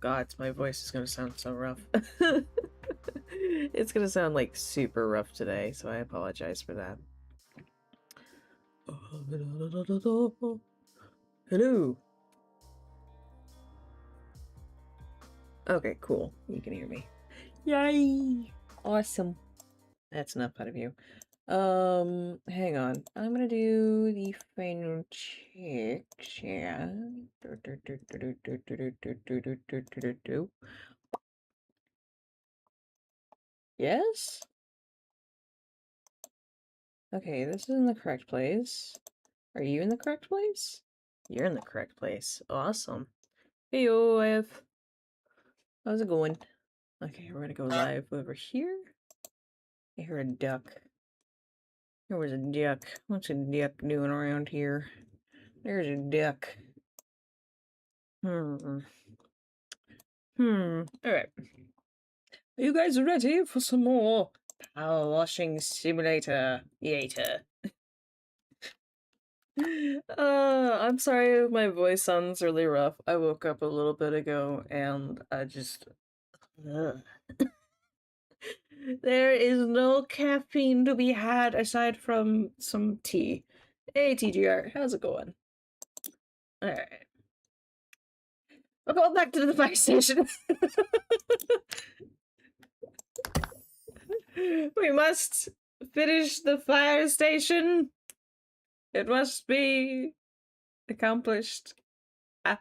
God, my voice is gonna sound so rough. It's gonna sound like super rough today, so I apologize for that. Hello. Okay, cool. You can hear me. Yay! Awesome. That's enough out of you. Hang on. I'm gonna do the final checks. Yeah. Yes? Okay, this is in the correct place. Are you in the correct place? You're in the correct place. Awesome. Heyo, Ev. How's it going? Okay, we're gonna go live over here. I hear a duck. There was a duck. What's a duck doing around here? There's a duck. Alright. Are you guys ready for some more power washing simulator? Yater. I'm sorry if my voice sounds really rough. I woke up a little bit ago and I just... There is no caffeine to be had aside from some tea. Hey TGR, how's it going? Alright. We're going back to the fire station. We must finish the fire station. It must be accomplished. Ah.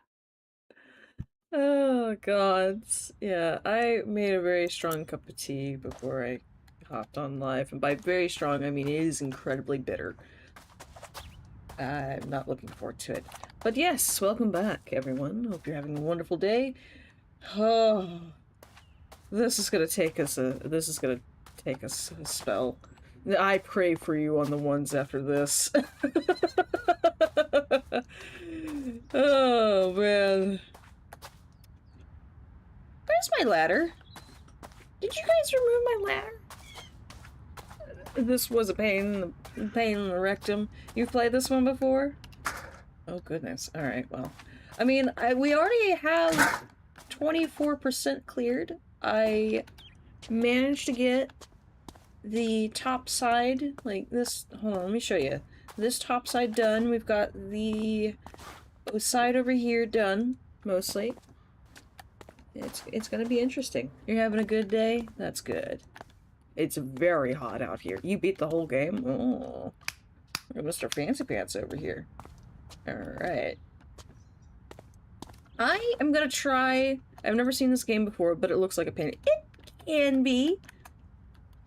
Oh god. Yeah, I made a very strong cup of tea before I hopped on live, and by very strong I mean it is incredibly bitter. I'm not looking forward to it. But yes, welcome back everyone. Hope you're having a wonderful day. Oh, this is gonna take us a spell. I pray for you on the ones after this. Oh man. Where's my ladder? Did you guys remove my ladder? This was a pain in the rectum. You've played this one before? Oh goodness. Alright, well. I mean, we already have 24% cleared. I managed to get the top side, like this. Hold on, let me show you. This top side done. We've got the side over here done, mostly. It's gonna be interesting. You're having a good day? That's good. It's very hot out here. You beat the whole game? Oh. Mr. Fancy Pants over here. Alright. I am gonna try... I've never seen this game before, but it looks like a pain. It can be.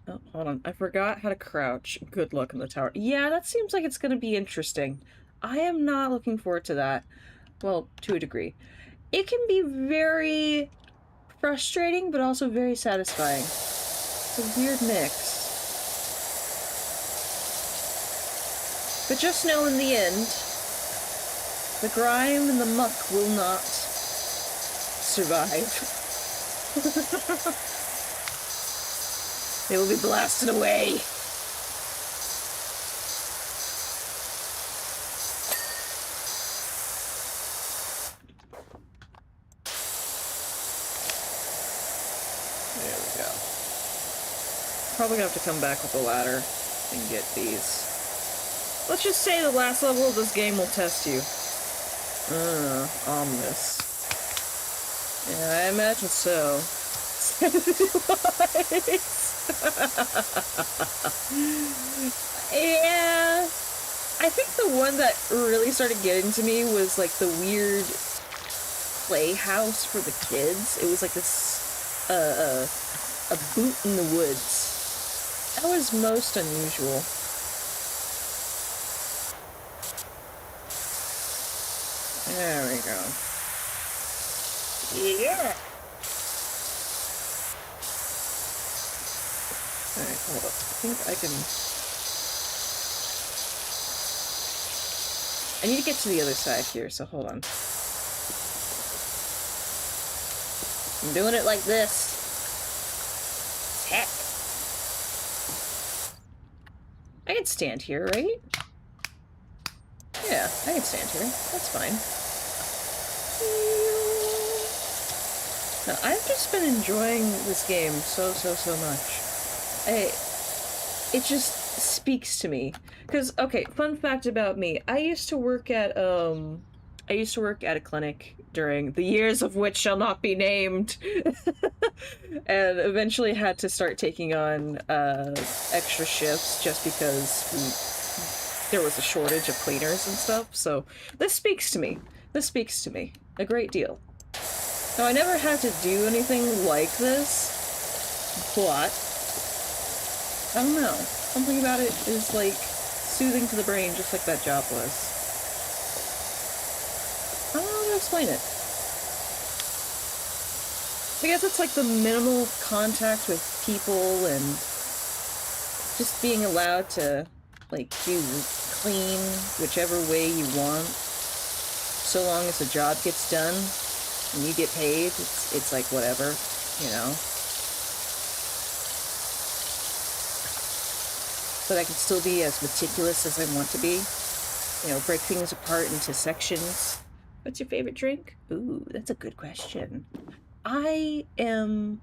Oh, hold on. I forgot how to crouch. Good luck in the tower. Yeah, that seems like it's gonna be interesting. I am not looking forward to that. Well, to a degree. It can be very frustrating, but also very satisfying. It's a weird mix. But just know in the end, the Grime and the Muck will not survive. They will be blasted away. There we go. Probably gonna have to come back with the ladder and get these. Let's just say the last level of this game will test you. Ominous. Yeah, I imagine so. Yeah. I think the one that really started getting to me was like the weird playhouse for the kids. It was like this, a boot in the woods. That was most unusual. There we go. Yeah! Alright, hold up. I think I can... I need to get to the other side here, so hold on. I'm doing it like this. Heck. I can stand here, right? Yeah, I can stand here. That's fine. No, I've just been enjoying this game so much. It just speaks to me. Because, okay, fun fact about me. I used to work at a clinic during the years of which shall not be named. And eventually had to start taking on, extra shifts just because there was a shortage of cleaners and stuff. So, this speaks to me. This speaks to me a great deal. Now, I never had to do anything like this, but I don't know. Something about it is, like, soothing to the brain, just like that job was. I don't know how to explain it. I guess it's like the minimal contact with people and just being allowed to, like, do clean whichever way you want. So long as the job gets done and you get paid, it's like whatever, you know? But I can still be as meticulous as I want to be. You know, break things apart into sections. What's your favorite drink? Ooh, that's a good question. I am,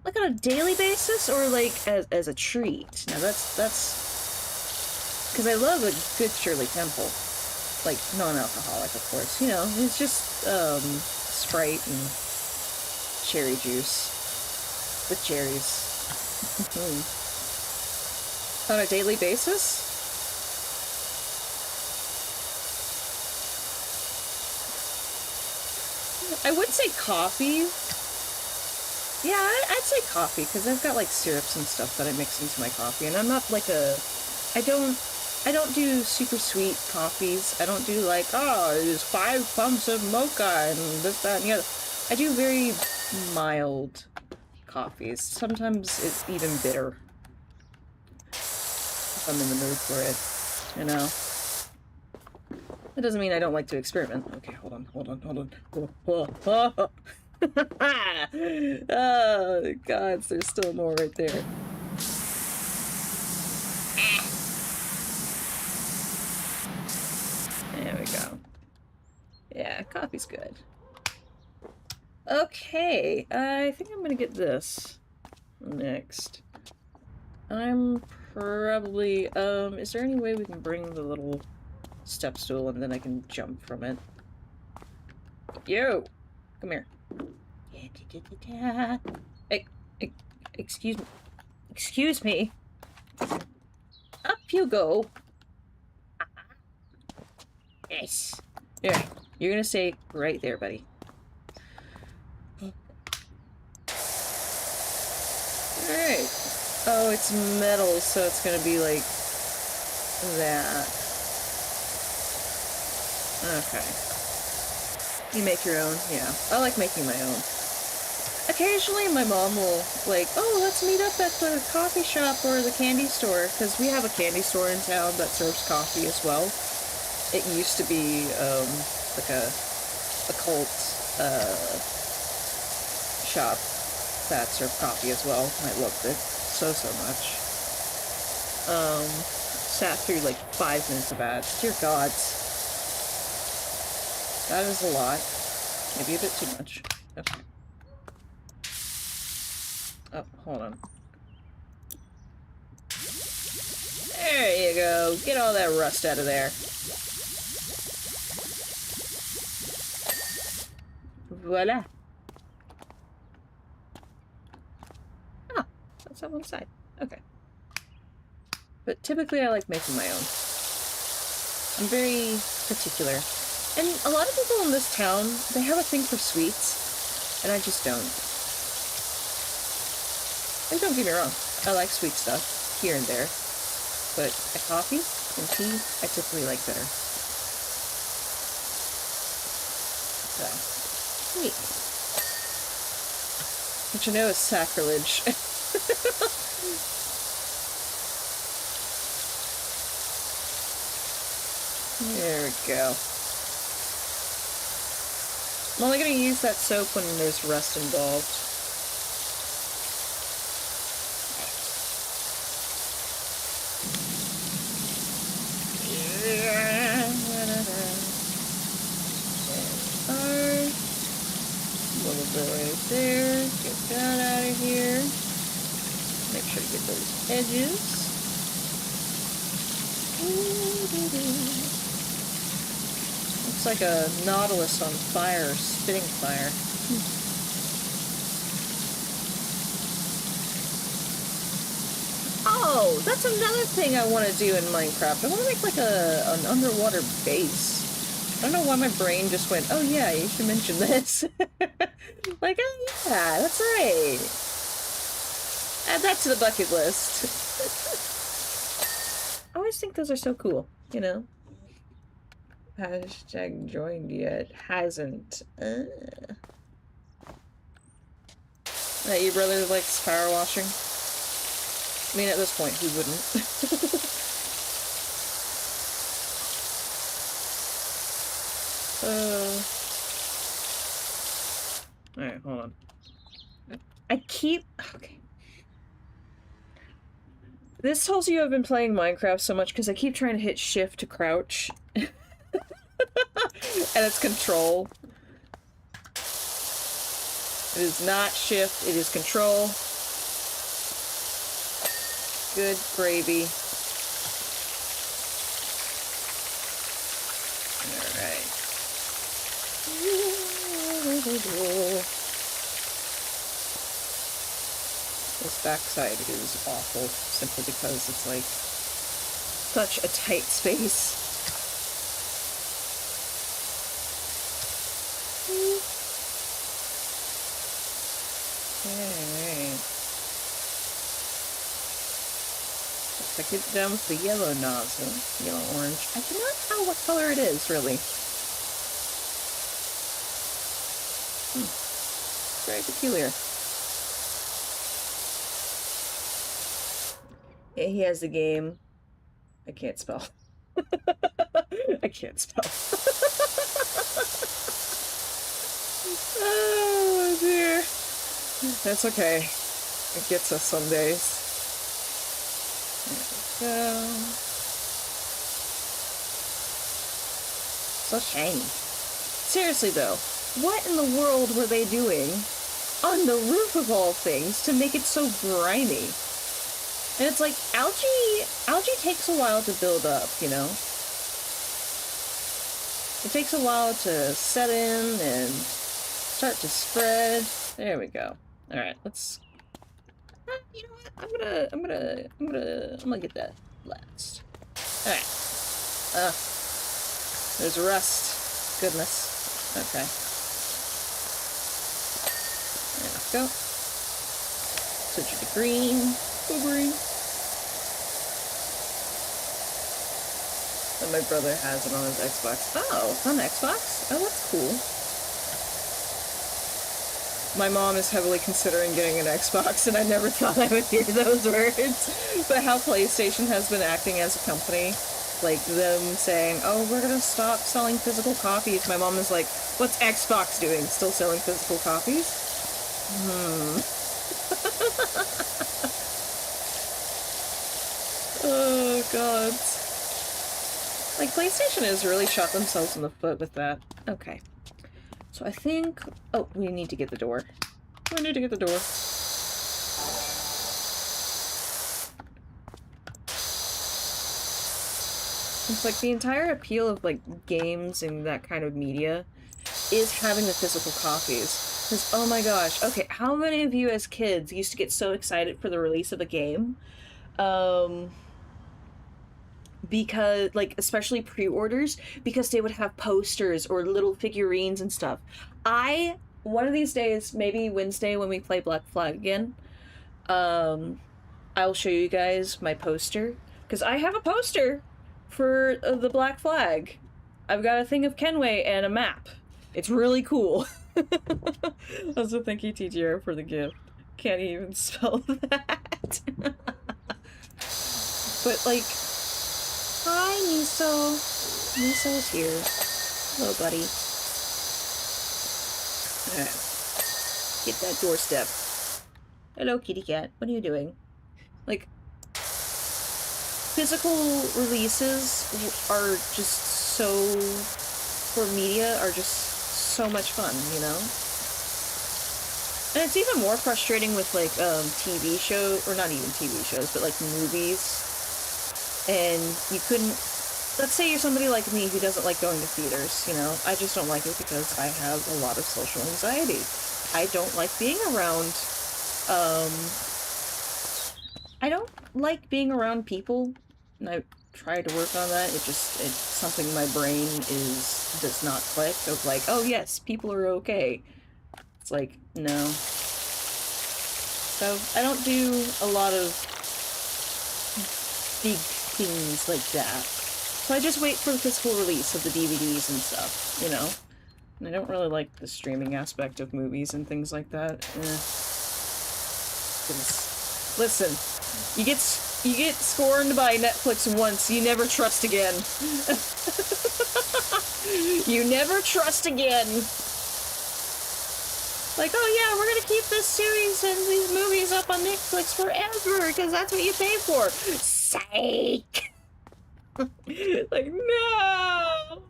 like, on a daily basis or, like, as a treat? Now, that's... Because I love a good Shirley Temple. Like, non-alcoholic, of course. You know, it's just, Sprite and cherry juice. With cherries. On a daily basis? I would say coffee. Yeah, I'd say coffee, because I've got, like, syrups and stuff that I mix into my coffee, and I'm not, like, I don't do super sweet coffees. I don't do, like, oh, there's 5 pumps of mocha and this, that, and the other. I do very mild coffees. Sometimes it's even bitter. If I'm in the mood for it, you know? That doesn't mean I don't like to experiment. Okay, hold on. Oh, God, there's still more right there. There we go. Yeah, coffee's good. Okay, I think I'm gonna get this next. I'm probably, is there any way we can bring the little step stool and then I can jump from it? Yo! Come here. Hey, excuse me. Excuse me. Up you go. Yes. Yeah, you're gonna stay right there, buddy. Alright. Oh, it's metal, so it's gonna be like that. Okay. You make your own? Yeah. I like making my own. Occasionally my mom will, like, oh, let's meet up at the coffee shop or the candy store, because we have a candy store in town that serves coffee as well. It used to be, like a cult, shop that served coffee as well. I loved it so much. Sat through like 5 minutes of ads. Dear God. That is a lot. Maybe a bit too much. Okay. Oh, hold on. There you go. Get all that rust out of there. Voila. Ah, that's on one side. Okay. But typically I like making my own. I'm very particular. And a lot of people in this town, they have a thing for sweets, and I just don't. And don't get me wrong, I like sweet stuff, here and there. But a coffee and tea, I typically like better. So, sweet. Which I know is sacrilege. There we go. I'm only going to use that soap when there's rust involved. little bit right there. Get that out of here. Make sure to get those edges. Looks like a nautilus on fire, spitting fire. Oh, that's another thing I want to do in Minecraft. I want to make like an underwater base. I don't know why my brain just went, oh yeah, you should mention this. Like, oh yeah, that's right. Add that to the bucket list. I always think those are so cool, you know? Hashtag joined yet. Hasn't. Your brother likes power washing? I mean, at this point, who wouldn't? Alright, hold on. Okay. This tells you I've been playing Minecraft so much because I keep trying to hit shift to crouch. And it's control. It is not shift, it is control. Good gravy. Alright. This backside is awful, simply because it's like such a tight space. Okay. Looks like it's done with the yellow nozzle. Yellow-orange. I cannot tell what color it is, really. Very peculiar. Yeah, he has the game. I can't spell. I can't spell. Oh dear. That's okay. It gets us some days. There we go. So shiny. Seriously though, what in the world were they doing on the roof of all things to make it so grimy? And it's like, algae takes a while to build up, you know? It takes a while to set in and start to spread. There we go. Alright, let's... you know what? I'm gonna get that last. Alright. There's rust. Goodness. Okay. There we go. Switch it to green. Go green. And my brother has it on his Xbox. Oh, it's on Xbox? Oh, that's cool. My mom is heavily considering getting an Xbox, and I never thought I would hear those words. But how PlayStation has been acting as a company, like them saying, oh, we're gonna stop selling physical copies. My mom is like, what's Xbox doing? Still selling physical copies? Oh, God. Like, PlayStation has really shot themselves in the foot with that. Okay. So I think... oh, we need to get the door. We need to get the door. It's like the entire appeal of, like, games and that kind of media is having the physical copies. Because, oh my gosh, okay, how many of you as kids used to get so excited for the release of a game? Because, like, especially pre-orders, because they would have posters or little figurines and stuff. One of these days, maybe Wednesday when we play Black Flag again, I'll show you guys my poster. Because I have a poster for the Black Flag. I've got a thing of Kenway and a map. It's really cool. Also, thank you, TGR, for the gift. Can't even spell that. But, like... hi, Miso. Miso's here. Hello, buddy. Alright. Get that doorstep. Hello, kitty cat. What are you doing? Like, physical releases are just so... for media, are just so much fun, you know? And it's even more frustrating with, like, TV shows, or not even TV shows, but, like, movies. And you couldn't... Let's say you're somebody like me who doesn't like going to theaters, you know? I just don't like it because I have a lot of social anxiety. I don't like being around, I don't like being around people, and I've tried to work on that. It's something my brain does not click, of like, oh yes, people are okay. It's like, no. So, I don't do a lot of big things like that. So I just wait for the physical release of the DVDs and stuff, you know? And I don't really like the streaming aspect of movies and things like that. Listen, you get scorned by Netflix once, you never trust again. You never trust again. Like, oh yeah, we're gonna keep this series and these movies up on Netflix forever, because that's what you pay for. Psych! Like, no!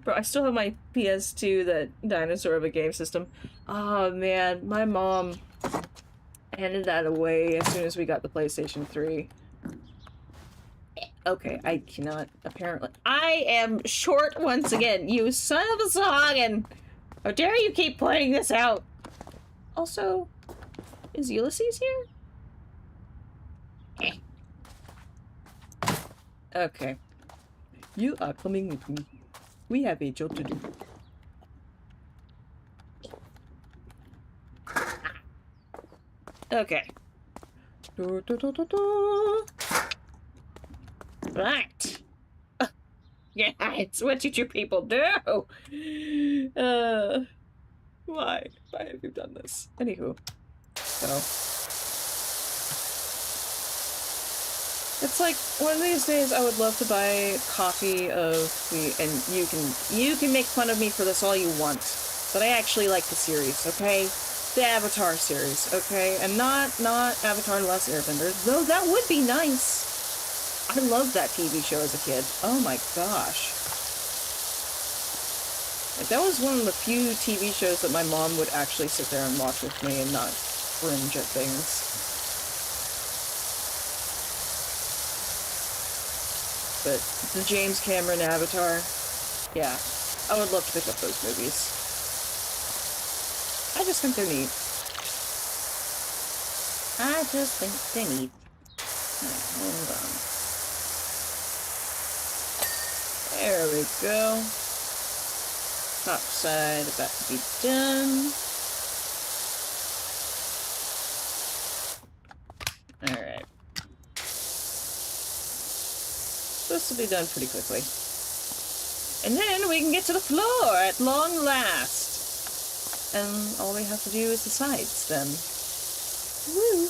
Bro, I still have my PS2, that dinosaur of a game system. Oh man, my mom handed that away as soon as we got the PlayStation 3. Okay, I cannot, apparently. I am short once again, you son of a soggen! How dare you keep pointing this out! Also, is Ulysses here? Okay. You are coming with me. We have a job to do. Okay. Right. Yeah, it's what did you people do? Why? Why have you done this? Anywho. So. It's like, one of these days I would love to buy a copy of the, and you can make fun of me for this all you want, but I actually like the series, okay? The Avatar series, okay? And not Avatar The Last Airbender, though that would be nice. I loved that TV show as a kid. Oh my gosh. Like, that was one of the few TV shows that my mom would actually sit there and watch with me and not cringe at things. But the James Cameron Avatar, yeah, I would love to pick up those movies. I just think they're neat. I just think they're neat. Right, hold on. There we go. Top side about to be done. Alright. This will be done pretty quickly. And then we can get to the floor at long last. And all we have to do is the sides then. Woo!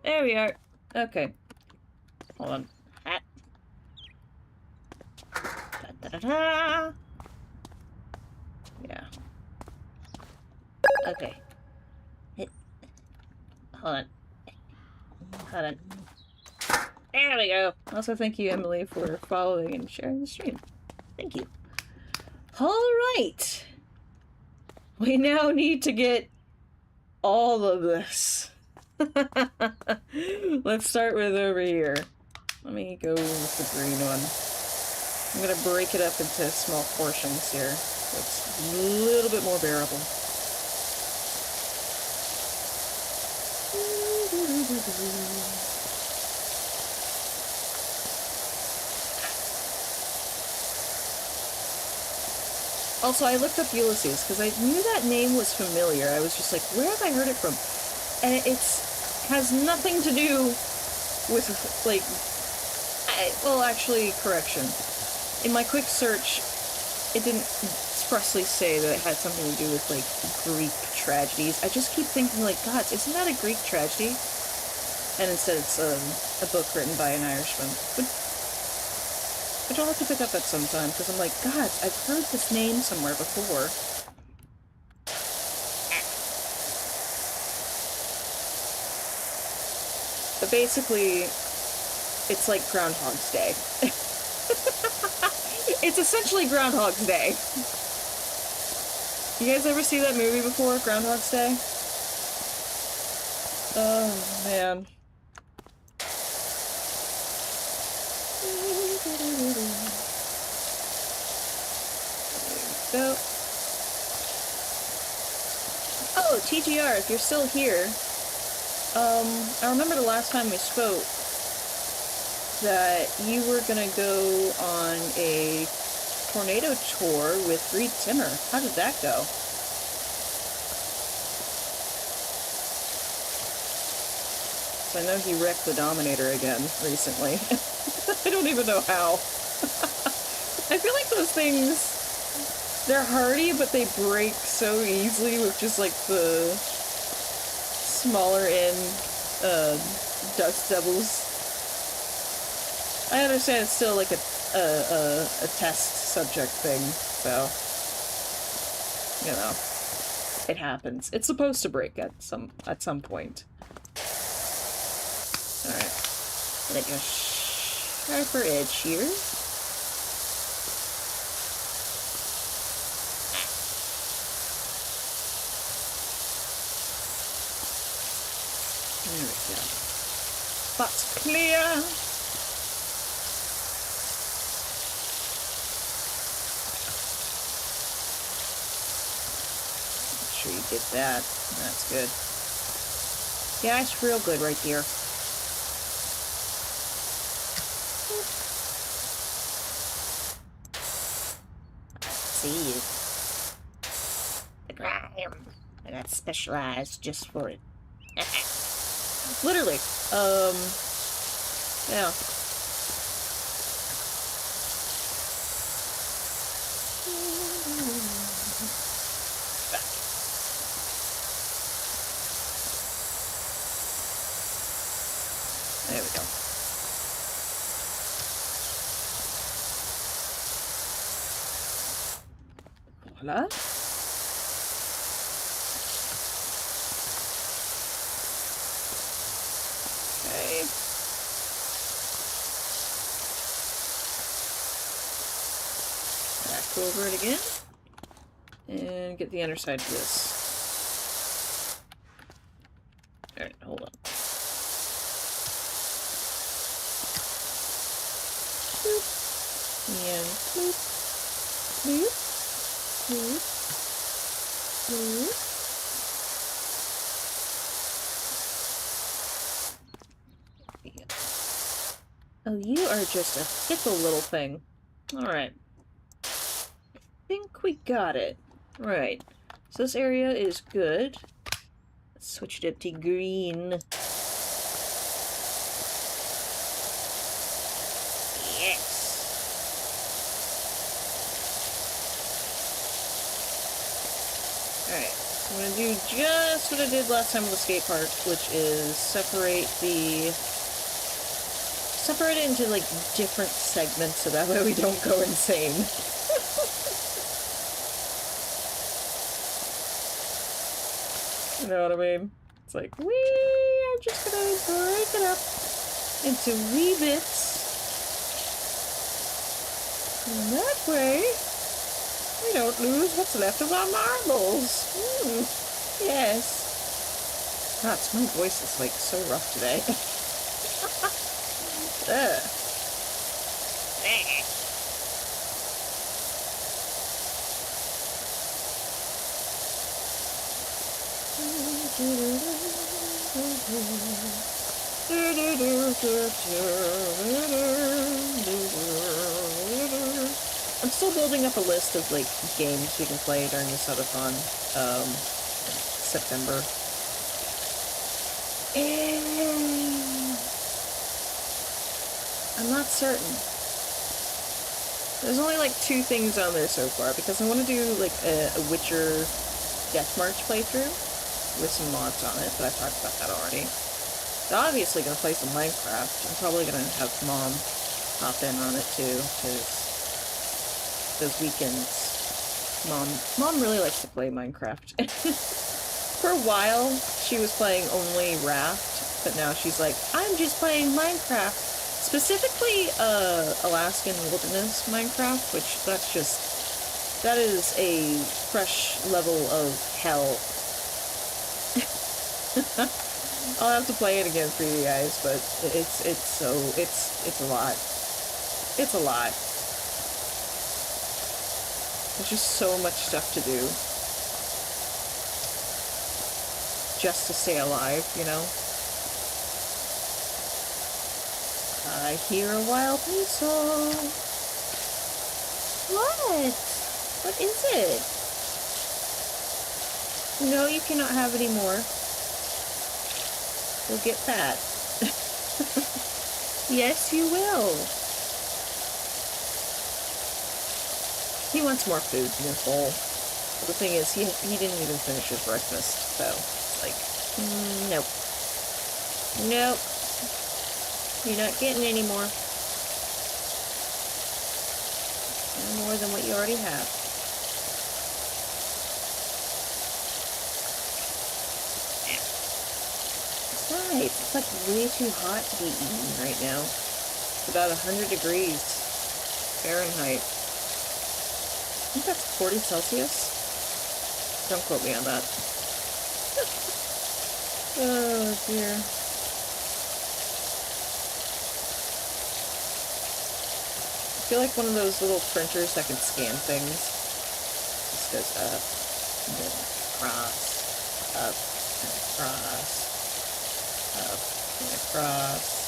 There we are. Okay. Hold on. Hat. Da-da-da-da! Yeah. Okay. Hold on. Hold on. There we go. Also, thank you, Emily, for following and sharing the stream. Thank you. Alright. We now need to get all of this. Let's start with over here. Let me go with the green one. I'm gonna break it up into small portions here, so it's a little bit more bearable. Also, I looked up Ulysses, because I knew that name was familiar. I was just like, where have I heard it from? And has nothing to do with, like... well, actually, correction. In my quick search, it didn't expressly say that it had something to do with, like, Greek tragedies. I just keep thinking, like, God, isn't that a Greek tragedy? And instead it's a book written by an Irishman. Which I'll have to pick up at some time, because I'm like, God, I've heard this name somewhere before. But basically, it's like Groundhog's Day. It's essentially Groundhog's Day. You guys ever see that movie before, Groundhog's Day? Oh, man. There we go. Oh, TGR, if you're still here, I remember the last time we spoke that you were gonna go on a tornado tour with Reed Timmer. How did that go? So I know he wrecked the Dominator again recently. I don't even know how. I feel like those things, they're hardy, but they break so easily with just like the smaller end dust devils. I understand it's still like a test subject thing, so you know, it happens. It's supposed to break at some point. All right, let your sharper edge here. There we go. Spot's clear. Make sure you get that. That's good. Yeah, it's real good right there. See you. The Grime. I got specialized just for it. Literally. Yeah. There we go. Voila. Okay. Back over it again. And get the underside of this. Alright, hold on. Boop. And boop. Boop. Boop. Boop. Oh, you are just a fickle little thing. Alright. I think we got it. Right. So this area is good. Let's switch it up to green. Yes. Alright. So I'm gonna do just what I did last time with the skate park, which is separate it into like different segments so that way we don't go insane. You know what I mean? It's like, we are just gonna break it up into wee bits. And that way, we don't lose what's left of our marbles. Yes. God, my voice is like so rough today. Ugh. I'm still building up a list of like games we can play during the subathon, September. I'm not certain. There's only like 2 things on there so far because I want to do like a Witcher Death March playthrough with some mods on it, but I talked about that already. So obviously gonna play some Minecraft. I'm probably gonna have Mom hop in on it too, because those weekends, Mom really likes to play Minecraft. For a while, she was playing only Raft, but now she's like, I'm just playing Minecraft. Specifically, Alaskan Wilderness Minecraft, which that is a fresh level of hell. I'll have to play it again for you guys, but it's a lot. It's a lot. There's just so much stuff to do. Just to stay alive, you know? I hear a wild weasel. What? What is it? No, you cannot have any more. You'll get fat. Yes, you will. He wants more food in his bowl. But the thing is, he didn't even finish his breakfast, so it's like, nope. Nope. You're not getting any more. No more than what you already have. Right, it's like way too hot to be eaten right now. It's about 100 degrees Fahrenheit. I think that's 40 Celsius. Don't quote me on that. Oh dear. I feel like one of those little printers that can scan things. Just goes up, and then across, up, and across. Up and across.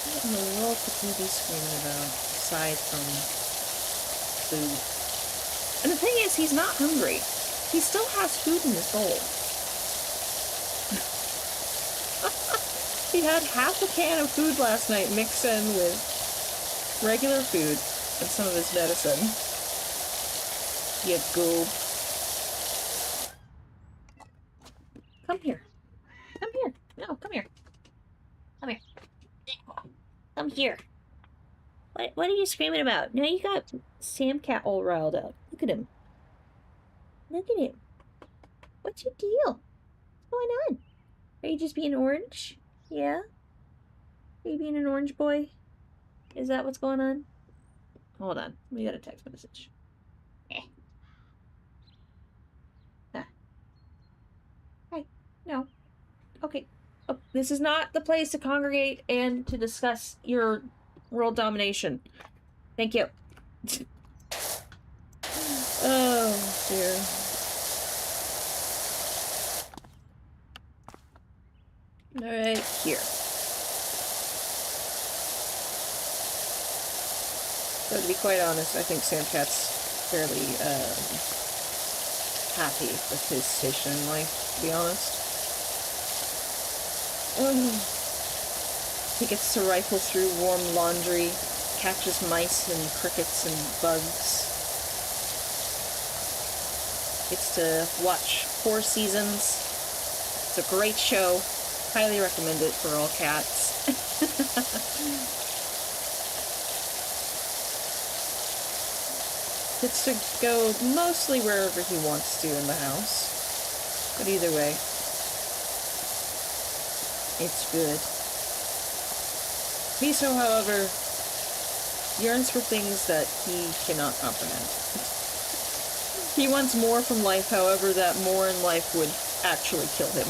What in the world could he be screaming about, aside from food? And the thing is, he's not hungry. He still has food in his bowl. He had half a can of food last night mixed in with regular food and some of his medicine. You goob. Come here. Come here. No, come here. Come here. Come here. What are you screaming about? Now you got Sam Cat all riled up. Look at him. Look at him. What's your deal? What's going on? Are you just being orange? Yeah? Are you being an orange boy? Is that what's going on? Hold on. We got a text message. Hi. No. Okay. Oh, this is not the place to congregate and to discuss your world domination. Thank you. Oh, dear. Alright, here. So to be quite honest, I think Sam Cat's fairly happy with his station in life, to be honest. He gets to rifle through warm laundry, catches mice and crickets and bugs. Gets to watch 4 seasons. It's a great show. Highly recommend it for all cats. Gets to go mostly wherever he wants to in the house. But either way, it's good. Miso, however, yearns for things that he cannot comprehend. He wants more from life, however, that more in life would actually kill him.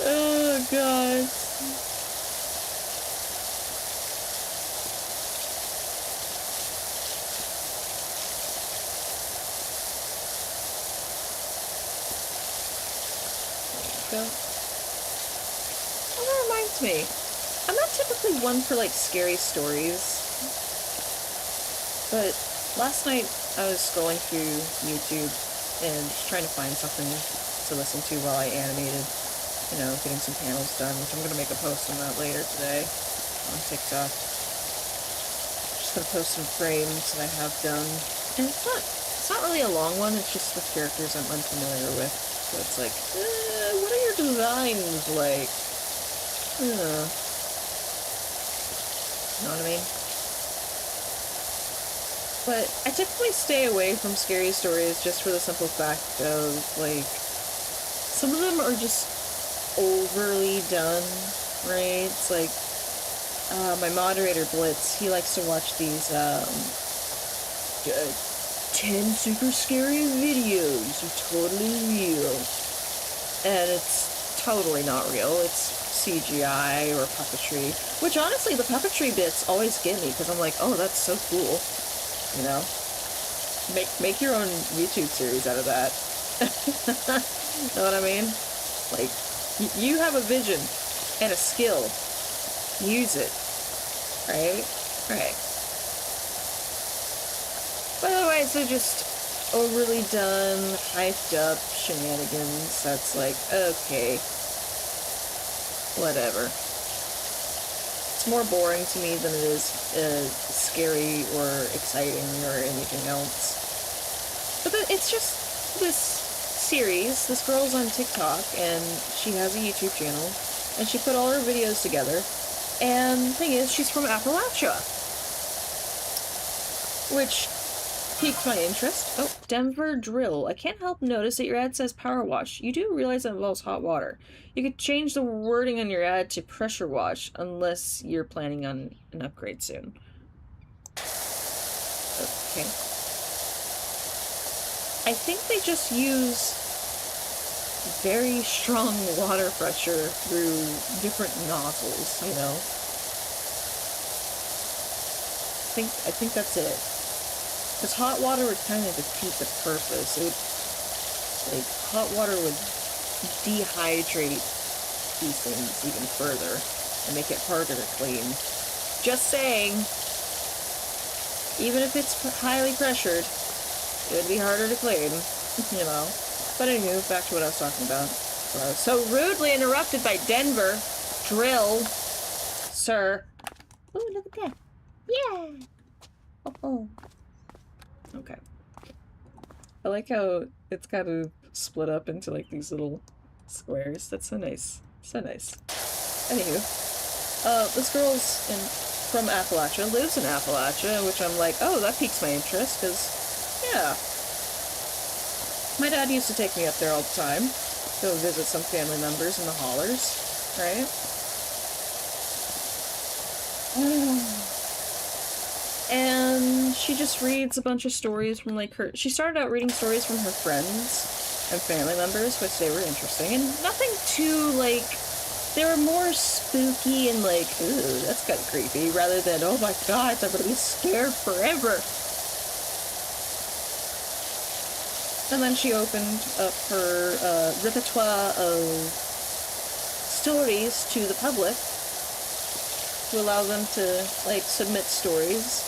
Oh, God. Go. Oh, that reminds me. I'm not typically one for, like, scary stories. But last night I was scrolling through YouTube and just trying to find something to listen to while I animated. You know, getting some panels done, which I'm going to make a post on that later today on TikTok. Just going to post some frames that I have done. And it's not really a long one, it's just with characters I'm unfamiliar with. So it's like, what are your designs like? You know what I mean? But I typically stay away from scary stories just for the simple fact of, like, some of them are just overly done, right? It's like, my moderator Blitz, he likes to watch these, 10 super scary videos are totally real. And it's totally not real. It's CGI or puppetry. Which, honestly, the puppetry bits always get me, because I'm like, oh, that's so cool. You know? Make your own YouTube series out of that. Know what I mean? Like, you have a vision and a skill. Use it. Right? Right. But otherwise, they're just overly done, hyped up shenanigans. That's like, okay. Whatever. It's more boring to me than it is scary or exciting or anything else. But it's just this series. This girl's on TikTok, and she has a YouTube channel, and she put all her videos together. And the thing is, she's from Appalachia, which piqued my interest. Oh, Denver Drill. I can't help notice that your ad says Powerwash. You do realize that involves hot water. You could change the wording on your ad to pressure wash, unless you're planning on an upgrade soon. Okay. I think they just use very strong water pressure through different nozzles, you know? I think that's it. Because hot water would kind of defeat the purpose. It would, like, hot water would dehydrate these things even further and make it harder to clean. Just saying. Even if it's highly pressured, it would be harder to clean, you know. But anywho, back to what I was talking about. I was so rudely interrupted by Denver Drill, sir. Ooh, look at that. Yeah. Oh. Okay. I like how it's kind of split up into like these little squares. That's so nice. So nice. Anywho, this girl's from Appalachia, lives in Appalachia, which I'm like, oh, that piques my interest, because, yeah. My dad used to take me up there all the time, go visit some family members in the hollers, right? And she just reads a bunch of stories from, like, she started out reading stories from her friends and family members, which they were interesting, and nothing too, like, they were more spooky and, like, ooh, that's kind of creepy, rather than, oh my god, I'm gonna be scared forever. And then she opened up her repertoire of stories to the public to allow them to, like, submit stories.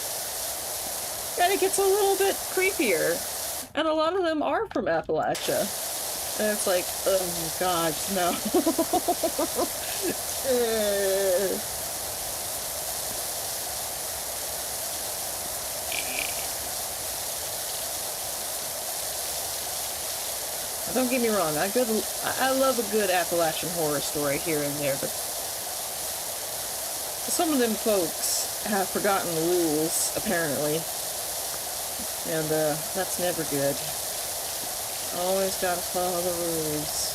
And it gets a little bit creepier. And a lot of them are from Appalachia. And it's like, oh god, no. Don't get me wrong, I love a good Appalachian horror story here and there, but some of them folks have forgotten the rules, apparently. And, that's never good. Always gotta follow the rules.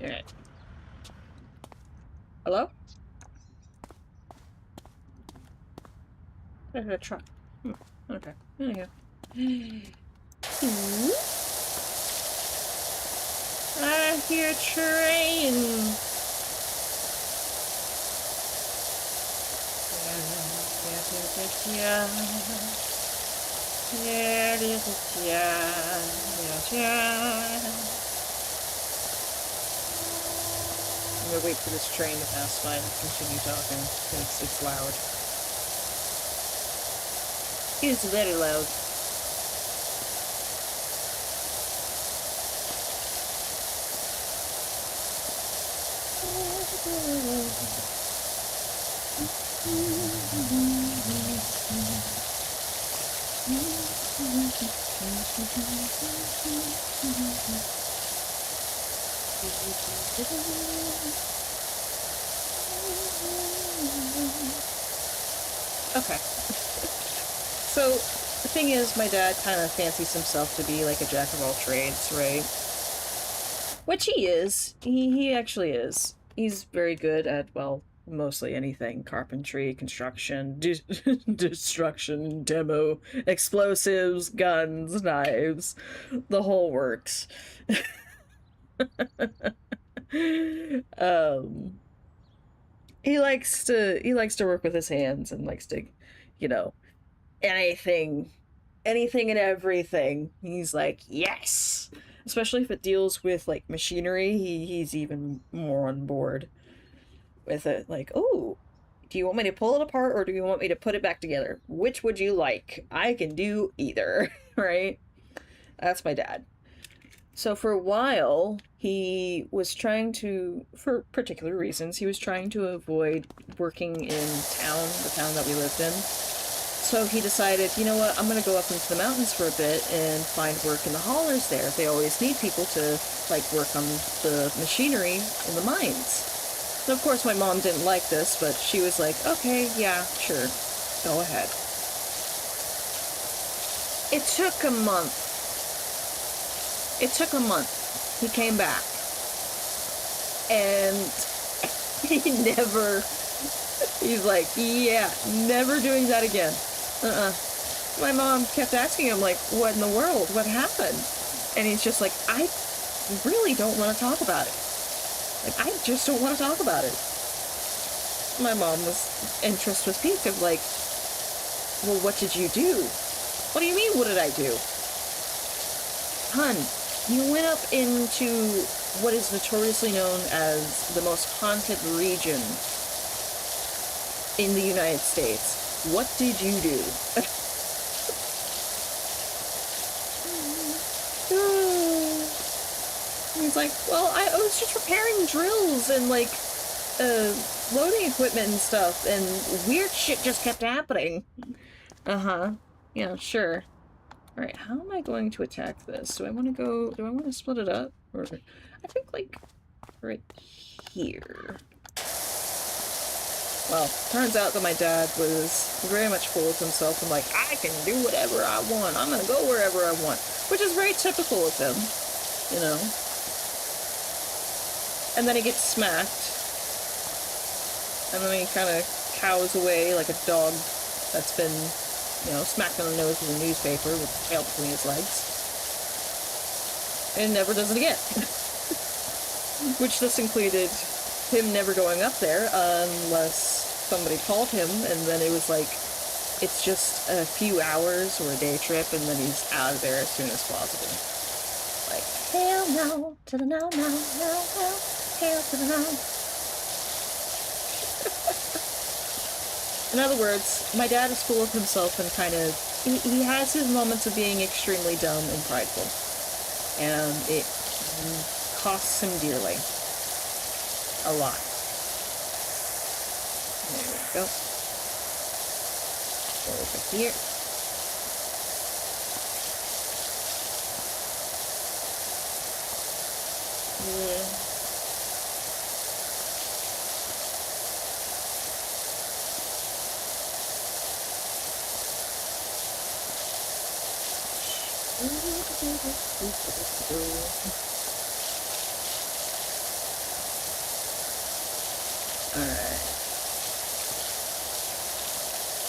Alright. Hello? I heard a truck. Okay. There you go. I hear a train. I'm gonna wait for this train to pass by and continue talking, because it's loud. It's very loud. Okay. So, the thing is, my dad kind of fancies himself to be like a jack of all trades, right? Which he is. He actually is. He's very good at, well, mostly anything. Carpentry, construction, destruction, demo, explosives, guns, knives, the whole works. um he likes to work with his hands and likes to, you know, anything anything and everything. He's like, yes. Especially if it deals with like machinery, he's even more on board with it. Like, oh, do you want me to pull it apart or do you want me to put it back together? Which would you like? I can do either. Right? That's my dad. So for a while, he was trying to, for particular reasons, he was trying to avoid working in town, the town that we lived in. So he decided, you know what, I'm going to go up into the mountains for a bit and find work in the haulers there. They always need people to, like, work on the machinery in the mines. And of course, my mom didn't like this, but she was like, okay, yeah, sure, go ahead. It took a month. He came back. And he's like, yeah, never doing that again. My mom kept asking him, like, what in the world? What happened? And he's just like, I really don't want to talk about it. Like, I just don't want to talk about it. My mom's interest was piqued of like, well, what did you do? What do you mean, what did I do? Hun, you went up into what is notoriously known as the most haunted region in the United States. What did you do? He's like, well, I was just repairing drills and, like, loading equipment and stuff, and weird shit just kept happening. Uh-huh. Yeah, sure. Alright, how am I going to attack this? Do I want to split it up? Or, I think, like, right here. Well, turns out that my dad was very much full of himself and like, I can do whatever I want. I'm gonna go wherever I want. Which is very typical of him, you know? And then he gets smacked. And then he kind of cows away like a dog that's been, you know, smacked on the nose with a newspaper with his tail between his legs. And never does it again. Which this included him never going up there unless somebody called him, and then it was like, it's just a few hours or a day trip, and then he's out of there as soon as possible. Like, hell no to the no, no, no, no, hell to the no. In other words, my dad is full of himself and kind of, he has his moments of being extremely dumb and prideful. And it costs him dearly. A lot. There we go. Over here. Yeah. Alright.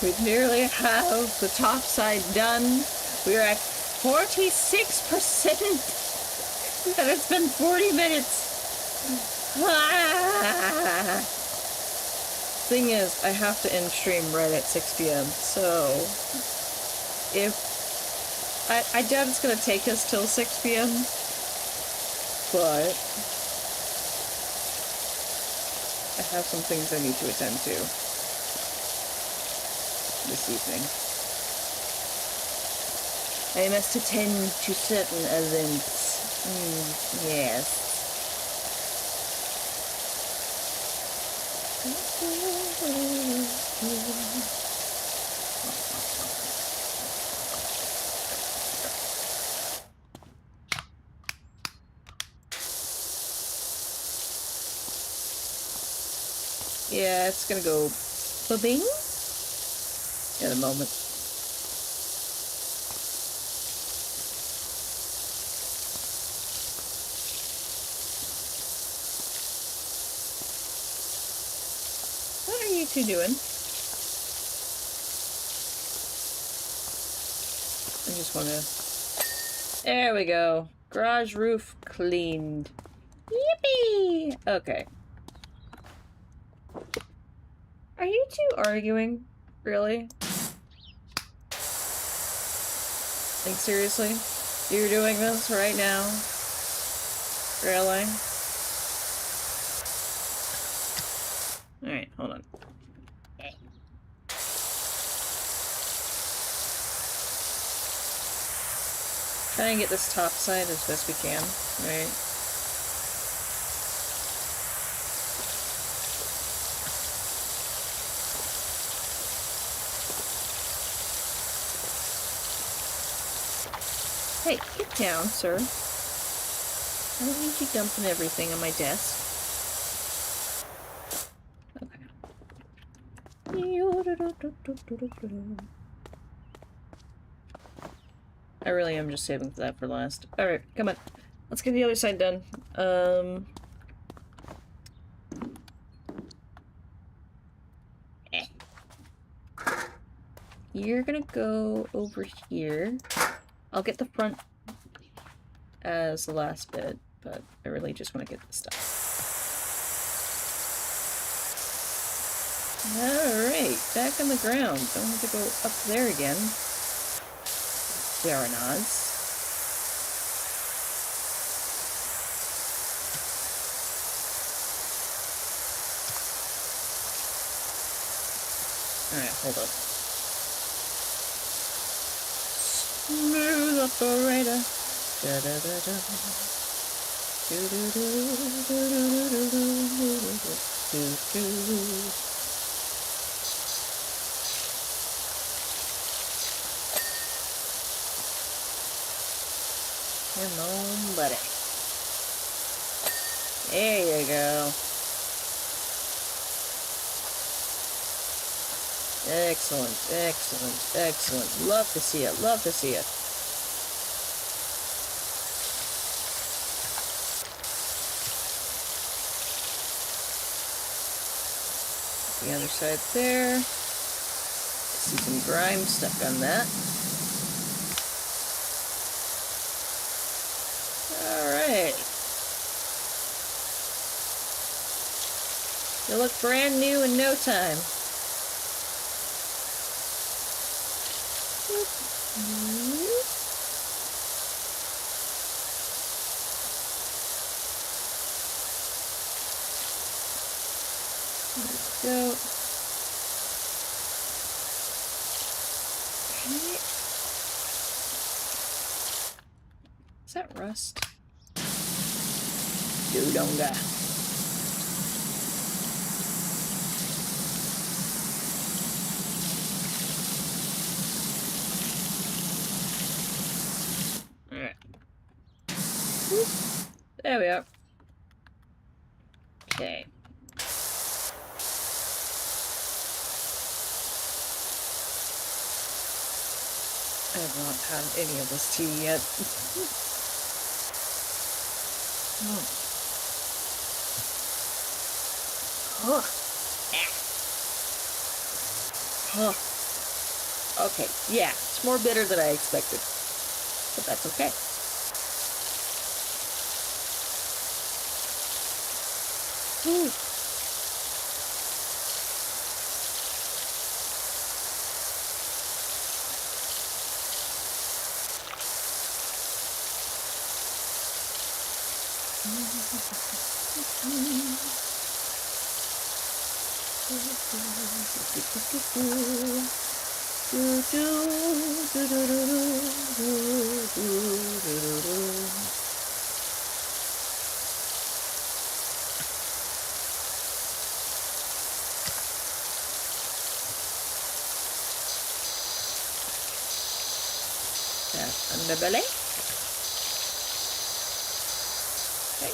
We nearly have the top side done. We're at 46%. And it's been 40 minutes. Thing is, I have to end stream right at 6 p.m. So, if I doubt it's gonna take us till 6 p.m. But I have some things I need to attend to this evening. I must attend to certain events. Yes. Yeah, it's gonna go ba-bing in a moment. What are you two doing? I just wanna... There we go. Garage roof cleaned. Yippee! Okay. Are you two arguing? Really? Like, seriously? You're doing this right now? Really? Alright, hold on. Try and get this top side as best we can, right? Hey, get down, sir. I don't need you dumping everything on my desk. Okay. I really am just saving that for last. Alright, come on. Let's get the other side done. You're gonna go over here. I'll get the front as the last bit, but I really just want to get this stuff. Alright, back on the ground. Don't have to go up there again. Baronaz. Alright, hold up. Smooth operator. Da da da da. Do do do do do do do do. Come on, buddy. There you go. Excellent, excellent, excellent. Love to see it, love to see it. The other side there. I see some grime stuck on that. Alright. You look brand new in no time. Let's go. Okay. Is that rust? Dudonga. Alright. There we are. Okay. I have not had any of this tea yet. Oh. Oh. Oh. Okay, yeah, it's more bitter than I expected. But that's okay. Ooh. underbelly. Okay.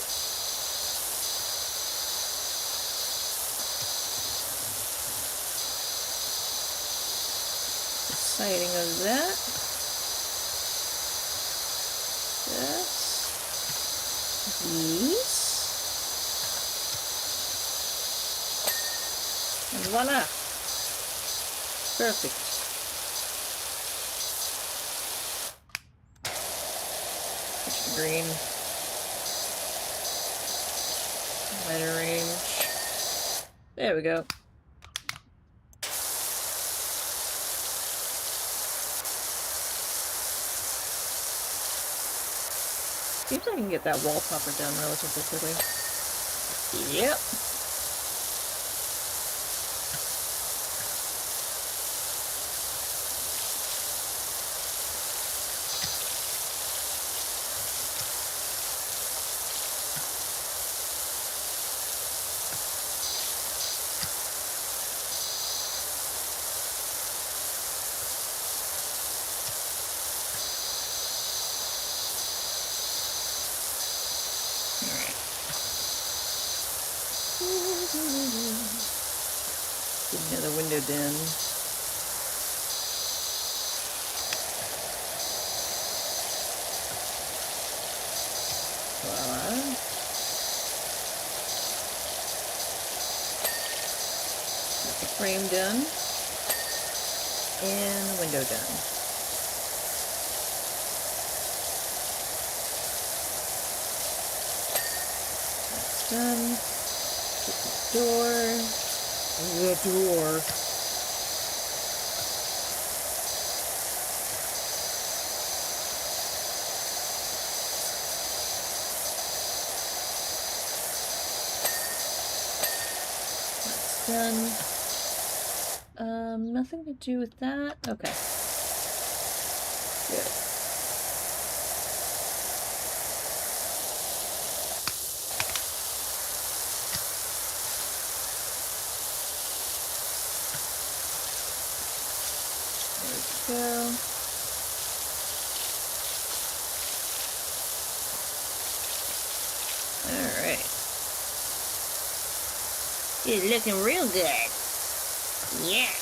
Siding of that. This. These. And voila! Perfect. Green. Lighter range. There we go. Seems I can get that wall topper done relatively quickly. Yep. Get another window done. Voila. Got the frame done. And the window done. That's done. Get the door. The door. That's done. Nothing to do with that. Okay. Good. There we go. Alright. It's looking real good. Yeah.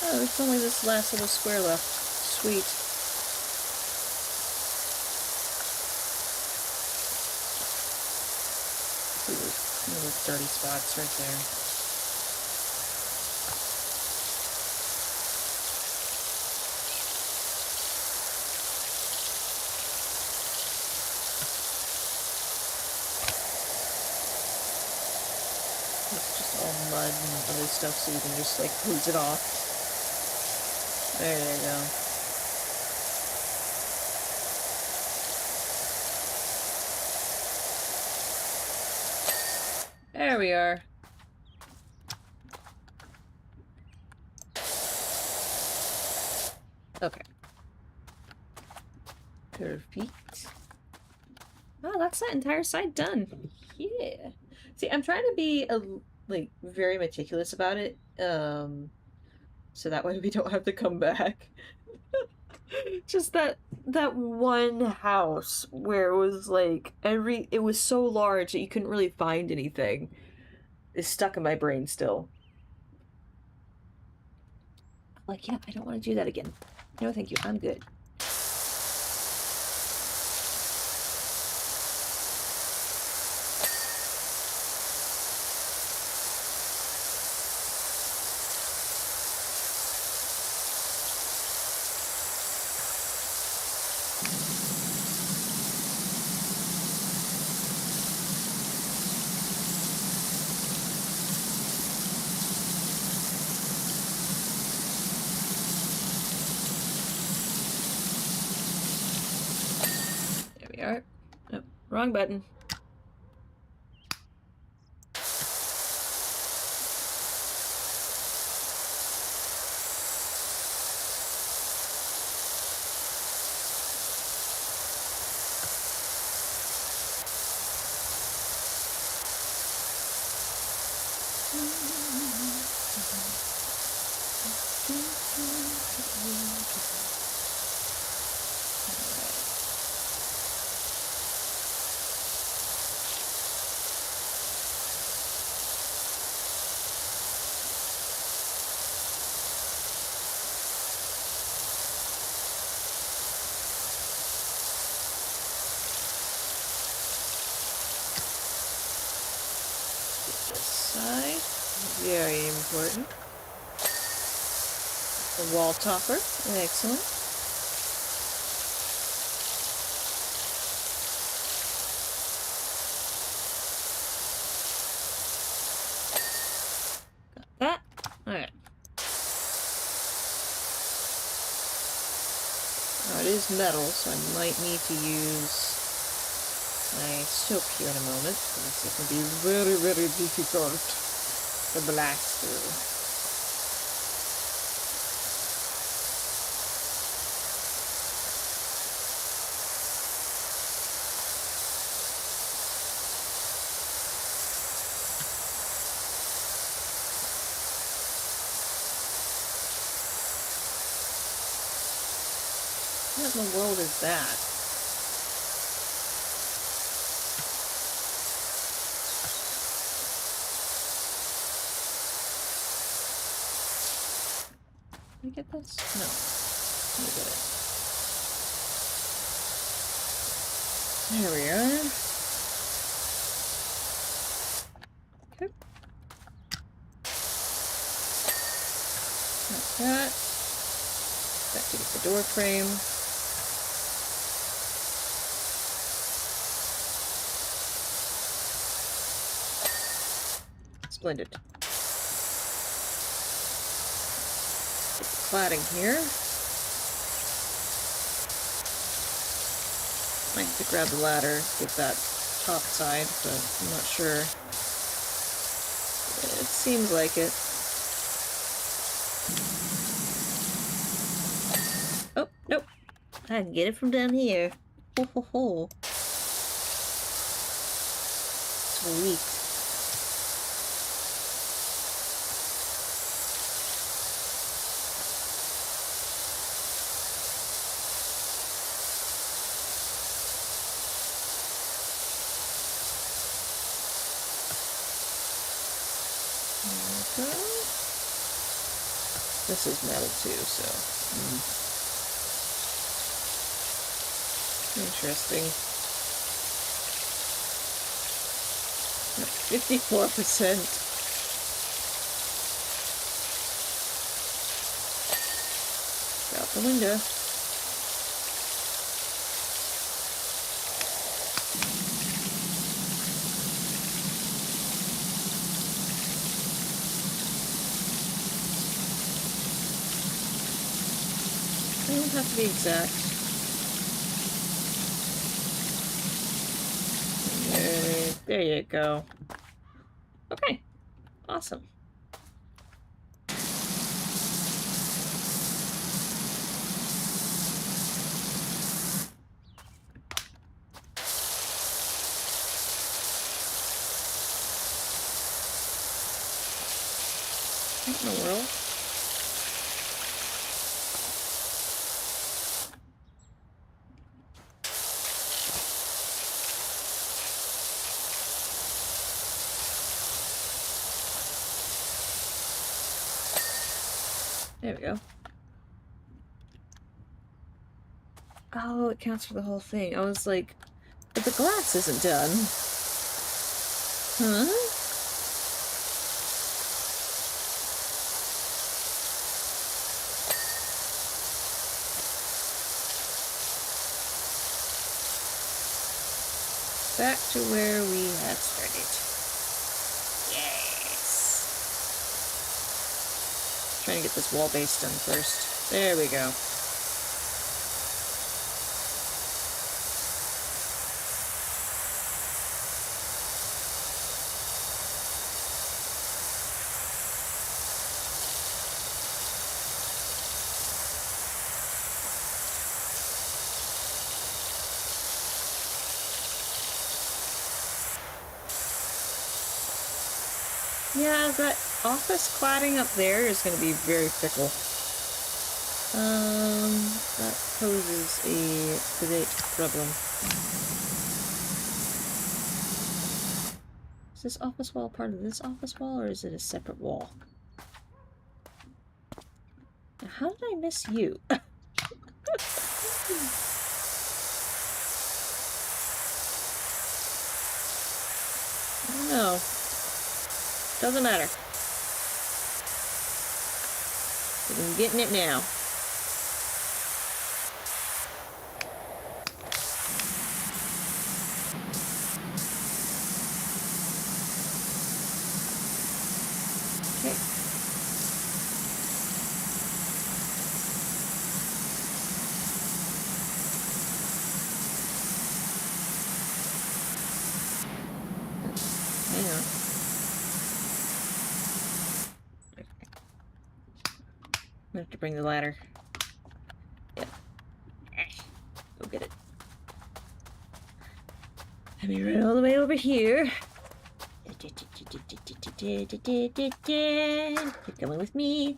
Oh, there's only this last little square left. Sweet. See those dirty spots right there. It's just all mud and other stuff, so you can just like hose it off. There you go. There we are. Okay. Perfect. Oh, that's that entire side done. Yeah. See, I'm trying to be like very meticulous about it. So that way we don't have to come back. Just that one house where it was like it was so large that you couldn't really find anything is stuck in my brain still. Like, yeah, I don't want to do that again. No, thank you. I'm good. Alright. Oh, wrong button. this side. Very important. The wall topper. Excellent. Got that. Alright. Now it is metal, so I might need to use my soap here in a moment, because it can be very, very difficult to blast through. What in the world is that? Can I get this? No. Let me get it. There we are. Okay. Like that. Back to get the door frame. Splendid. Get the cladding here. Might have to grab the ladder, get that top side, but I'm not sure. It seems like it. Oh, nope. I can get it from down here. Ho ho ho. Sweet. This is metal too, so... Interesting. 54%. Out the window. It don't have to be exact. There you go. Okay. Awesome. What in the world? There we go. Oh, it counts for the whole thing. I was like, but the glass isn't done. Huh? Back to where we had started. Yes! Trying to get this wall base done first. There we go. Yeah, that office cladding up there is going to be very fickle. That poses a great problem. Is this office wall part of this office wall, or is it a separate wall? Now, how did I miss you? I don't know. Doesn't matter. I'm getting it now. Okay. Hang on. Okay. I have to bring the ladder. Yeah. Go get it. Let me run all the way over here. You're coming with me.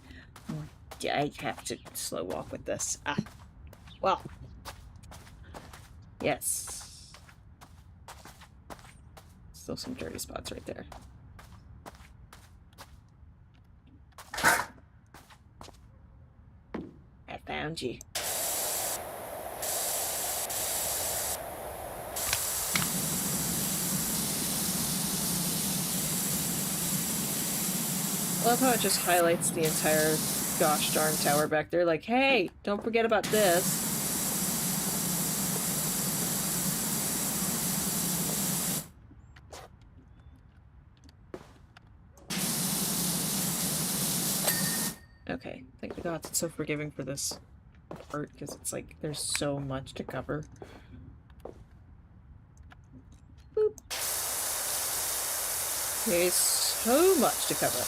I have to slow walk with this. Ah. Well. Yes. Still some dirty spots right there. I found you. I love how it just highlights the entire gosh darn tower back there. Like, hey, don't forget about this. Okay, thank the gods it's so forgiving for this part, because it's like, there's so much to cover. Boop. There's so much to cover.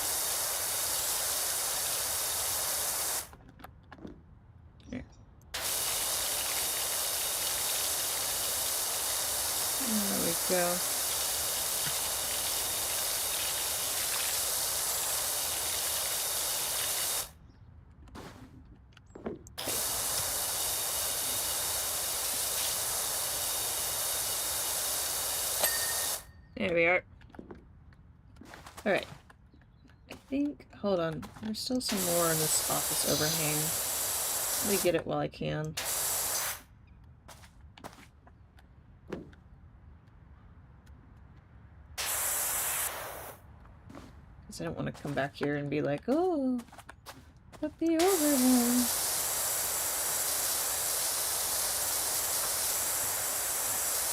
Here. There we go. There we are. Alright. I think... Hold on. There's still some more in this office overhang. Let me get it while I can. Because I don't want to come back here and be like, oh, look the overhang.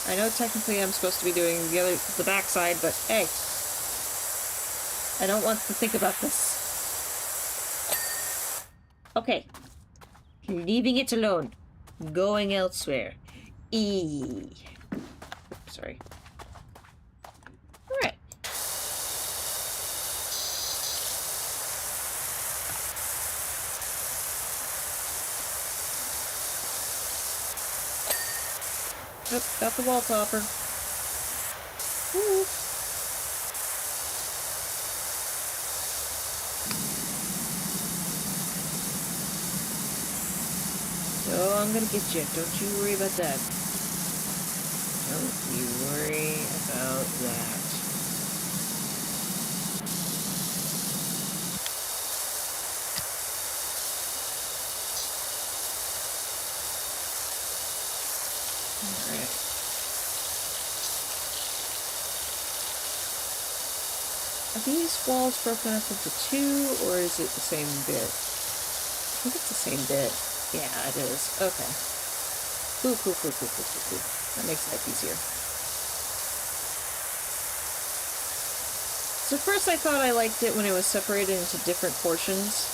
I know technically I'm supposed to be doing the backside, but hey, I don't want to think about this. Okay, leaving it alone, going elsewhere. Sorry. All right. Yep, got the wall topper. Woo. Oh, I'm gonna get you. Don't you worry about that. Don't you worry about that. Alright. Are these walls broken up into two, or is it the same bit? I think it's the same bit. Yeah, it is. Okay. Cool. That makes life easier. So first I thought I liked it when it was separated into different portions.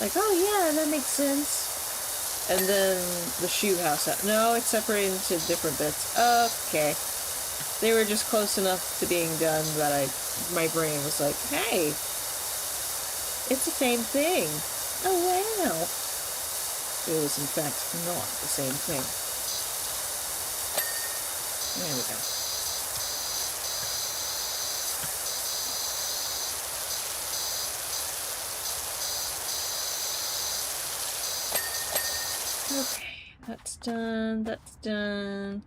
Like, oh yeah, that makes sense. And then the shoe house. No, it's separated into different bits. Okay. They were just close enough to being done that my brain was like, hey, it's the same thing. Oh wow. It was, in fact, not the same thing. There we go. Okay, that's done, that's done.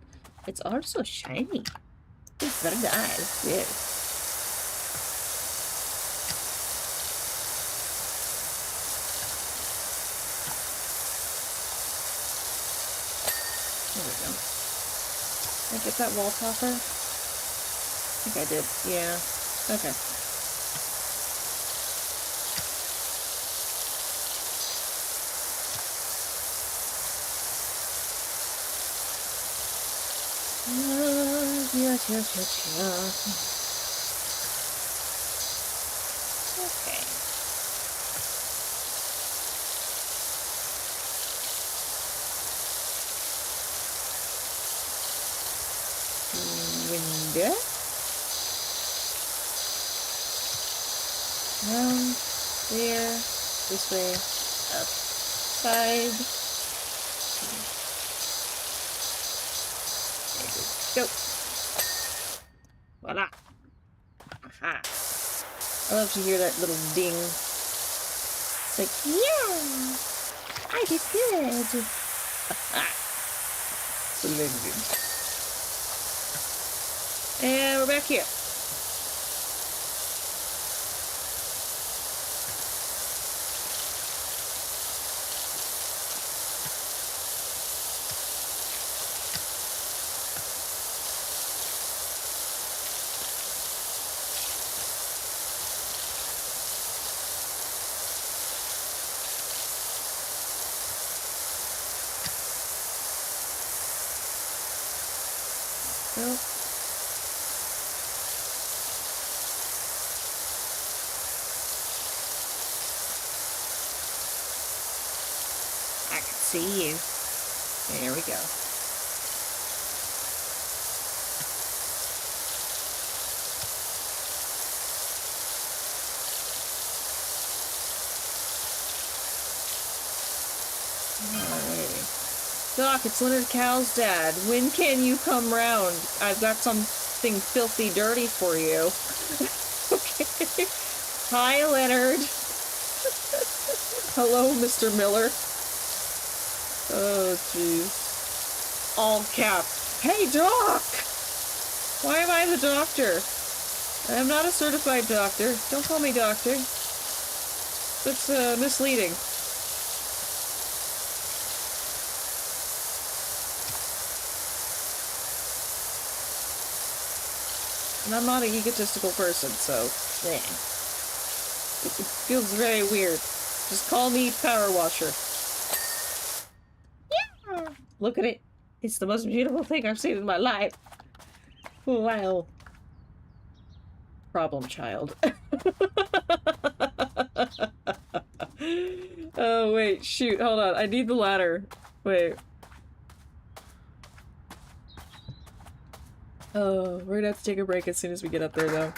It's also shiny. It's very nice, yes. There we go. Did I get that wall topper? I think I did. Yeah. Okay. Yes. Okay. Window. Down. There. This way. Up. Side. Go. Voila. Aha. I love to hear that little ding. It's like, yeah, I did good. Splendid. And we're back here. Nope. I can see you. There we go. Alrighty. Doc, it's Leonard Cow's dad. When can you come round? I've got something filthy dirty for you. Okay. Hi, Leonard. Hello, Mr. Miller. Oh, jeez. All caps. Hey, Doc! Why am I the doctor? I am not a certified doctor. Don't call me doctor. That's, misleading. And I'm not an egotistical person, so, yeah. It feels very weird. Just call me Powerwasher. Yeah! Look at it. It's the most beautiful thing I've seen in my life. Wow. Problem child. Oh, wait, shoot, hold on. I need the ladder. Wait. Oh, we're gonna have to take a break as soon as we get up there, though.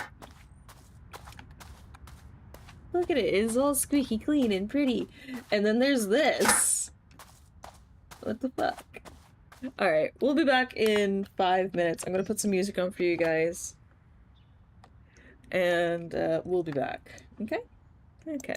Look at it, it's all squeaky clean and pretty. And then there's this. What the fuck? Alright, we'll be back in 5 minutes. I'm gonna put some music on for you guys. And, we'll be back. Okay? Okay.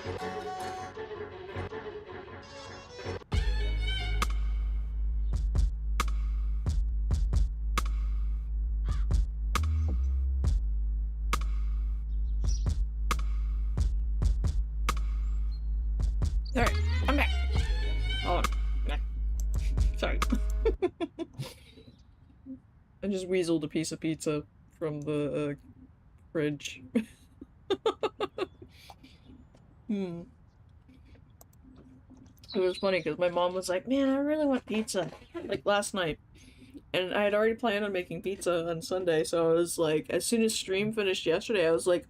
Alright, I'm back. Hold on. Sorry. I just weaseled a piece of pizza from the fridge. It was funny because my mom was like, man, I really want pizza. Like last night. And I had already planned on making pizza on Sunday, so I was like, as soon as stream finished yesterday, I was like,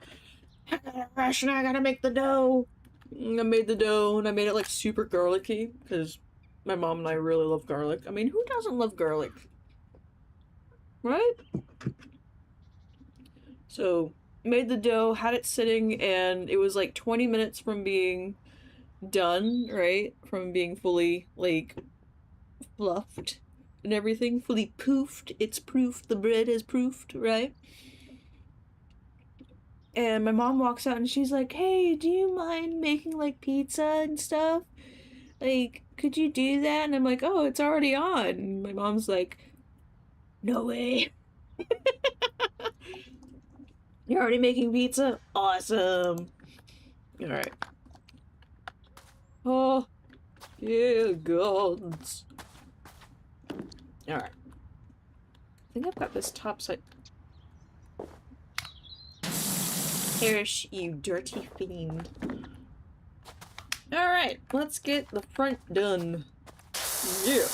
I gotta rush and I gotta make the dough. And I made the dough and I made it like super garlicky because my mom and I really love garlic. I mean, who doesn't love garlic? Right? So, made the dough, had it sitting, and it was like 20 minutes from being done, right? From being fully, like, fluffed and everything. Fully poofed. It's proof. The bread is proofed, right? And my mom walks out and she's like, hey, do you mind making, like, pizza and stuff? Like, could you do that? And I'm like, oh, it's already on. And my mom's like, no way. You're already making pizza? Awesome. Alright. Oh, yeah, gods. Alright. I think I've got this top side. Perish, you dirty fiend. Alright, let's get the front done. Yeah.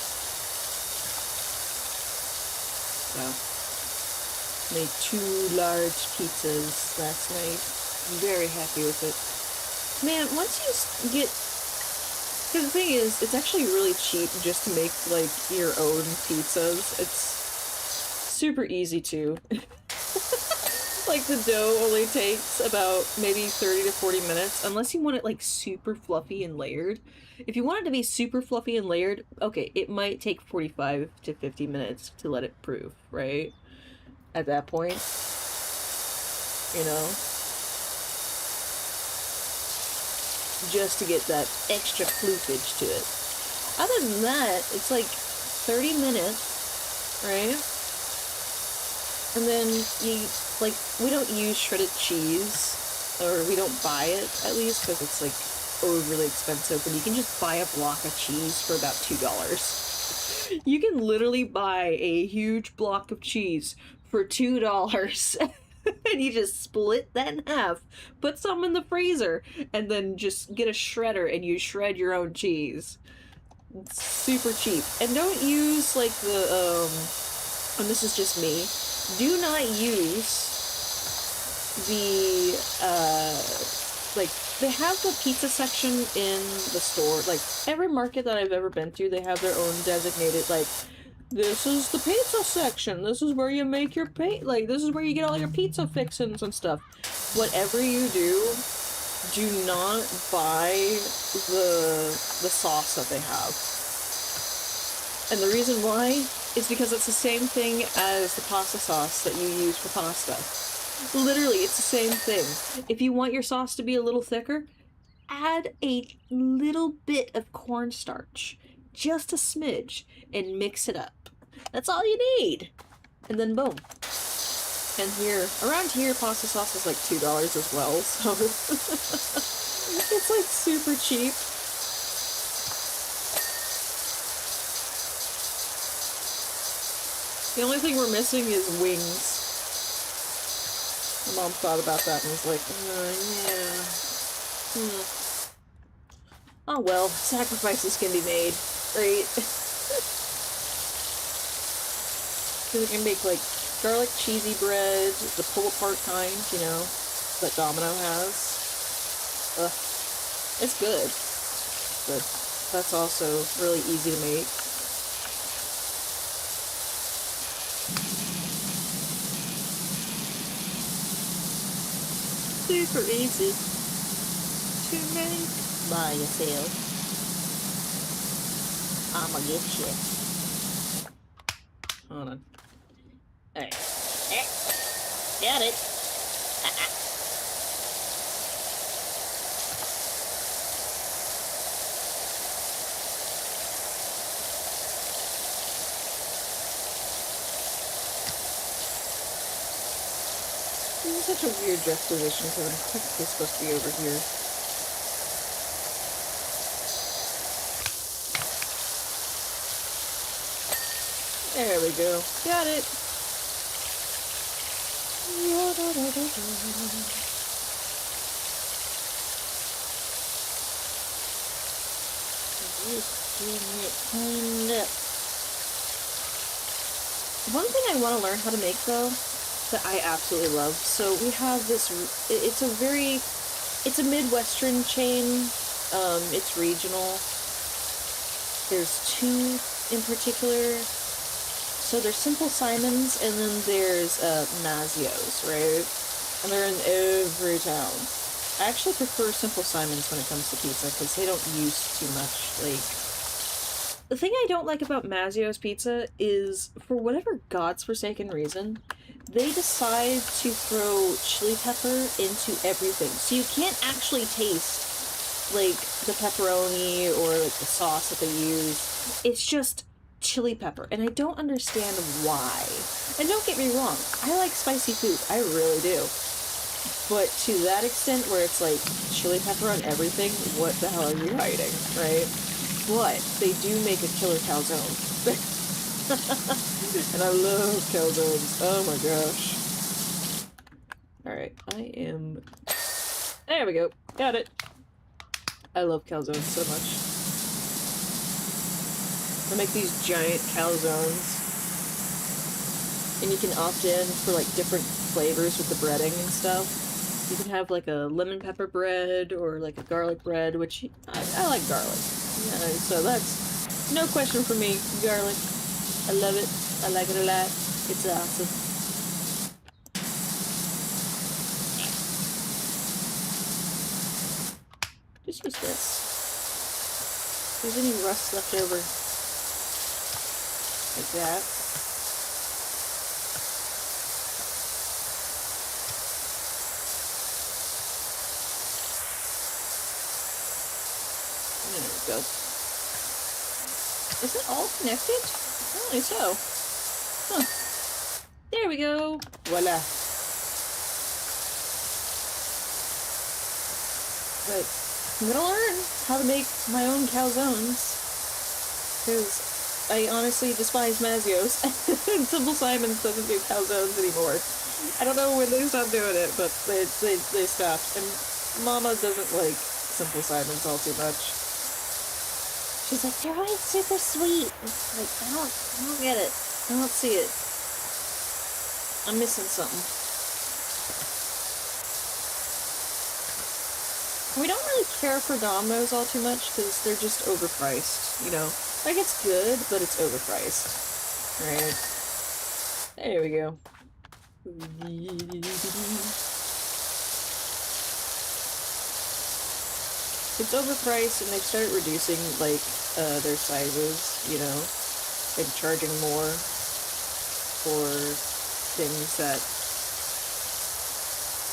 So, made 2 large pizzas last night. I'm very happy with it. Man, once you get... Because the thing is, it's actually really cheap just to make, like, your own pizzas. It's super easy to. Like, the dough only takes about maybe 30 to 40 minutes, unless you want it, like, super fluffy and layered. If you want it to be super fluffy and layered, okay, it might take 45 to 50 minutes to let it proof, right? At that point. You know? Just to get that extra floofage to it. Other than that, it's like 30 minutes, right? And then you, like, we don't use shredded cheese, or we don't buy it, at least, because it's, like, overly expensive, but you can just buy a block of cheese for about $2. You can literally buy a huge block of cheese for $2. And you just split that in half, put some in the freezer, and then just get a shredder and you shred your own cheese. It's super cheap. And don't use, like, the, and this is just me, do not use the, like, they have the pizza section in the store. Like, every market that I've ever been to, they have their own designated, like, this is the pizza section. This is where you make your like, this is where you get all your pizza fixins and stuff. Whatever you do not buy the sauce that they have. And the reason why is because it's the same thing as the pasta sauce that you use for pasta. Literally, it's the same thing. If you want your sauce to be a little thicker, add a little bit of cornstarch. Just a smidge. And mix it up. That's all you need. And then boom. And here, around here, pasta sauce is like $2 as well, so it's like super cheap. The only thing we're missing is wings. My mom thought about that and was like, yeah. Oh well, sacrifices can be made, right? So we can make, like, garlic cheesy bread, the pull-apart kind, you know, that Domino has. Ugh. It's good. But that's also really easy to make. Super easy to make by yourself. I'ma get shit. Hold on. Alright. Got it. in such a weird juxtaposition because I'm technically supposed to be over here. There we go. Got it. One thing I want to learn how to make, though, that I absolutely love. So we have this, it's a Midwestern chain. It's regional. There's two in particular. So there's Simple Simons, and then there's Mazio's, right? And they're in every town. I actually prefer Simple Simons when it comes to pizza, because they don't use too much, like... The thing I don't like about Mazio's pizza is, for whatever godforsaken reason, they decide to throw chili pepper into everything. So you can't actually taste, like, the pepperoni or, like, the sauce that they use. It's just chili pepper, and I don't understand why. And don't get me wrong, I like spicy food, I really do. But to that extent where it's like chili pepper on everything, what the hell are you hiding, right? But they do make a killer calzone. And I love calzones, oh my gosh. Alright, I am... There we go, got it. I love calzones so much. I make these giant calzones, and you can opt in for like different flavors with the breading and stuff. You can have like a lemon pepper bread or like a garlic bread, which I like garlic. Yeah, so that's no question for me. Garlic, I love it. I like it a lot. It's awesome. Just use this. If there's any rust left over. Like that. There we go. Is it all connected? Apparently so. Huh. There we go. Voila. But I'm gonna learn how to make my own calzones. Because I honestly despise Mazio's. Simple Simons doesn't do calzones anymore. I don't know when they stopped doing it, but they stopped. And Mama doesn't like Simple Simons all too much. She's like, they're always super sweet. It's like, I don't get it. I don't see it. I'm missing something. We don't really care for Domino's all too much because they're just overpriced, you know? Like, it's good, but it's overpriced. Right? There we go. It's overpriced, and they've started reducing, like, their sizes, you know? And charging more for things that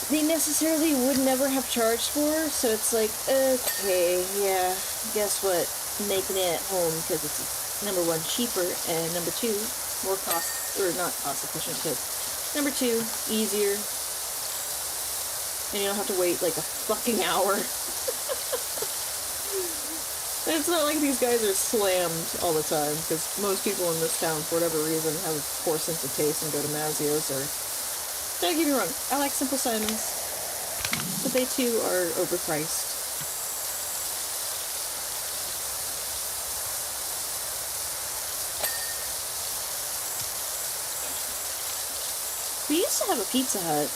they necessarily would never have charged for, so it's like, okay, yeah, guess what? Making it at home, because it's, number one, cheaper, and number two, more cost, or not cost efficient, but number two, easier, and you don't have to wait, like, a fucking hour. It's not like these guys are slammed all the time, because most people in this town, for whatever reason, have a poor sense of taste and go to Mazio's, or... Don't get me wrong, I like Simple Simons, but they too are overpriced. We used to have a Pizza Hut,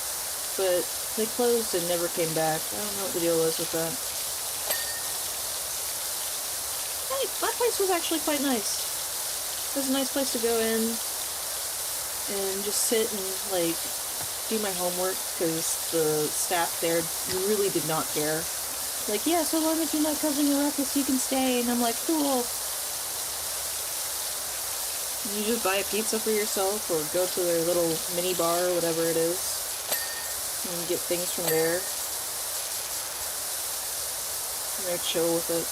but they closed and never came back. I don't know what the deal was with that. Hey, that place was actually quite nice. It was a nice place to go in and just sit and, like, do my homework, because the staff there really did not care. Like, yeah, so long as you're not causing a ruckus, you can stay. And I'm like, cool. You just buy a pizza for yourself, or go to their little mini bar, or whatever it is, and get things from there. And they're chill with it.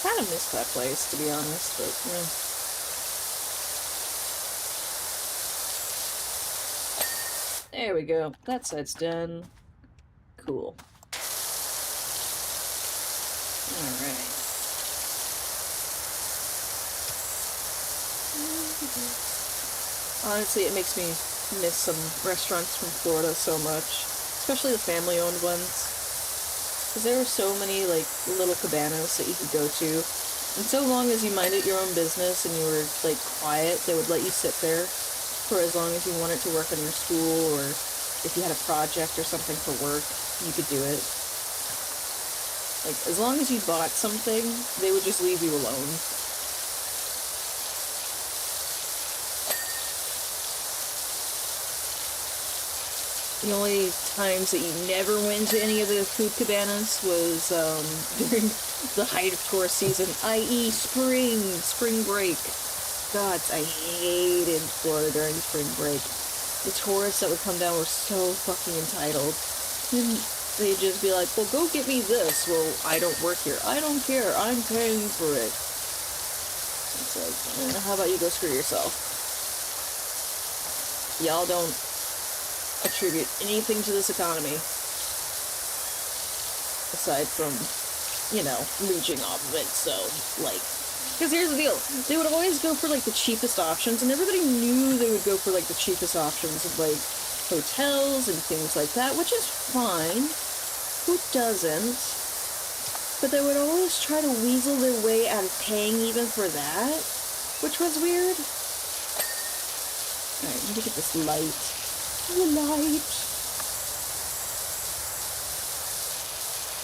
Kind of miss that place, to be honest, but, There we go. That side's done. Cool. Alright. Honestly, it makes me miss some restaurants from Florida so much. Especially the family-owned ones. Because there were so many, like, little cabanas that you could go to. And so long as you minded your own business and you were, like, quiet, they would let you sit there for as long as you wanted to work on your school, or if you had a project or something for work, you could do it. Like, as long as you bought something, they would just leave you alone. The only times that you never went to any of the food cabanas was during the height of tourist season, i.e. spring break. God, I hated Florida during spring break. The tourists that would come down were so fucking entitled. And they'd just be like, well, go get me this. Well, I don't work here. I don't care. I'm paying for it. It's like, how about you go screw yourself? Y'all don't attribute anything to this economy aside from, you know, leeching off of it. So, like, because here's the deal, they would always go for, like, the cheapest options, and everybody knew they would go for, like, the cheapest options of, like, hotels and things like that, which is fine. Who doesn't? But they would always try to weasel their way out of paying even for that, which was weird. Alright, let me get this light. The light.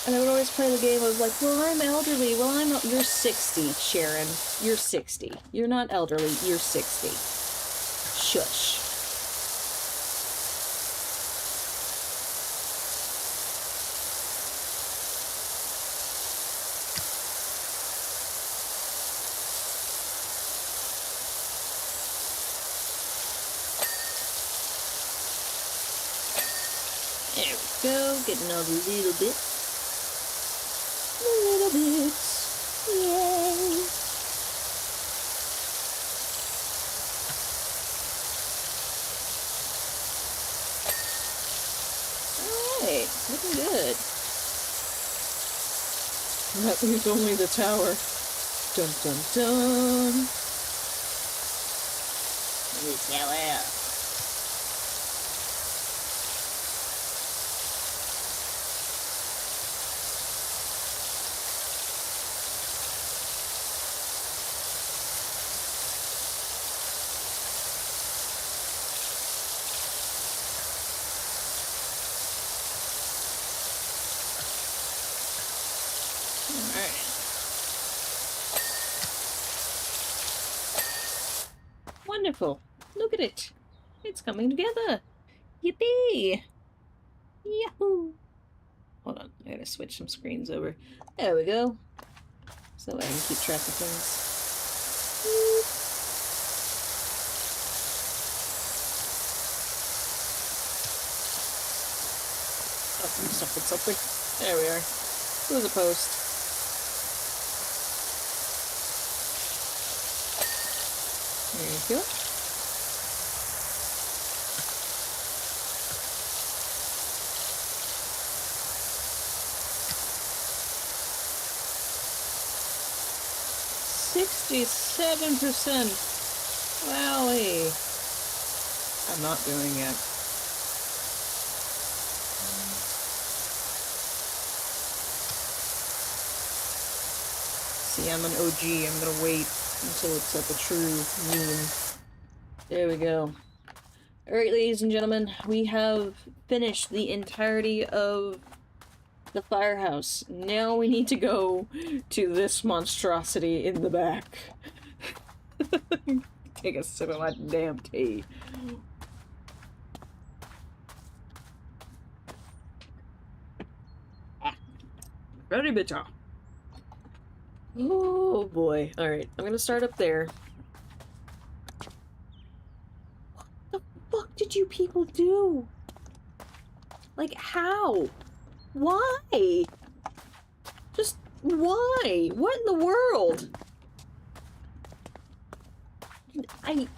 And I would always play the game of like, well, I'm elderly. Well, I'm not. You're 60, Sharon. You're 60. You're not elderly. You're 60. Shush. There we go, getting all the little bits. Little bits. Yay! Alright, looking good. That leaves only the tower. Dun dun dun! The tower. Wonderful. Look at it. It's coming together. Yippee! Yahoo! Hold on, I gotta switch some screens over. There we go. So I can keep track of things. Oh, I'm stuck with something. There we are. It was a post. There you go. $67%. Wowie. I'm not doing it. See, I'm an OG. I'm gonna wait until it's at the true mean. There we go. Alright, ladies and gentlemen, we have finished the entirety of the firehouse. Now we need to go to this monstrosity in the back. Take a sip of my damn tea. Ready, bitch. Oh boy. Alright, I'm gonna start up there. What the fuck did you people do? Like, how? Why? Just why? What in the world? I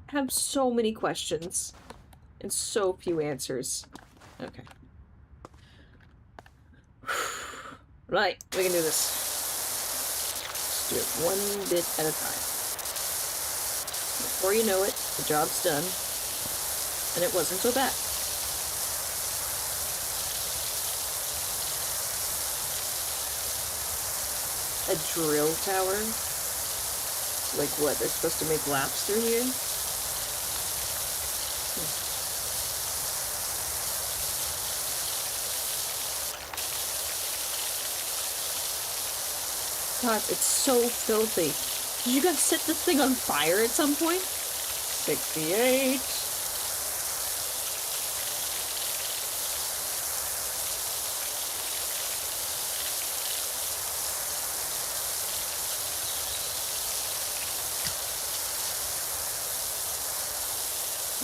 have so many questions. and so few answers. Okay. Right, we can do this. Just do it one bit at a time. Before you know it, the job's done. And it wasn't so bad. A drill tower? Like what, they're supposed to make laps through here? God, it's so filthy. Did you guys set this thing on fire at some point? 68.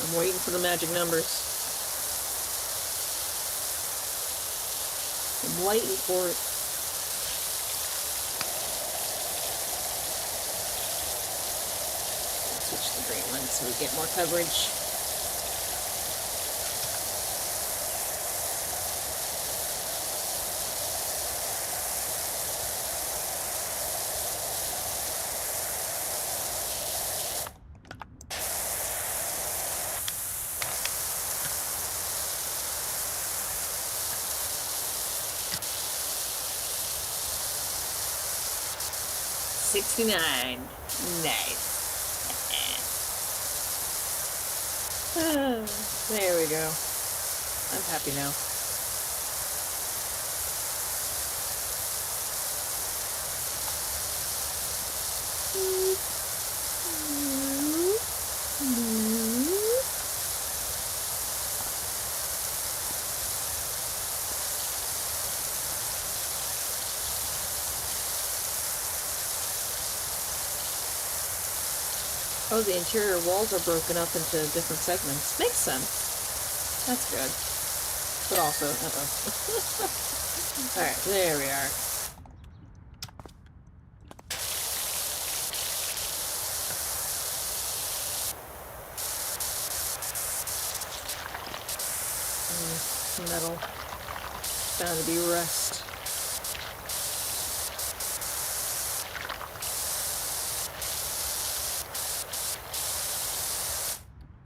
I'm waiting for the magic numbers. I'm waiting for it. Switch the green one so we get more coverage. $69. Nice. There we go. I'm happy now. Oh, the interior walls are broken up into different segments. Makes sense. That's good. But also, Alright, there we are. Metal. Bound to be rust.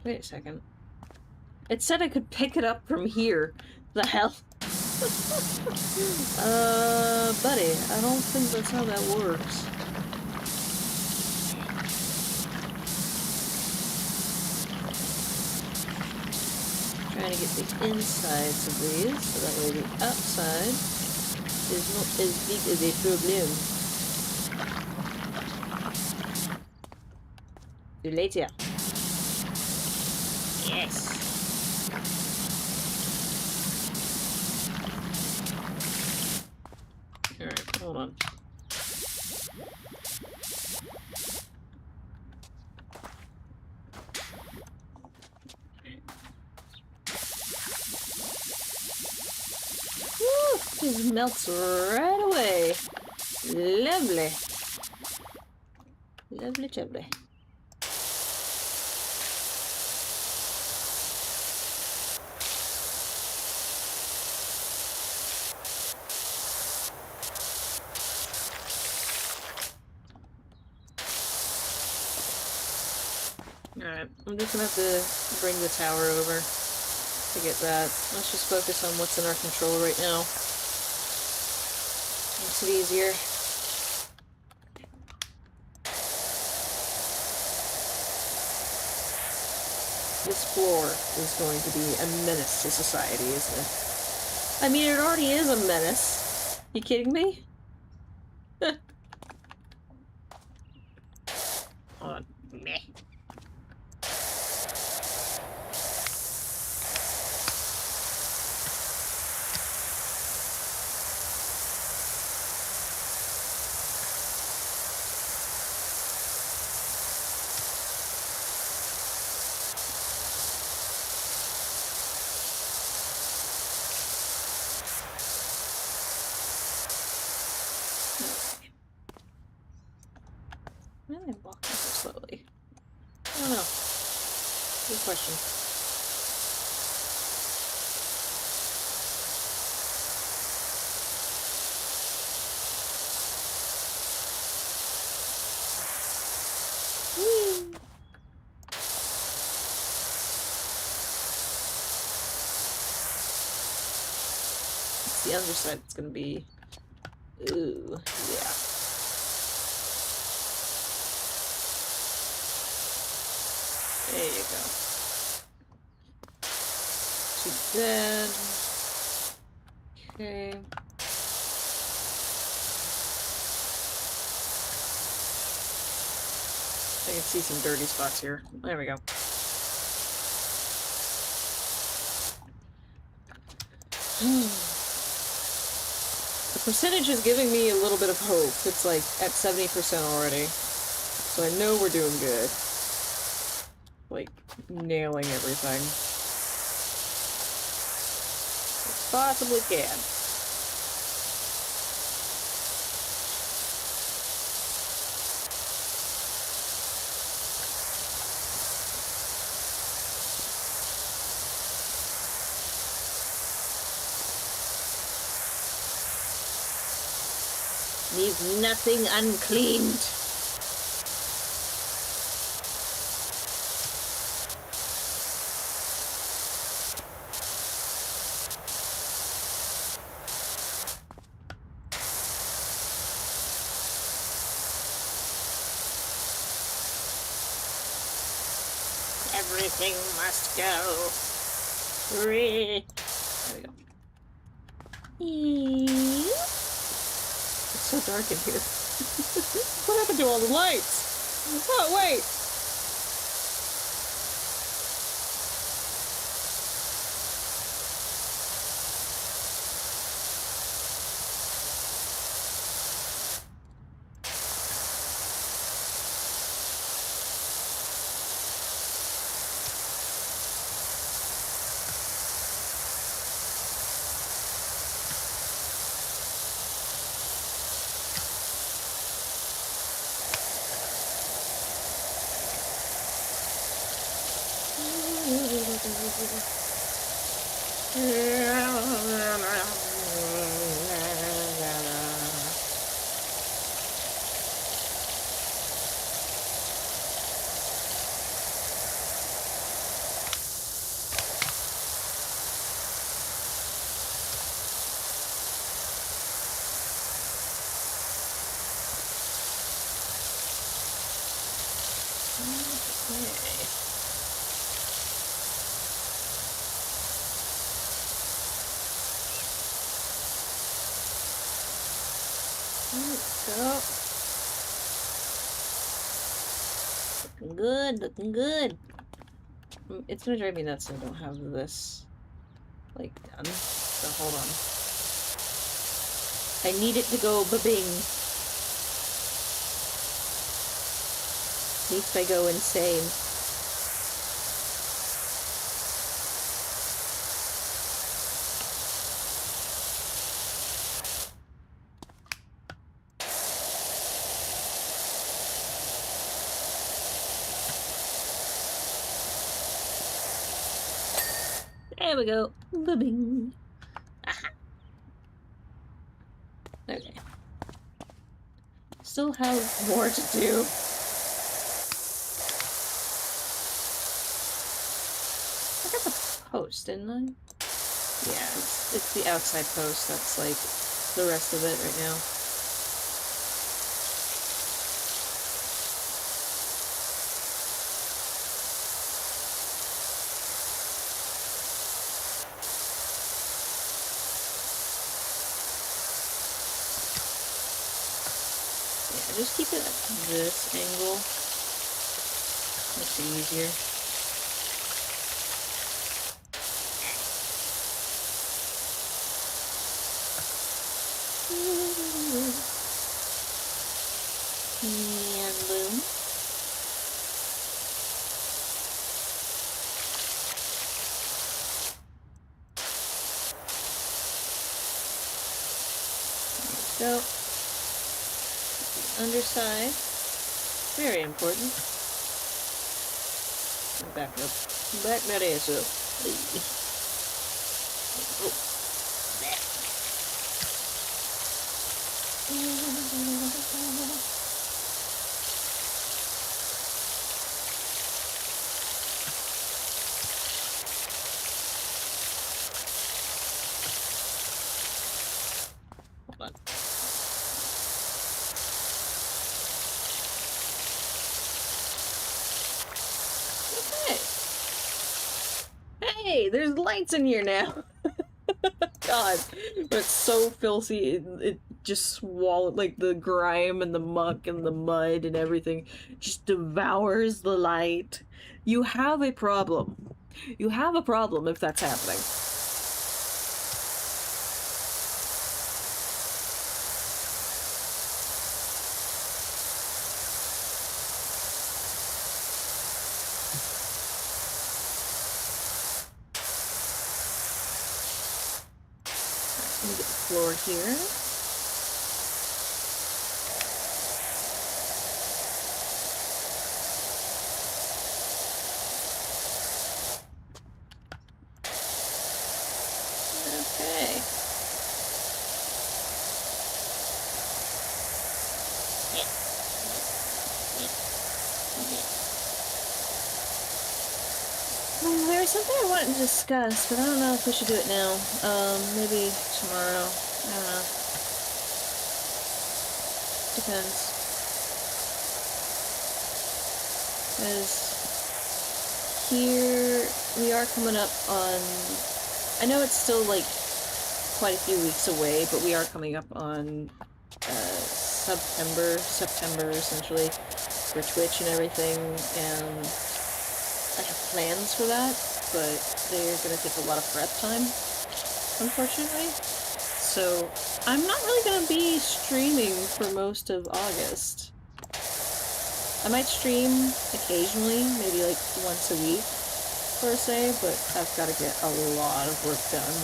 Wait a second. It said I could pick it up from here. The hell? Buddy, I don't think that's how that works. Trying to get the insides of these, so that way the outside is not as big as a problem. See you later. Yes. Alright, hold on. Woo! Just melts right away. Lovely. Lovely, lovely. Alright, I'm just gonna have to bring the tower over to get that. Let's just focus on what's in our control right now. Makes it easier. This floor is going to be a menace to society, isn't it? I mean, it already is a menace. You kidding me? Hold on. Meh. Why am I walking so slowly? I don't know. Good question. It's the underside that's gonna be... Ooh, yeah. There you go. Too bad. Okay. I can see some dirty spots here. There we go. The percentage is giving me a little bit of hope. It's like at 70% already. So I know we're doing good. Like, nailing everything. Possibly can. Leave nothing uncleaned. Everything must go. There we go. It's so dark in here. What happened to all the lights? Oh, wait! Looking good, looking good. It's gonna drive me nuts if I don't have this, like, done. So hold on. I need it to go ba-bing. At least I go insane. There we go. Ba-bing. Aha. Okay. Still have more to do. I got the post, didn't I? Yeah, it's the outside post that's like the rest of it right now. Just keep it at this angle. Makes it easier. And boom. There we go. Underside. Very important. Back up. Back that ass up. Oh. Back. Hey, there's lights in here now. God, but it's so filthy. It just swallowed, like, the grime and the muck and the mud and everything just devours the light. You have a problem. You have a problem if that's happening. Let me get the floor here. Okay. There's something I wanted to discuss, but I don't know if we should do it now. Maybe tomorrow. I don't know. Depends. Because here we are coming up on... I know it's still, like, quite a few weeks away, but we are coming up on September, essentially, for Twitch and everything, and I have plans for that, but they're gonna take a lot of prep time, unfortunately. So, I'm not really gonna be streaming for most of August. I might stream occasionally, maybe like once a week, per se, but I've gotta get a lot of work done.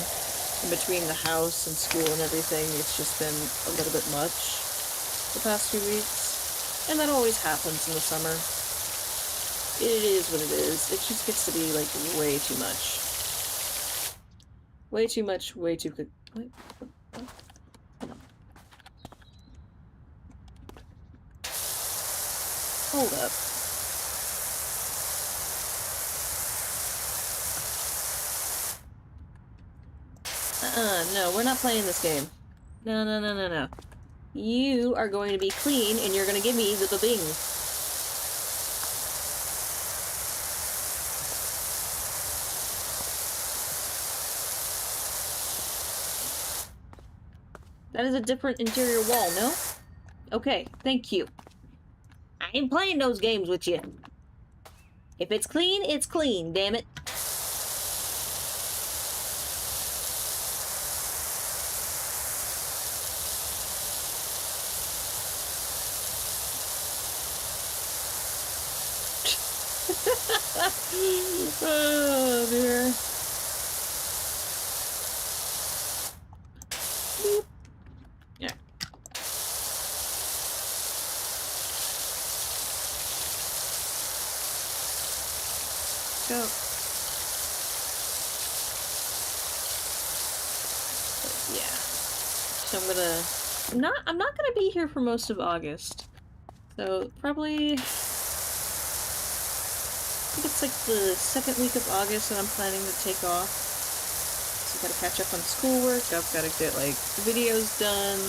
In between the house and school and everything, it's just been a little bit much the past few weeks. And that always happens in the summer. It is what it is. It just gets to be, like, way too much. Way too much, way too quick. Wait, what? Hold up. No, we're not playing this game. No, no, no, no, no. You are going to be clean, and you're going to give me the bing. That is a different interior wall, no? Okay, thank you. I ain't playing those games with you. If it's clean, damn it. Oh, dear. Beep. Yeah. Go. But yeah. So I'm not gonna be here for most of August. So probably, I think it's like the second week of August that I'm planning to take off. So gotta catch up on schoolwork. I've gotta get like videos done,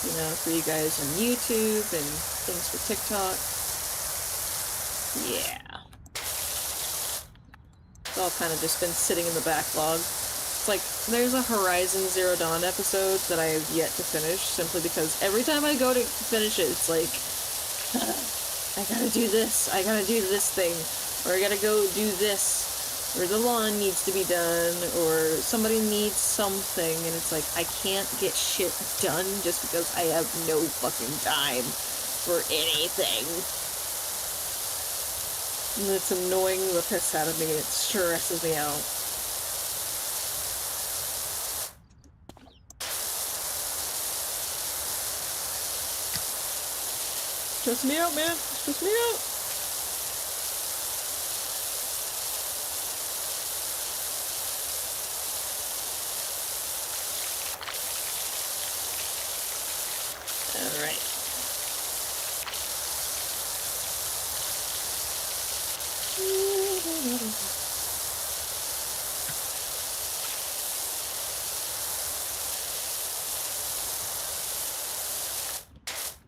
you know, for you guys on YouTube and things for TikTok. Yeah. It's all kind of just been sitting in the backlog. It's like, there's a Horizon Zero Dawn episode that I have yet to finish, simply because every time I go to finish it, it's like, I gotta do this, I gotta do this thing, or I gotta go do this, or the lawn needs to be done, or somebody needs something, and it's like, I can't get shit done just because I have no fucking time for anything. And it's annoying the piss out of me, it stresses me out. Stress me out, man! Stress me out! Alright.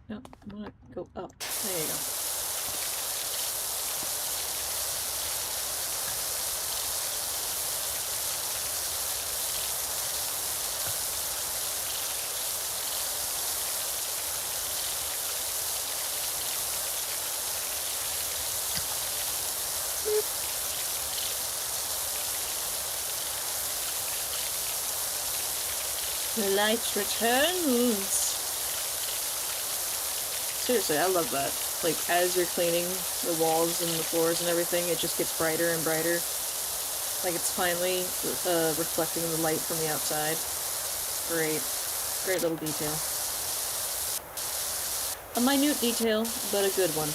No, I wanna go up. There you go. The light returns. Seriously, I love that. Like, as you're cleaning the walls and the floors and everything, it just gets brighter and brighter. Like it's finally reflecting the light from the outside. Great. Great little detail. A minute detail, but a good one.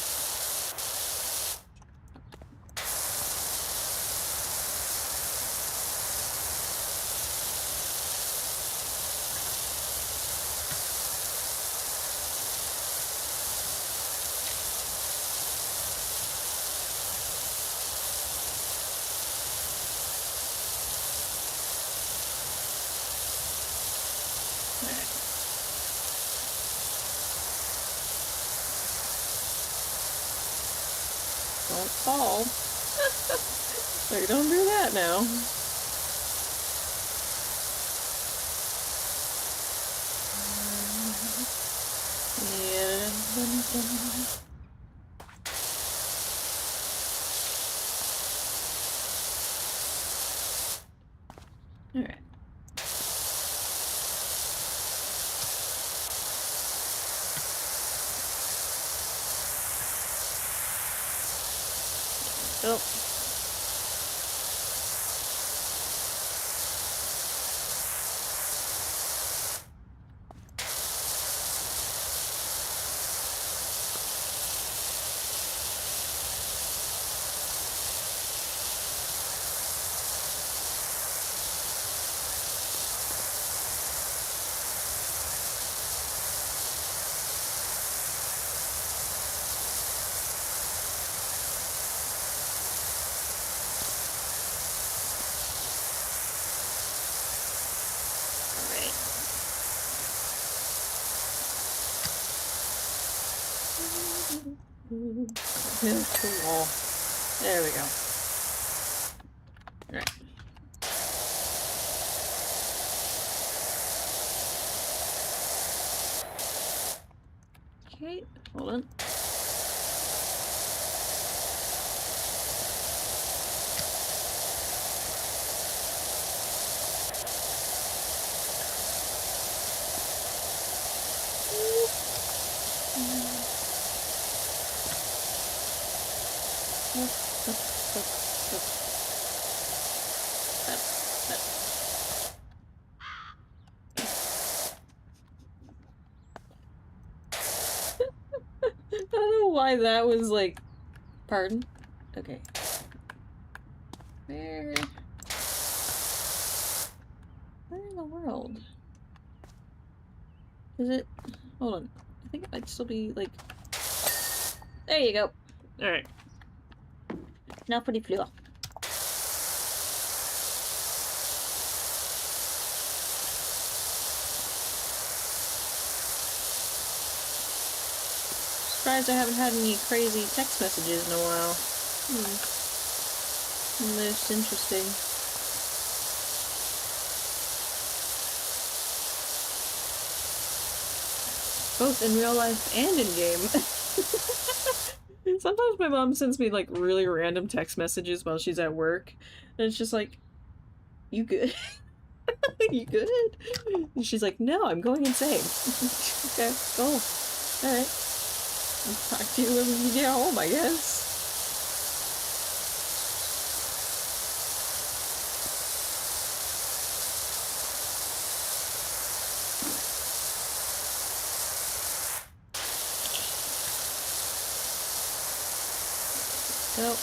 Don't fall. Like, don't do that now. Yeah. Alright. Oh. To the wall. There we go. Alright. Okay, hold on. I don't know why that was like... Pardon? Okay. Where in the world? Is it? Hold on. I think it might still be like... There you go. Alright. Now for the floor. Surprised I haven't had any crazy text messages in a while. Most interesting. Both in real life and in game. Sometimes my mom sends me like really random text messages while she's at work, and it's just like, "You good? You good?" And she's like, "No, I'm going insane." Okay, cool. All right. I'll talk to you when you get home, I guess. Go.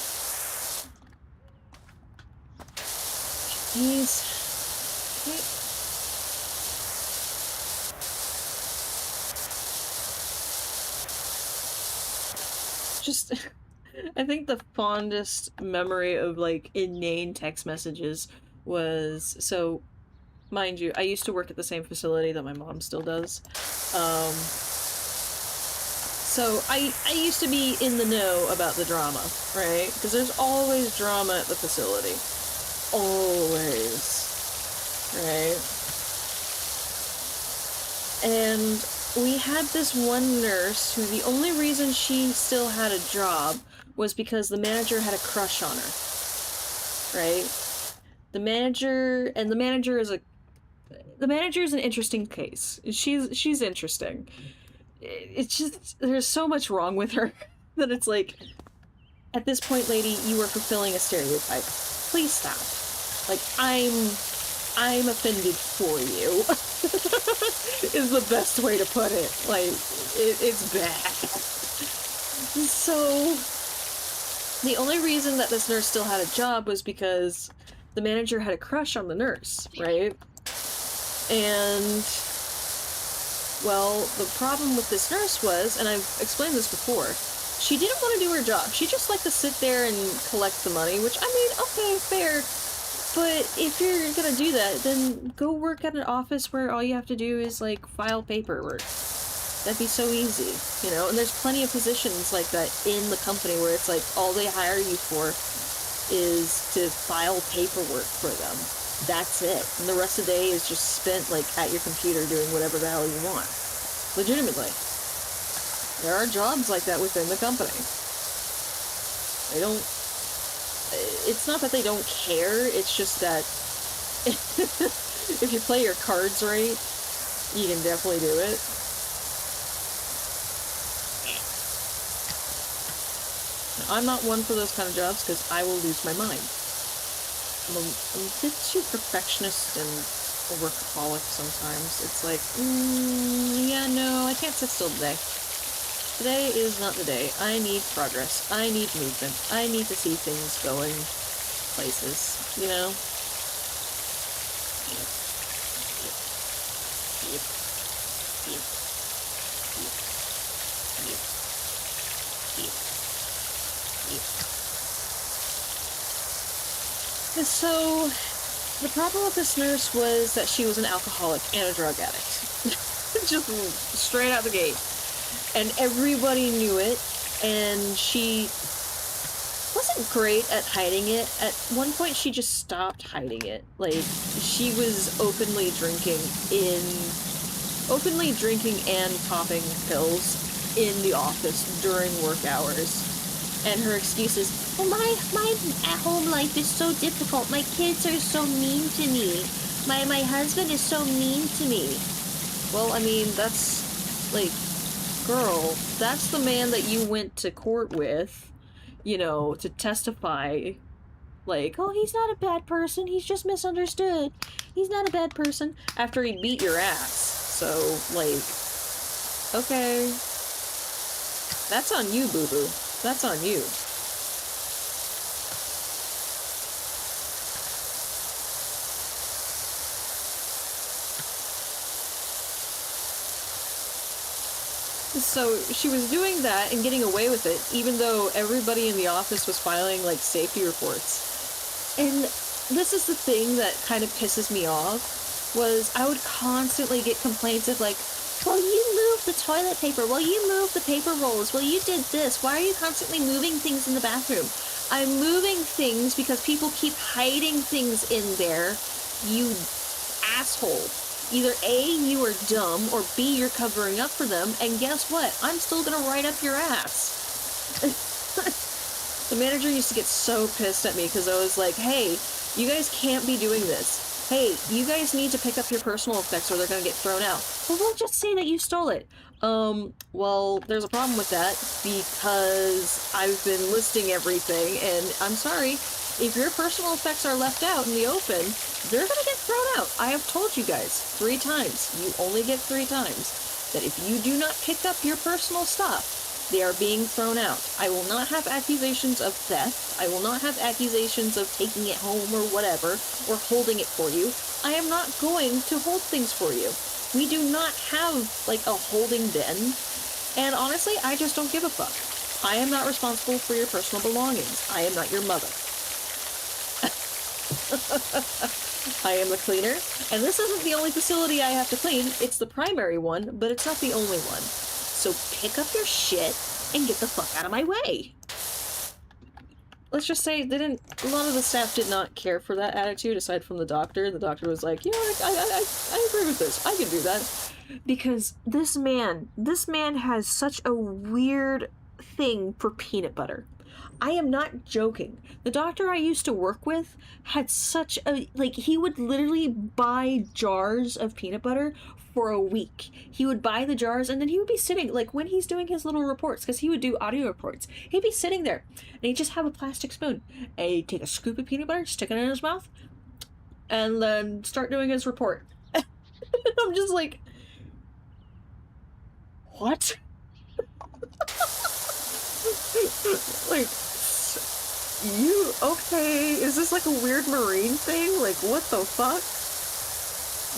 Jeez. Okay. Just, I think the fondest memory of like inane text messages was, so mind you, I used to work at the same facility that my mom still does. So I used to be in the know about the drama, right? Because there's always drama at the facility. Always. Right? And we had this one nurse who the only reason she still had a job was because the manager had a crush on her. Right? The manager is a the manager's an interesting case. She's interesting. It's just, there's so much wrong with her that it's like, at this point, lady, you are fulfilling a stereotype. Please stop. Like, I'm offended for you. Is the best way to put it. Like, it's bad. So, the only reason that this nurse still had a job was because the manager had a crush on the nurse, right? And, well, the problem with this nurse was, and I've explained this before, she didn't want to do her job. She just liked to sit there and collect the money, which, I mean, okay, fair. But if you're gonna do that, then go work at an office where all you have to do is, like, file paperwork. That'd be so easy, you know? And there's plenty of positions like that in the company where it's like, all they hire you for is to file paperwork for them. That's it. And the rest of the day is just spent, like, at your computer doing whatever the hell you want. Legitimately. There are jobs like that within the company. They don't... It's not that they don't care, it's just that if you play your cards right, you can definitely do it. Now, I'm not one for those kind of jobs because I will lose my mind. I'm a bit too perfectionist and a workaholic sometimes. It's like, yeah, no, I can't sit still today. Today is not the day. I need progress. I need movement. I need to see things going places, you know? So, the problem with this nurse was that she was an alcoholic and a drug addict. Just straight out the gate. And everybody knew it, and she wasn't great at hiding it. At one point, she just stopped hiding it. Like, she was openly drinking and popping pills in the office during work hours. And her excuse is, well, my at-home life is so difficult. My kids are so mean to me. My husband is so mean to me. Well, I mean, that's, like... Girl, that's the man that you went to court with, you know, to testify. Like, oh, he's not a bad person, he's just misunderstood. He's not a bad person. After he beat your ass. So, like, okay. That's on you, boo-boo. That's on you. So she was doing that and getting away with it, even though everybody in the office was filing, like, safety reports. And this is the thing that kind of pisses me off, was I would constantly get complaints of, like, well, you moved the toilet paper, well, you moved the paper rolls, well, you did this, why are you constantly moving things in the bathroom? I'm moving things because people keep hiding things in there, you asshole. Either A, you are dumb, or B, you're covering up for them, and guess what? I'm still gonna write up your ass. The manager used to get so pissed at me because I was like, hey, you guys can't be doing this. Hey, you guys need to pick up your personal effects or they're gonna get thrown out. Well, we'll just say that you stole it. Well, there's a problem with that because I've been listing everything, and I'm sorry, if your personal effects are left out in the open, they're gonna get thrown out. I have told you guys 3 times, you only get 3 times, that if you do not pick up your personal stuff, they are being thrown out. I will not have accusations of theft. I will not have accusations of taking it home or whatever, or holding it for you. I am not going to hold things for you. We do not have, like, a holding bin. And honestly, I just don't give a fuck. I am not responsible for your personal belongings. I am not your mother. I am the cleaner, and this isn't the only facility I have to clean. It's the primary one, but it's not the only one. So pick up your shit and get the fuck out of my way. Let's just say a lot of the staff did not care for that attitude, aside from the doctor. The doctor was like, you know, I agree with this. I can do that. Because this man has such a weird thing for peanut butter. I am not joking. The doctor I used to work with had such a, like, he would literally buy jars of peanut butter for a week. He would buy the jars and then he would be sitting, like, when he's doing his little reports, because he would do audio reports, he'd be sitting there and he'd just have a plastic spoon and he'd take a scoop of peanut butter, stick it in his mouth, and then start doing his report. I'm just like, what? Like, you, okay, is this like a weird marine thing? Like, what the fuck?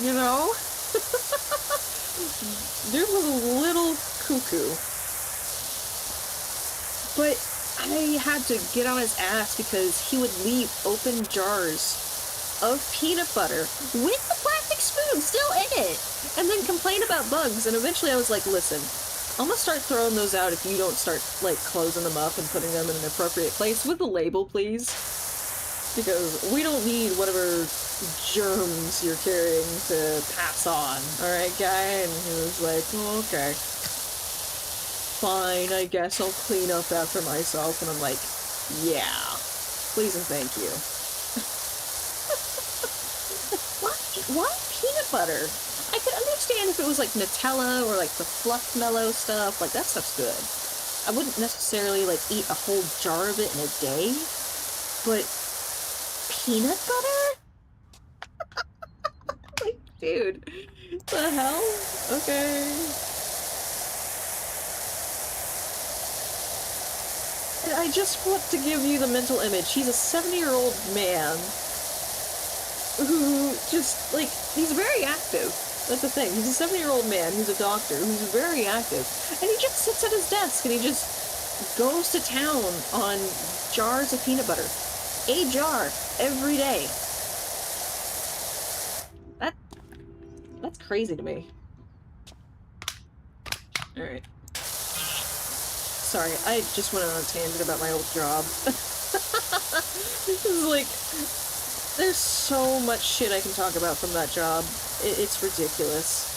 You know? Dude was a little cuckoo. But I had to get on his ass because he would leave open jars of peanut butter with the plastic spoon still in it and then complain about bugs. And eventually I was like, listen, I'm gonna start throwing those out if you don't start, like, closing them up and putting them in an appropriate place with a label, please. Because we don't need whatever germs you're carrying to pass on. Alright, guy? And he was like, oh, okay. Fine, I guess I'll clean up after myself. And I'm like, yeah. Please and thank you. Why peanut butter? I could understand if it was like Nutella or like the fluff mellow stuff, like that stuff's good. I wouldn't necessarily like eat a whole jar of it in a day, but peanut butter? Like, dude, the hell? Okay. And I just want to give you the mental image. He's a 70-year-old man who just, like, he's very active. That's the thing. He's a 70-year-old man who's a doctor who's very active. And he just sits at his desk and he just goes to town on jars of peanut butter. A jar every day. That's crazy to me. Alright. Sorry, I just went on a tangent about my old job. This is like... There's so much shit I can talk about from that job. It's ridiculous.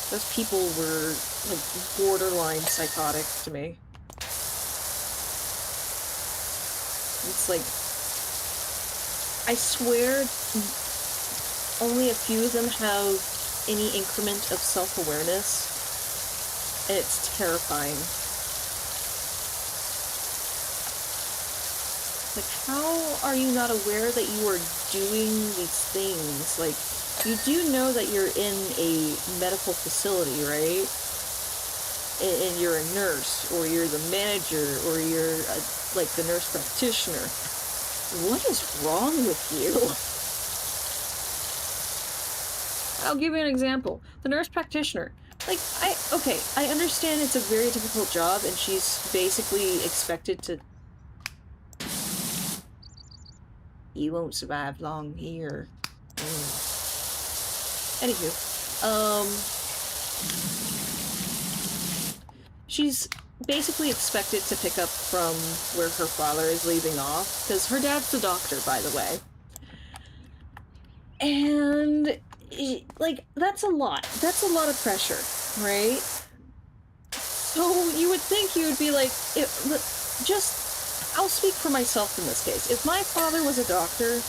Those people were, like, borderline psychotic to me. It's like... I swear only a few of them have any increment of self-awareness. And it's terrifying. Like, how are you not aware that you are doing these things? Like, you do know that you're in a medical facility, right? And you're a nurse, or you're the manager, or you're, like, the nurse practitioner. What is wrong with you? I'll give you an example. The nurse practitioner. Like, okay, I understand it's a very difficult job, and she's basically expected to... You won't survive long here. Anywho, she's basically expected to pick up from where her father is leaving off, because her dad's the doctor, by the way. And, like, that's a lot. That's a lot of pressure, right? So you would think you would be like, I'll speak for myself in this case. If my father was a doctor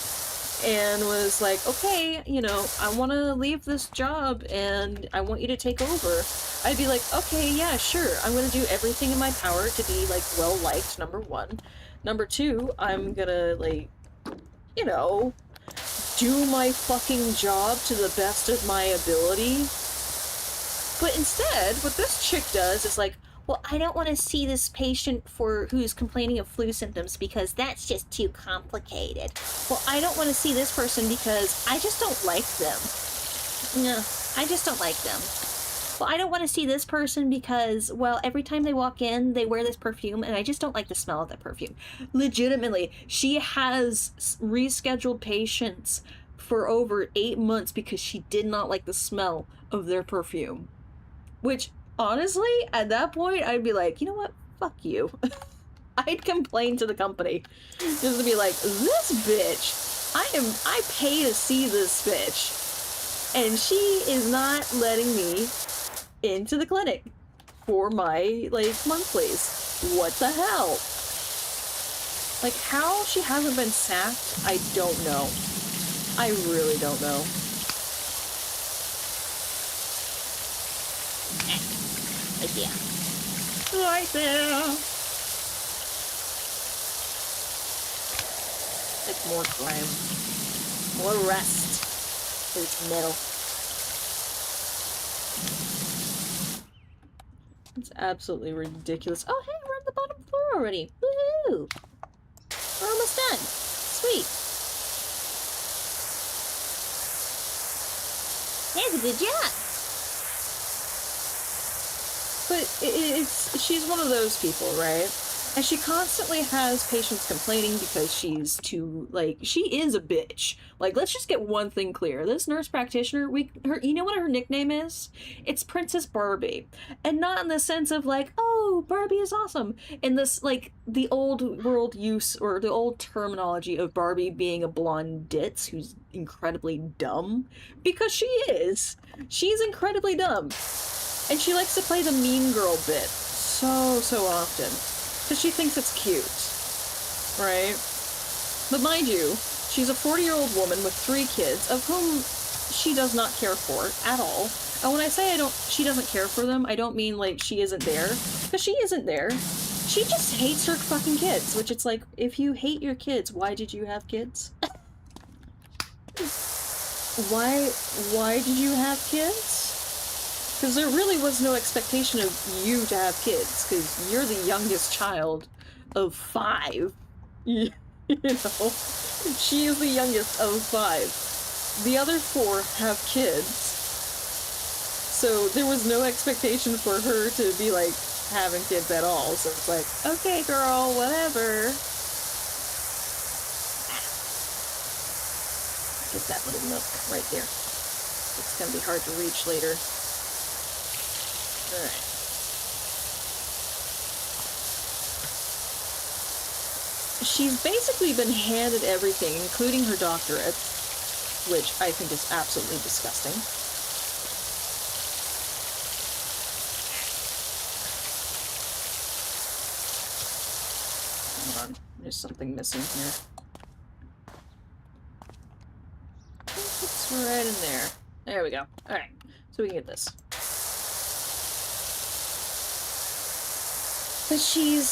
and was like, okay, you know, I want to leave this job and I want you to take over, I'd be like, okay, yeah, sure. I'm going to do everything in my power to be, like, well-liked, number one. Number two, I'm gonna, like, you know, do my fucking job to the best of my ability. But instead, what this chick does is like, well, I don't want to see this patient who's complaining of flu symptoms because that's just too complicated. Well, I don't want to see this person because I just don't like them. No, I just don't like them. Well, I don't want to see this person because, well, every time they walk in, they wear this perfume, and I just don't like the smell of that perfume. Legitimately, she has rescheduled patients for over 8 months because she did not like the smell of their perfume. Which... honestly, at that point, I'd be like, you know what? Fuck you. I'd complain to the company. Just to be like, this bitch, I pay to see this bitch. And she is not letting me into the clinic for my, like, monthlies. What the hell? Like, how she hasn't been sacked, I don't know. I really don't know. Right there. Right there! Like more grime. More rust. It's metal. It's absolutely ridiculous. Oh, hey, we're on the bottom floor already. Woohoo! We're almost done. Sweet. That's a good job. But she's one of those people, right? And she constantly has patients complaining because she's too, like, she is a bitch. Like, let's just get one thing clear. This nurse practitioner, you know what her nickname is? It's Princess Barbie. And not in the sense of, like, oh, Barbie is awesome. In this, like, the old world use, or the old terminology of Barbie being a blonde ditz who's incredibly dumb. Because she is. She's incredibly dumb. And she likes to play the mean girl bit so often. Because she thinks it's cute. Right? But mind you, she's a 40-year-old woman with 3 kids, of whom she does not care for at all. And when I say she doesn't care for them, I don't mean like she isn't there. Because she isn't there. She just hates her fucking kids. Which it's like, if you hate your kids, why did you have kids? Why did you have kids? Because there really was no expectation of you to have kids, because you're the youngest child of 5. You know? She is the youngest of 5. The other 4 have kids. So there was no expectation for her to be, like, having kids at all. So it's like, okay, girl, whatever. Get that little milk right there. It's gonna be hard to reach later. Alright. She's basically been handed everything, including her doctorate, which I think is absolutely disgusting. Hold on, there's something missing here. I think it's right in there. There we go. Alright, so we can get this. But she's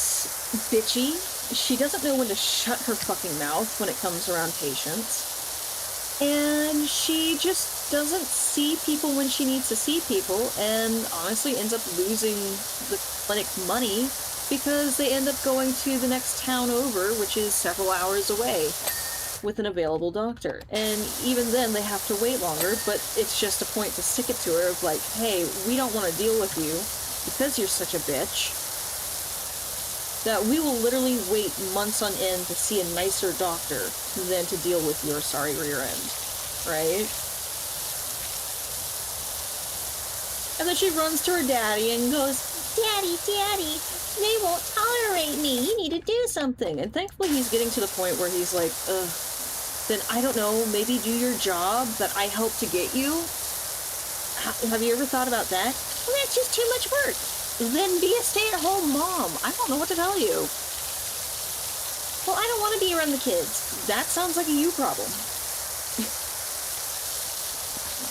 bitchy. She doesn't know when to shut her fucking mouth when it comes around patients. And she just doesn't see people when she needs to see people, and honestly ends up losing the clinic money because they end up going to the next town over, which is several hours away, with an available doctor. And even then, they have to wait longer, but it's just a point to stick it to her of like, hey, we don't want to deal with you because you're such a bitch. That we will literally wait months on end to see a nicer doctor than to deal with your sorry rear end. Right? And then she runs to her daddy and goes, Daddy, Daddy, they won't tolerate me. You need to do something. And thankfully he's getting to the point where he's like, ugh, then I don't know, maybe do your job that I helped to get you? Have you ever thought about that? Well, that's just too much work. Then be a stay-at-home mom. I don't know what to tell you. Well, I don't want to be around the kids. That sounds like a you problem.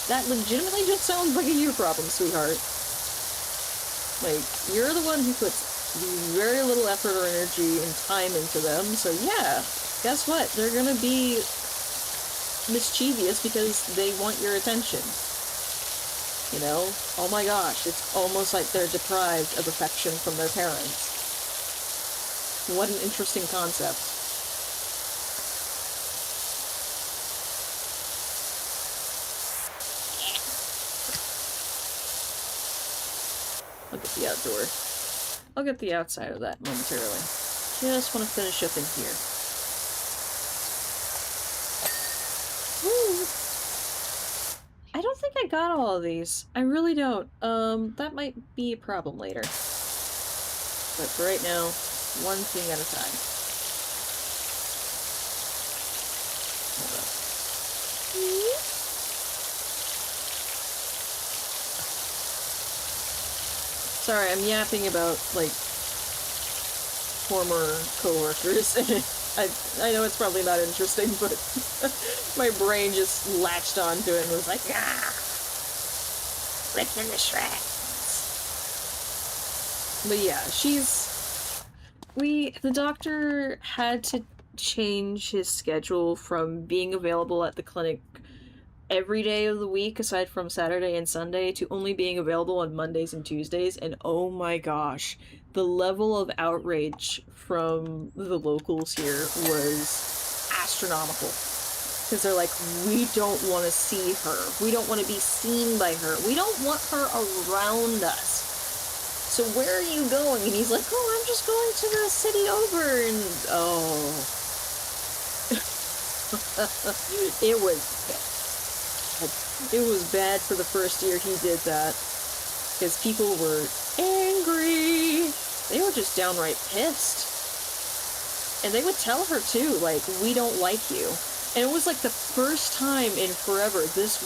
That legitimately just sounds like a you problem, sweetheart. Like, you're the one who puts very little effort or energy and time into them, so yeah, guess what? They're gonna be mischievous because they want your attention. You know? Oh my gosh, it's almost like they're deprived of affection from their parents. What an interesting concept. I'll get the outdoor. I'll get the outside of that momentarily. Just want to finish up in here. Woo! I don't think I got all of these. I really don't. That might be a problem later. But for right now, one thing at a time. Hold up. Sorry, I'm yapping about, like, former coworkers. I know it's probably not interesting, but my brain just latched onto it and was like, ah! Rip them to shreds. But yeah, the doctor had to change his schedule from being available at the clinic every day of the week aside from Saturday and Sunday to only being available on Mondays and Tuesdays, and oh my gosh, the level of outrage from the locals here was astronomical. Because they're like, we don't want to see her. We don't want to be seen by her. We don't want her around us. So where are you going? And he's like, oh, I'm just going to the city over. And oh. It was bad. It was bad for the first year he did that. Because people were angry. They were just downright pissed. And they would tell her too, like, we don't like you. And it was like the first time in forever this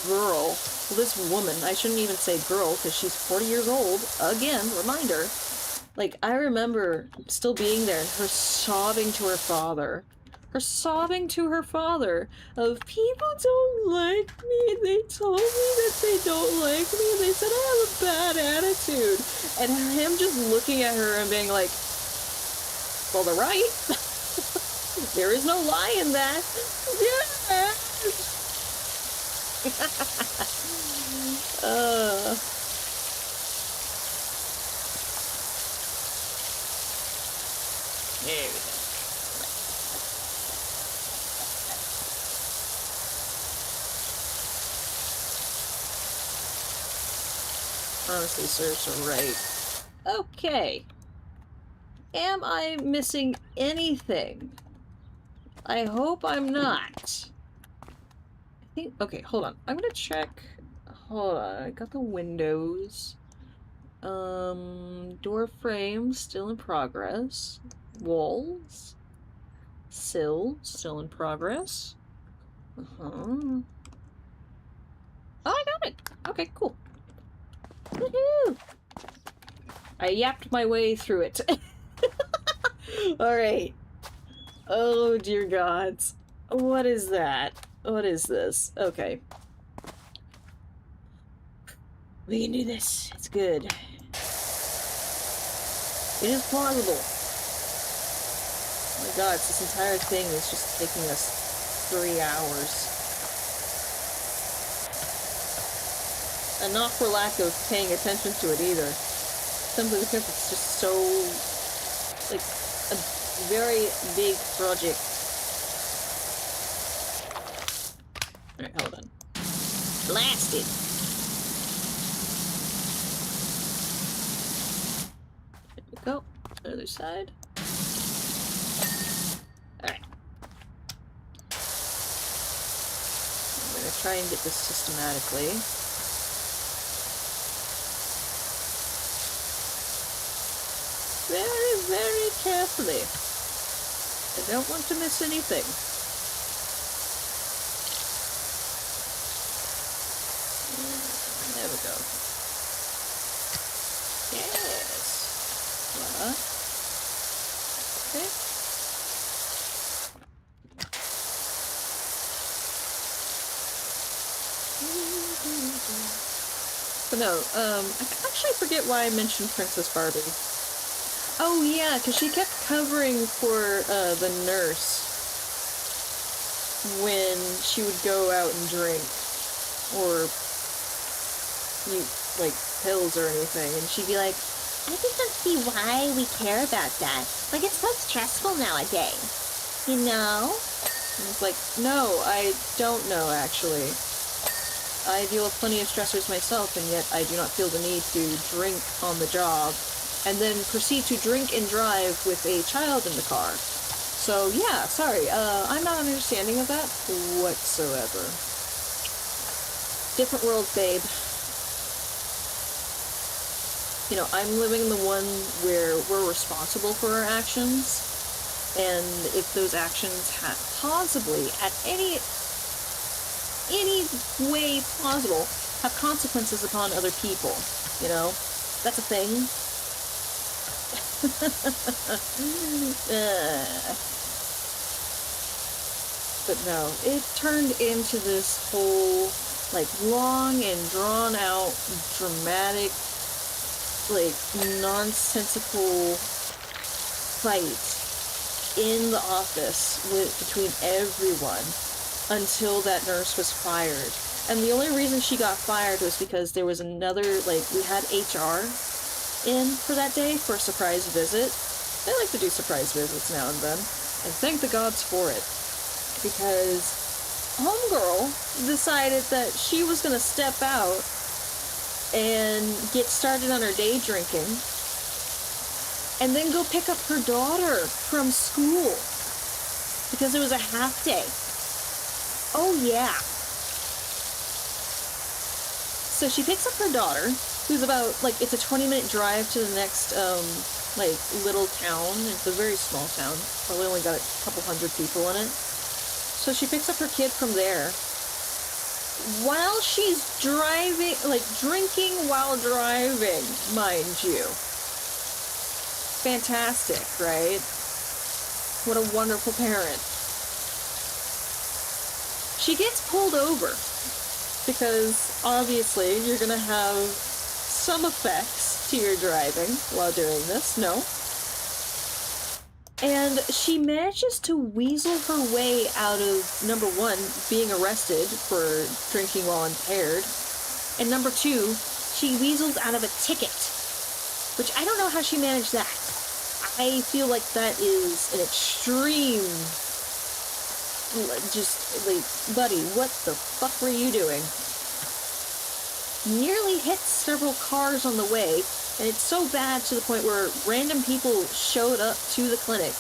woman, I shouldn't even say girl because she's 40 years old, again, reminder, like, I remember still being there and her sobbing to her father. Of, people don't like me, they told me that they don't like me, and they said I have a bad attitude. And him just looking at her and being like, well, they're right. There is no lie in that. Yes! There we go. Honestly serves her right. Okay. Am I missing anything? I hope I'm not. I think, okay, hold on. I'm gonna check. Hold on, I got the windows. Door frame, still in progress. Walls. Sill, still in progress. Oh, I got it! Okay, cool. Woohoo! I yapped my way through it. Alright. Oh, dear gods. What is that? What is this? Okay. We can do this. It's good. It is plausible. Oh my god, this entire thing is just taking us 3 hours. And not for lack of paying attention to it either. Simply because it's just so, like, a very big project. Alright, hold on. Blasted! There we go. Other side. Alright. I'm gonna try and get this systematically. Very, very carefully. I don't want to miss anything. There we go. Yes. Okay. But no, I actually forget why I mentioned Princess Barbie. Oh yeah, because she kept covering for the nurse when she would go out and drink or eat like pills or anything, and she'd be like, I just don't see why we care about that. Like, it's so stressful nowadays. You know? And it's like, no, I don't know actually. I deal with plenty of stressors myself, and yet I do not feel the need to drink on the job and then proceed to drink and drive with a child in the car. So yeah, sorry, I'm not understanding of that whatsoever. Different world, babe. You know, I'm living in the one where we're responsible for our actions, and if those actions have possibly, at any way possible, have consequences upon other people, you know? That's a thing. But no, it turned into this whole, like, long and drawn out, dramatic, like, nonsensical fight in the office between everyone until that nurse was fired. And the only reason she got fired was because there was another, like, we had HR in for that day for a surprise visit. I like to do surprise visits now and then, and thank the gods for it. Because homegirl decided that she was gonna step out and get started on her day drinking, and then go pick up her daughter from school because it was a half day. Oh yeah. So she picks up her daughter, who's about, like, it's a 20-minute drive to the next, like, little town. It's a very small town. Probably only got a couple hundred people in it. So she picks up her kid from there. While she's driving, like, drinking while driving, mind you. Fantastic, right? What a wonderful parent. She gets pulled over. Because, obviously, you're gonna have some effects to your driving while doing this. No. And she manages to weasel her way out of, number one, being arrested for drinking while impaired. And number two, she weaseled out of a ticket. Which I don't know how she managed that. I feel like that is an extreme... Just, like, buddy, what the fuck were you doing? Nearly hit several cars on the way, and it's so bad to the point where random people showed up to the clinic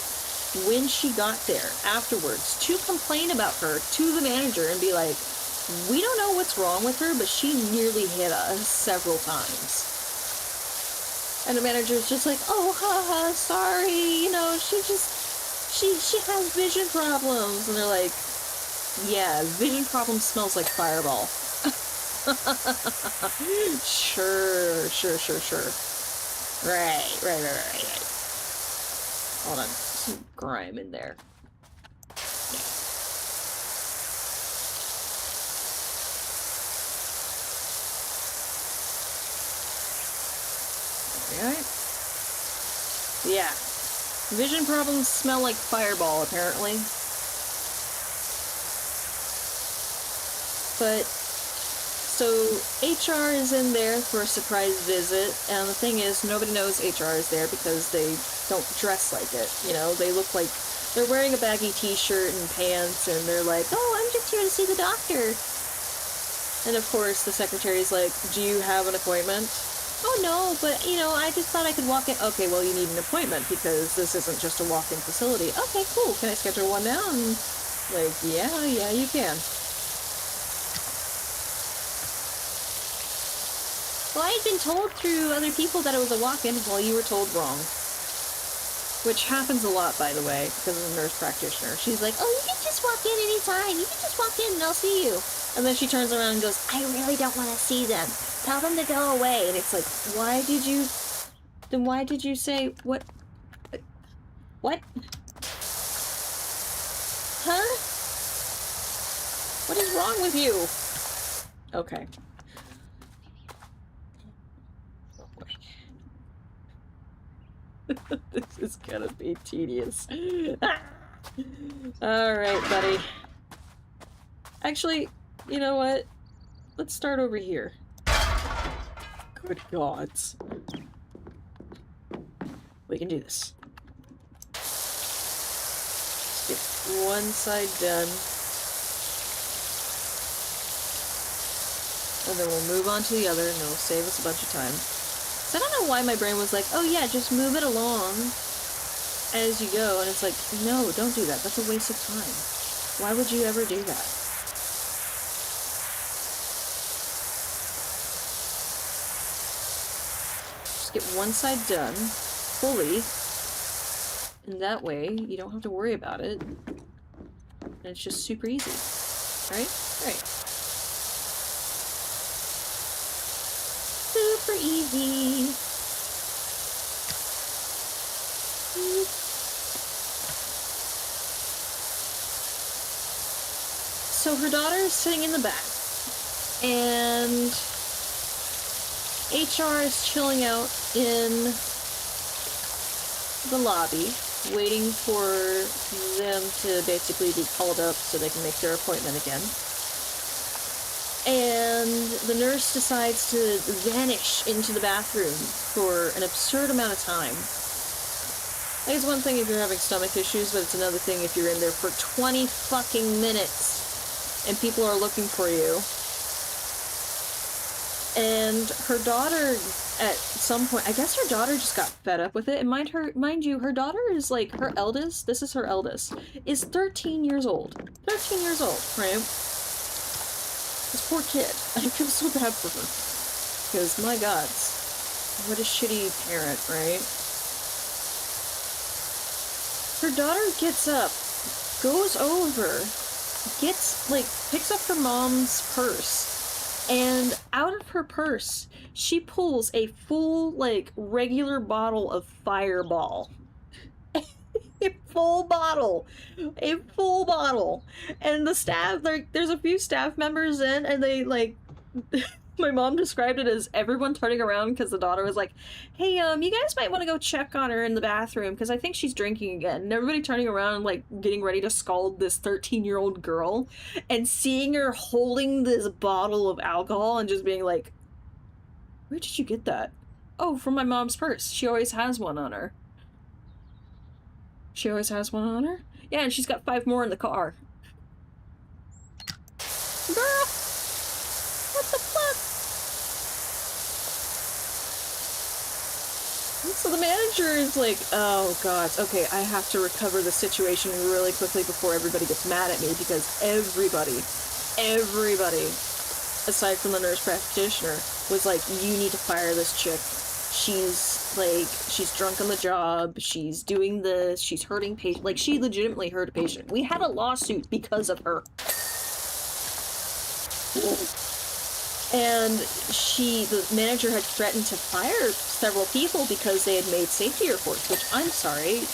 when she got there afterwards to complain about her to the manager and be like, we don't know what's wrong with her, but she nearly hit us several times. And the manager's just like, oh, haha, sorry, you know, she has vision problems. And they're like, yeah, vision problem smells like Fireball. Sure. Right. Hold on, some grime in there. Alright. Yeah. Vision problems smell like Fireball, apparently. But, so, HR is in there for a surprise visit, and the thing is, nobody knows HR is there because they don't dress like it, you know? They look like they're wearing a baggy t-shirt and pants, and they're like, oh, I'm just here to see the doctor. And of course, the secretary's like, do you have an appointment? Oh no, but, you know, I just thought I could walk in. Okay, well, you need an appointment because this isn't just a walk-in facility. Okay, cool. Can I schedule one now? And, like, yeah, you can. Well, I had been told through other people that it was a walk-in. Well, you were told wrong. Which happens a lot, by the way, because of the nurse practitioner. She's like, oh, you can just walk in anytime. You can just walk in and I'll see you. And then she turns around and goes, I really don't want to see them. Tell them to go away. And it's like, why did you say, what? What? Huh? What is wrong with you? Okay. This is gonna be tedious. Alright, buddy. Actually, you know what? Let's start over here. Good gods. We can do this. Let's get one side done. And then we'll move on to the other, and it'll save us a bunch of time. So I don't know why my brain was like, oh yeah, just move it along as you go. And it's like, no, don't do that. That's a waste of time. Why would you ever do that? Just get one side done fully. And that way, you don't have to worry about it. And it's just super easy. Right? Right. Super easy. so her daughter is sitting in the back, and HR is chilling out in the lobby, waiting for them to basically be called up so they can make their appointment again. And the nurse decides to vanish into the bathroom for an absurd amount of time. I think it's one thing if you're having stomach issues, but it's another thing if you're in there for 20 fucking minutes and people are looking for you. And her daughter, at some point, I guess her daughter just got fed up with it. And mind you, her daughter is like, her eldest, this is her eldest, is 13 years old. 13 years old, right? This poor kid. I feel so bad for her. Because, my God, what a shitty parent, right? Her daughter gets up, goes over, picks up her mom's purse, and out of her purse, she pulls a full, regular bottle of Fireball. A full bottle. A full bottle. And the staff, there's a few staff members in, and they, my mom described it as everyone turning around because the daughter was like, hey, you guys might want to go check on her in the bathroom because I think she's drinking again. And everybody turning around, getting ready to scald this 13-year-old girl and seeing her holding this bottle of alcohol and just being like, where did you get that? Oh, from my mom's purse. She always has one on her. She always has one on her? Yeah, and she's got 5 more in the car. Girl! What the fuck? So the manager is like, oh god, okay, I have to recover the situation really quickly before everybody gets mad at me because everybody, aside from the nurse practitioner, was like, you need to fire this chick. She's drunk on the job, she's doing this, she's hurting patient, she legitimately hurt a patient. We had a lawsuit because of her. And the manager had threatened to fire several people because they had made safety reports, which I'm sorry,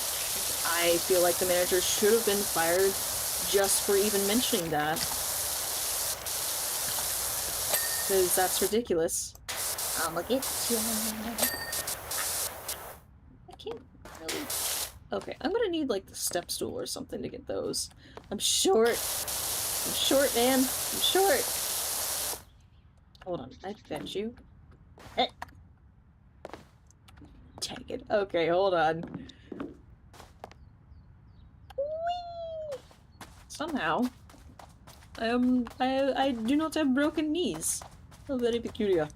I feel like the manager should have been fired just for even mentioning that. Because that's ridiculous. I'ma get you. I can't really... Okay, I'm gonna need, the step stool or something to get those. I'm short. I'm short, man. I'm short. Hold on, I bet you. Take it. Okay, hold on. Whee! Somehow, I do not have broken knees. Oh, very peculiar.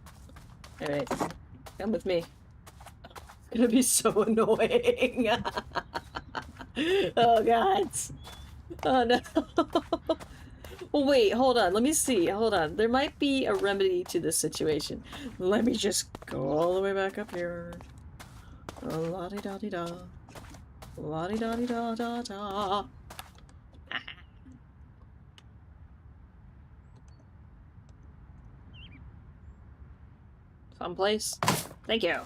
Alright, come with me. It's gonna be so annoying. Oh god. Oh no. Well, wait, hold on. Let me see. Hold on. There might be a remedy to this situation. Let me just go all the way back up here. La-di-da-di-da. La-di-da-di-da-da-da. Someplace. Thank you.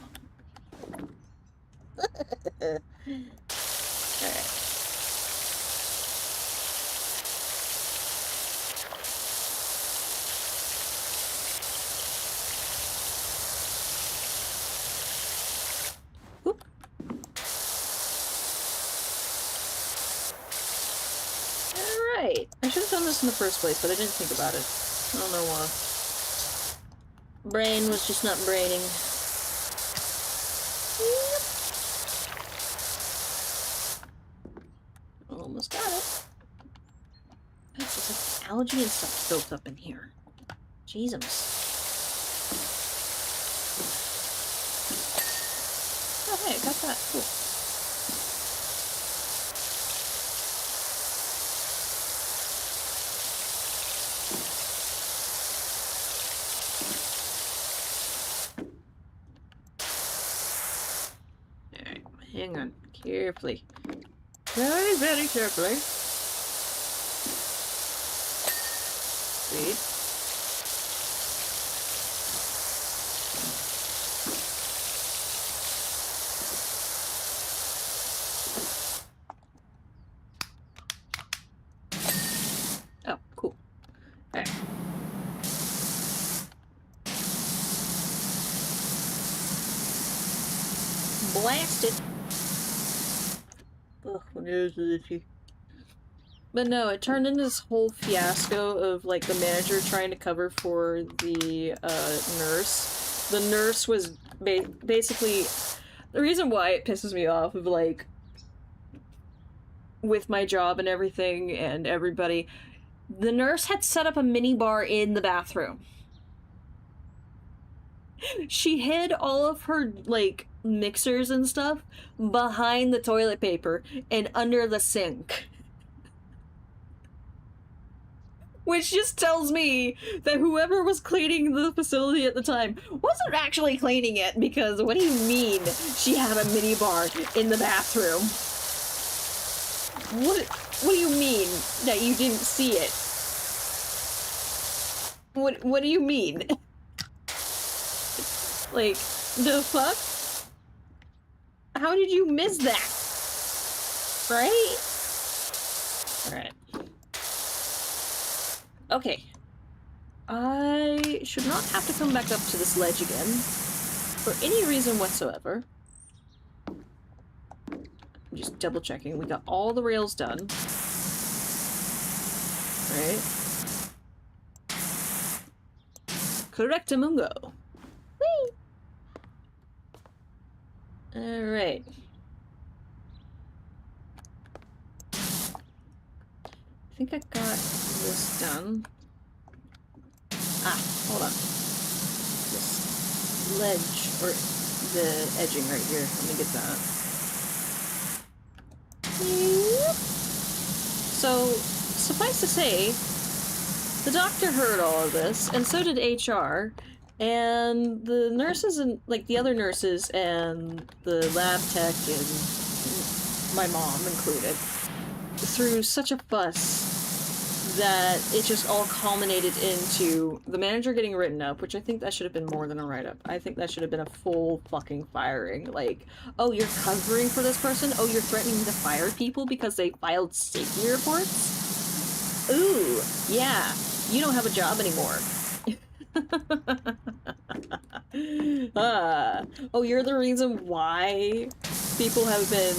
Alright. Whoop. Alright. I should have done this in the first place, but I didn't think about it. I don't know why. Brain was just not braining. Yep. Almost got it. There's algae and stuff built up in here. Jesus. Oh, hey, I got that. Cool. Alright, hang on. Carefully. Very, very carefully. Sweet. Oh, cool. blasted. Ugh, my nose is itchy. But no, it turned into this whole fiasco of, like, the manager trying to cover for the, nurse. The nurse was basically... The reason why it pisses me off of, like, with my job and everything and everybody, the nurse had set up a mini bar in the bathroom. She hid all of her, like, mixers and stuff behind the toilet paper and under the sink. Which just tells me that whoever was cleaning the facility at the time wasn't actually cleaning it, because what do you mean she had a mini bar in the bathroom? What do you mean that you didn't see it? What do you mean? Like, the fuck? How did you miss that? Right? Alright. Okay. I should not have to come back up to this ledge again for any reason whatsoever. I'm just double checking. We got all the rails done. Right? Correctamungo. Whee! Alright. I think I got this done. Ah, hold on. This ledge, or the edging right here. Let me get that. Yep. So, suffice to say, the doctor heard all of this, and so did HR, and the nurses and, like, the other nurses and the lab tech and my mom included threw such a fuss that it just all culminated into the manager getting written up, which I think that should have been more than a write-up. I think that should have been a full fucking firing. Like, oh, you're covering for this person? Oh, you're threatening to fire people because they filed safety reports? Ooh, yeah, you don't have a job anymore. Oh, you're the reason why people have been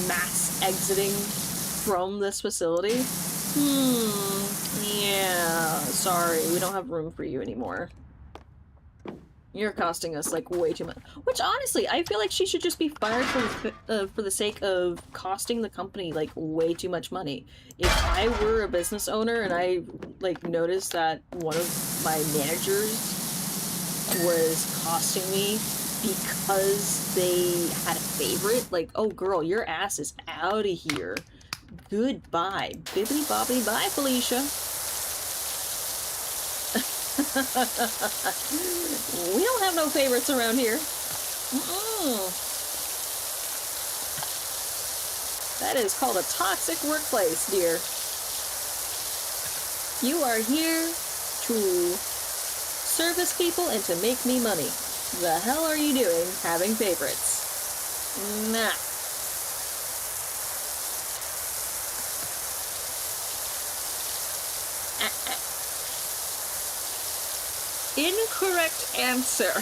mass exiting from this facility? Yeah, sorry, we don't have room for you anymore. You're costing us, like, way too much. Which, honestly, I feel like she should just be fired for the sake of costing the company, like, way too much money. If I were a business owner and I, like, noticed that one of my managers was costing me because they had a favorite, like, oh, girl, your ass is out of here. Goodbye. Bibbidi bobbidi bye, Felicia. We don't have no favorites around here. That is called a toxic workplace, dear. You are here to service people and to make me money. The hell are you doing having favorites? Nah. Incorrect answer.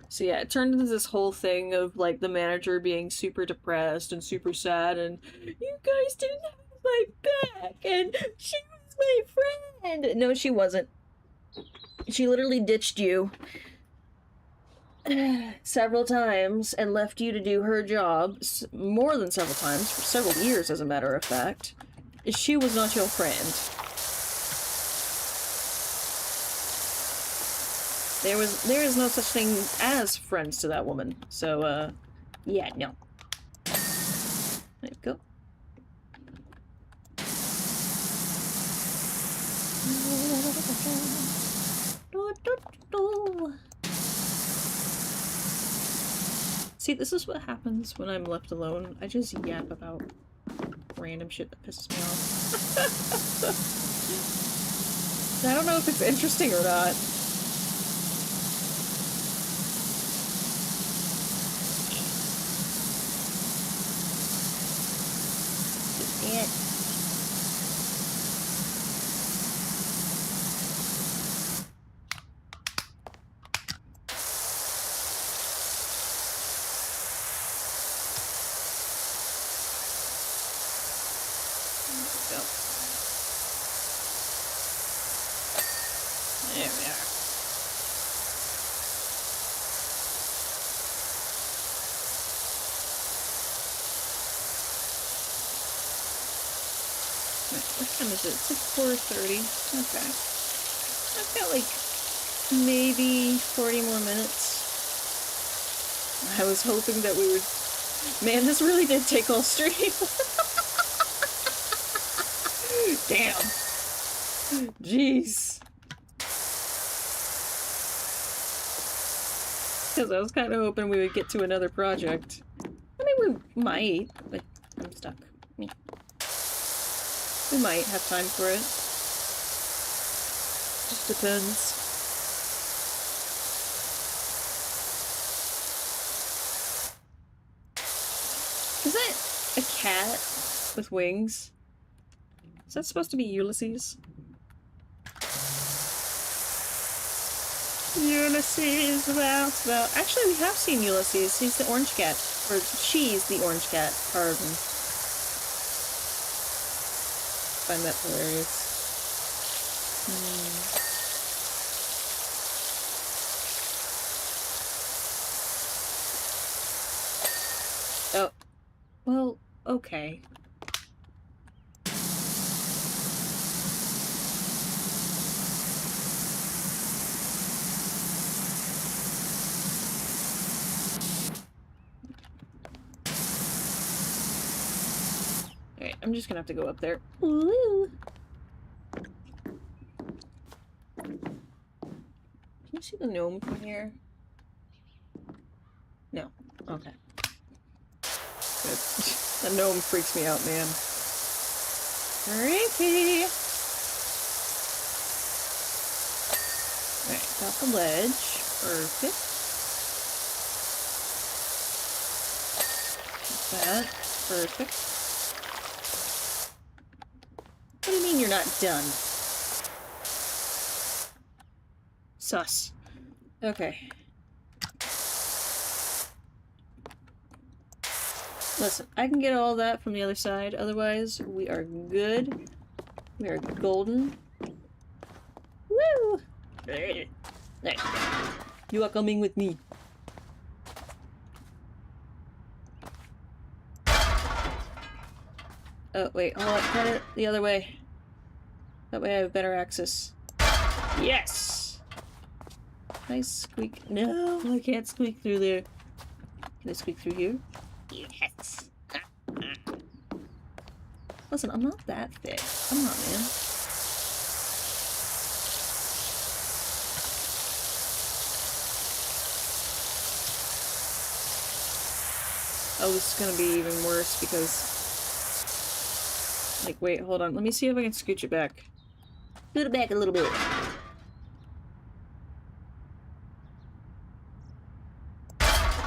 So yeah, it turned into this whole thing of, like, the manager being super depressed and super sad and you guys didn't have my back and she was my friend. No, she wasn't. She literally ditched you several times and left you to do her job more than several times, for several years as a matter of fact. She was not your friend. There is no such thing as friends to that woman. So, yeah, no. There you go. See, this is what happens when I'm left alone. I just yap about random shit that pisses me off. I don't know if it's interesting or not. There we are. What time is it? It's like 4:30. Okay. I've got like maybe 40 more minutes. I was hoping that we would... Man, this really did take all stream. Damn. Jeez. Because I was kind of hoping we would get to another project. I mean, we might, but I'm stuck. Me. We might have time for it. Just depends. Is that a cat with wings? Is that supposed to be Ulysses? Ulysses, well. Actually, we have seen Ulysses. He's the orange cat. Or she's the orange cat. Pardon. Find that hilarious. Oh. Well, okay. Alright, I'm just gonna have to go up there. Ooh. Can you see the gnome from here? No. Okay. Good. The gnome freaks me out, man. Freaky! Alright, got the ledge. Perfect. Like that. Perfect. What do you mean you're not done? Sus. Okay. Listen, I can get all that from the other side, otherwise we are good. We are golden. Woo! There. You are coming with me. Oh, wait, hold on, cut it the other way. That way I have better access. Yes! Nice squeak. No, I can't squeak through there. Can I squeak through here? Yes! Listen, I'm not that thick. Come on, man. Oh, this is gonna be even worse because... Like, wait, hold on. Let me see if I can scooch it back. Scoot it back a little bit.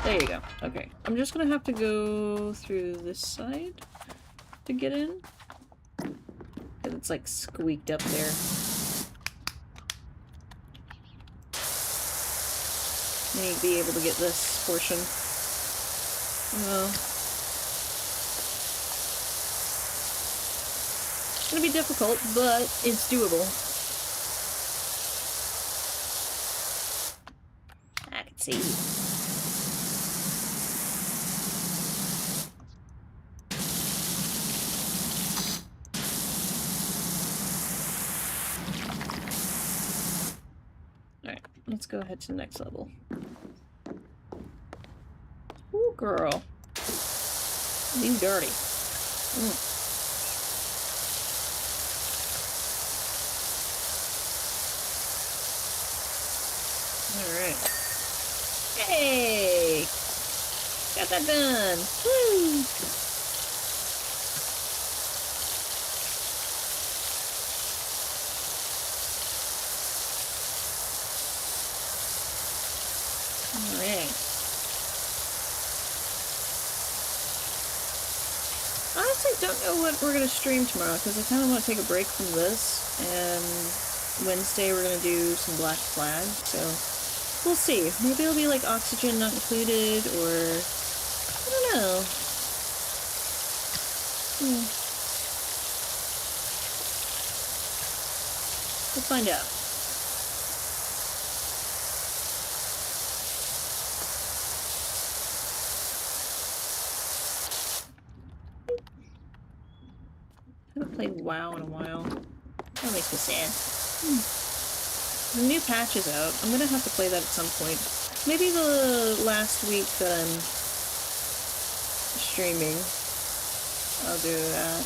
There you go. Okay. I'm just gonna have to go through this side to get in. Because it's like squeaked up there. I need to be able to get this portion. Well... It's gonna be difficult, but it's doable. I can see. Alright, let's go ahead to the next level. Ooh, girl. You dirty. Alright. Hey! Got that done! Woo! Alright. Honestly, don't know what we're gonna stream tomorrow, because I kind of want to take a break from this, and Wednesday we're gonna do some Black Flag, so... We'll see. Maybe it'll be like oxygen not included, or... I don't know. We'll find out. WoW in a while. That makes me sad. The new patch is out. I'm gonna have to play that at some point. Maybe the last week that I'm streaming, I'll do that.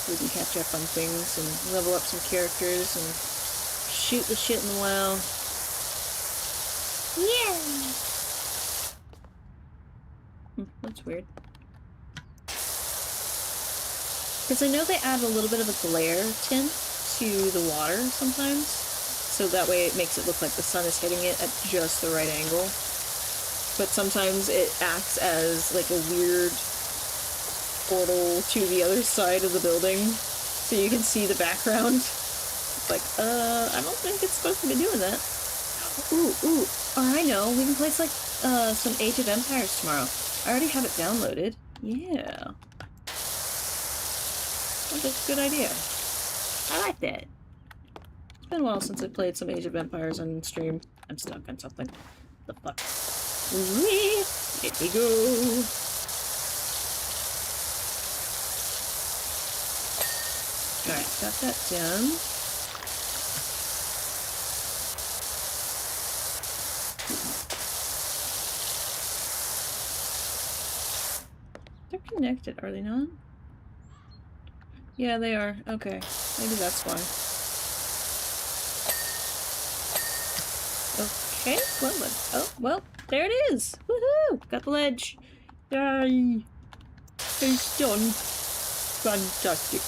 We can catch up on things and level up some characters and shoot the shit in the WoW. Yeah! That's weird. Because I know they add a little bit of a glare tint to the water sometimes, so that way it makes it look like the sun is hitting it at just the right angle. But sometimes it acts as like a weird portal to the other side of the building, so you can see the background. It's like, I don't think it's supposed to be doing that. Ooh, or I know, we can play like, some Age of Empires tomorrow. I already have it downloaded. Yeah. That's a good idea. I like that. It's been a while since I played some Age of Empires on stream. I'm stuck on something. The fuck? Whee! Here we go! Alright, got that done. They're connected, are they not? Yeah, they are. Okay. Maybe that's why. Okay, well then. Oh, well, there it is! Woohoo! Got the ledge! Yay! It's done. Fantastic.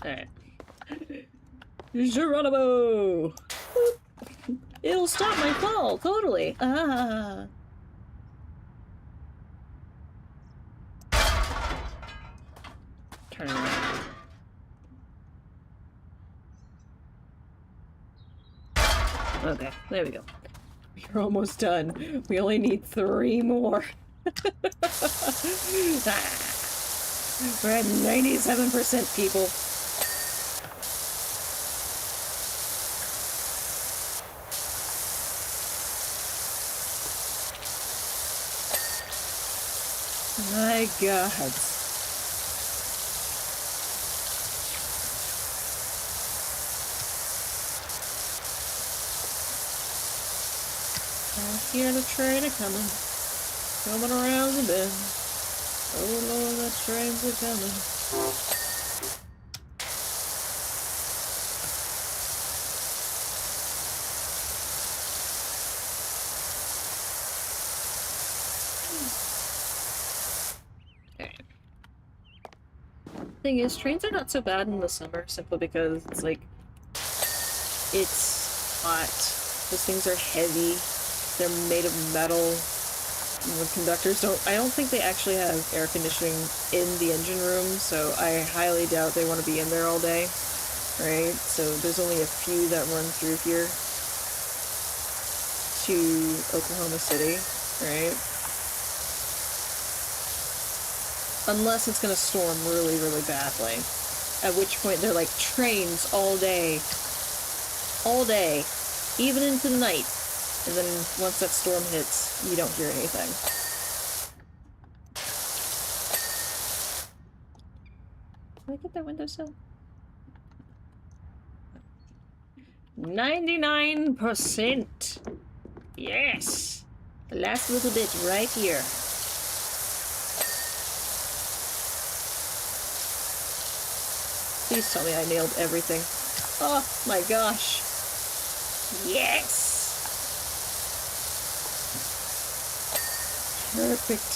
Alright. Geronimo! Whoop. It'll stop my fall, totally. Ah. Turn around. Okay, there we go. We're almost done. We only need 3 more. Ah. We're at 97%, people. My God. I hear the train a-coming, coming around the bend. Oh Lord, that train's a-coming. Thing is, trains are not so bad in the summer simply because it's like it's hot. Those things are heavy. They're made of metal. And the conductors I don't think they actually have air conditioning in the engine room, so I highly doubt they want to be in there all day. Right? So there's only a few that run through here to Oklahoma City, right? Unless it's gonna storm really, really badly. At which point they're like, trains all day. All day. Even into the night. And then once that storm hits, you don't hear anything. Can I get that windowsill? 99%! Yes! The last little bit right here. Please tell me I nailed everything. Oh my gosh. Yes! Perfect.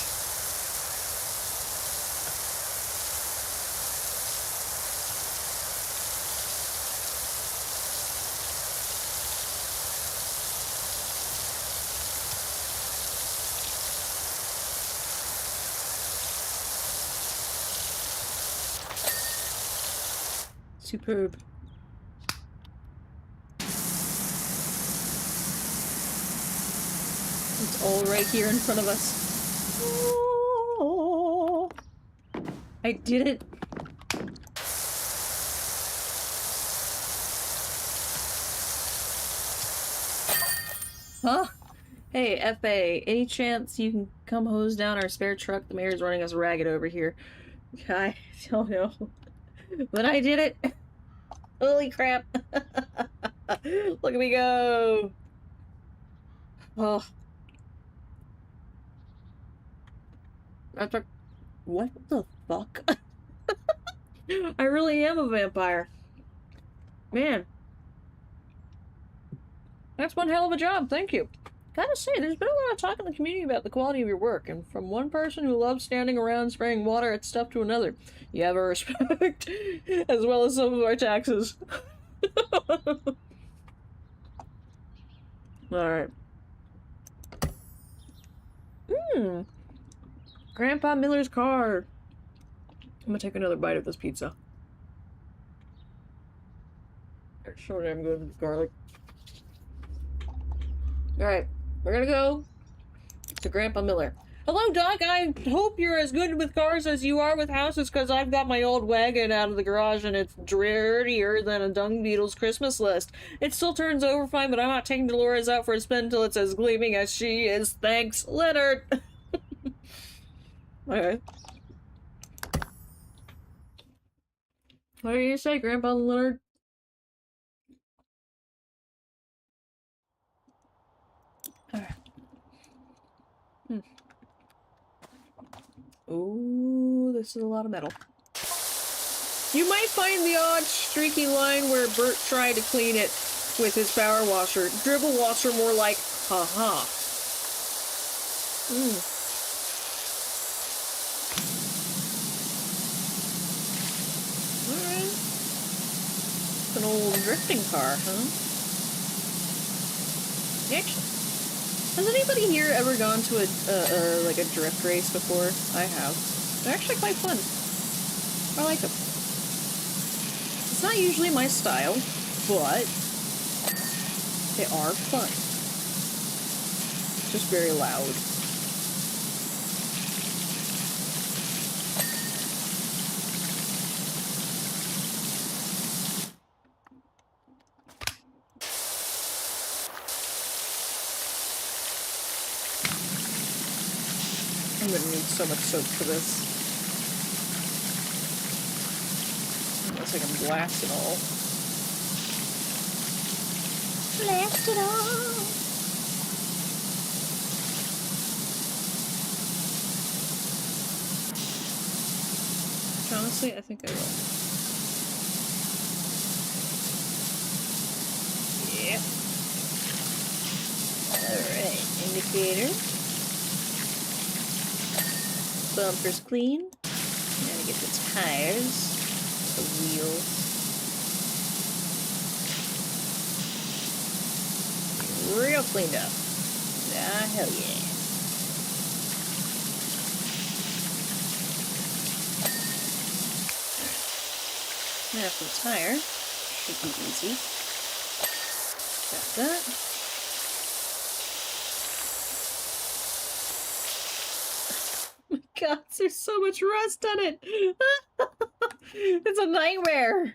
Superb. It's all right here in front of us. Oh, I did it. Huh? Hey, FA, any chance you can come hose down our spare truck? The mayor's running us ragged over here. I don't know. But I did it! Holy crap! Look at me go! Oh. That's like, what the fuck? I really am a vampire. Man. That's one hell of a job, thank you. Gotta say, there's been a lot of talk in the community about the quality of your work, and from one person who loves standing around spraying water at stuff to another. You have our respect, as well as some of our taxes. Alright. Grandpa Miller's car. I'm gonna take another bite of this pizza. Sure, I'm good with garlic. Alright, we're gonna go to Grandpa Miller. Hello, Doc. I hope you're as good with cars as you are with houses, because I've got my old wagon out of the garage and it's dirtier than a dung beetle's Christmas list. It still turns over fine, but I'm not taking Dolores out for a spin until it's as gleaming as she is. Thanks, Leonard. Okay. What do you say, Grandpa Leonard? Alright. Ooh, this is a lot of metal. You might find the odd streaky line where Bert tried to clean it with his power washer. Dribble washer more like, haha. Alright. It's an old drifting car, huh? Actually, has anybody here ever gone to like a drift race before? I have. They're actually quite fun. I like them. It's not usually my style, but they are fun. Just very loud. I'm gonna need so much soap for this. Unless I can blast it all. Blast it all! Honestly, I think I will. Yep. Alright, indicator. Bumper's clean. Gotta get the tires. The wheels. Real cleaned up. Ah, hell yeah. Now for the tire. Should be easy. Got that. Oh my god, there's so much rust on it! It's a nightmare!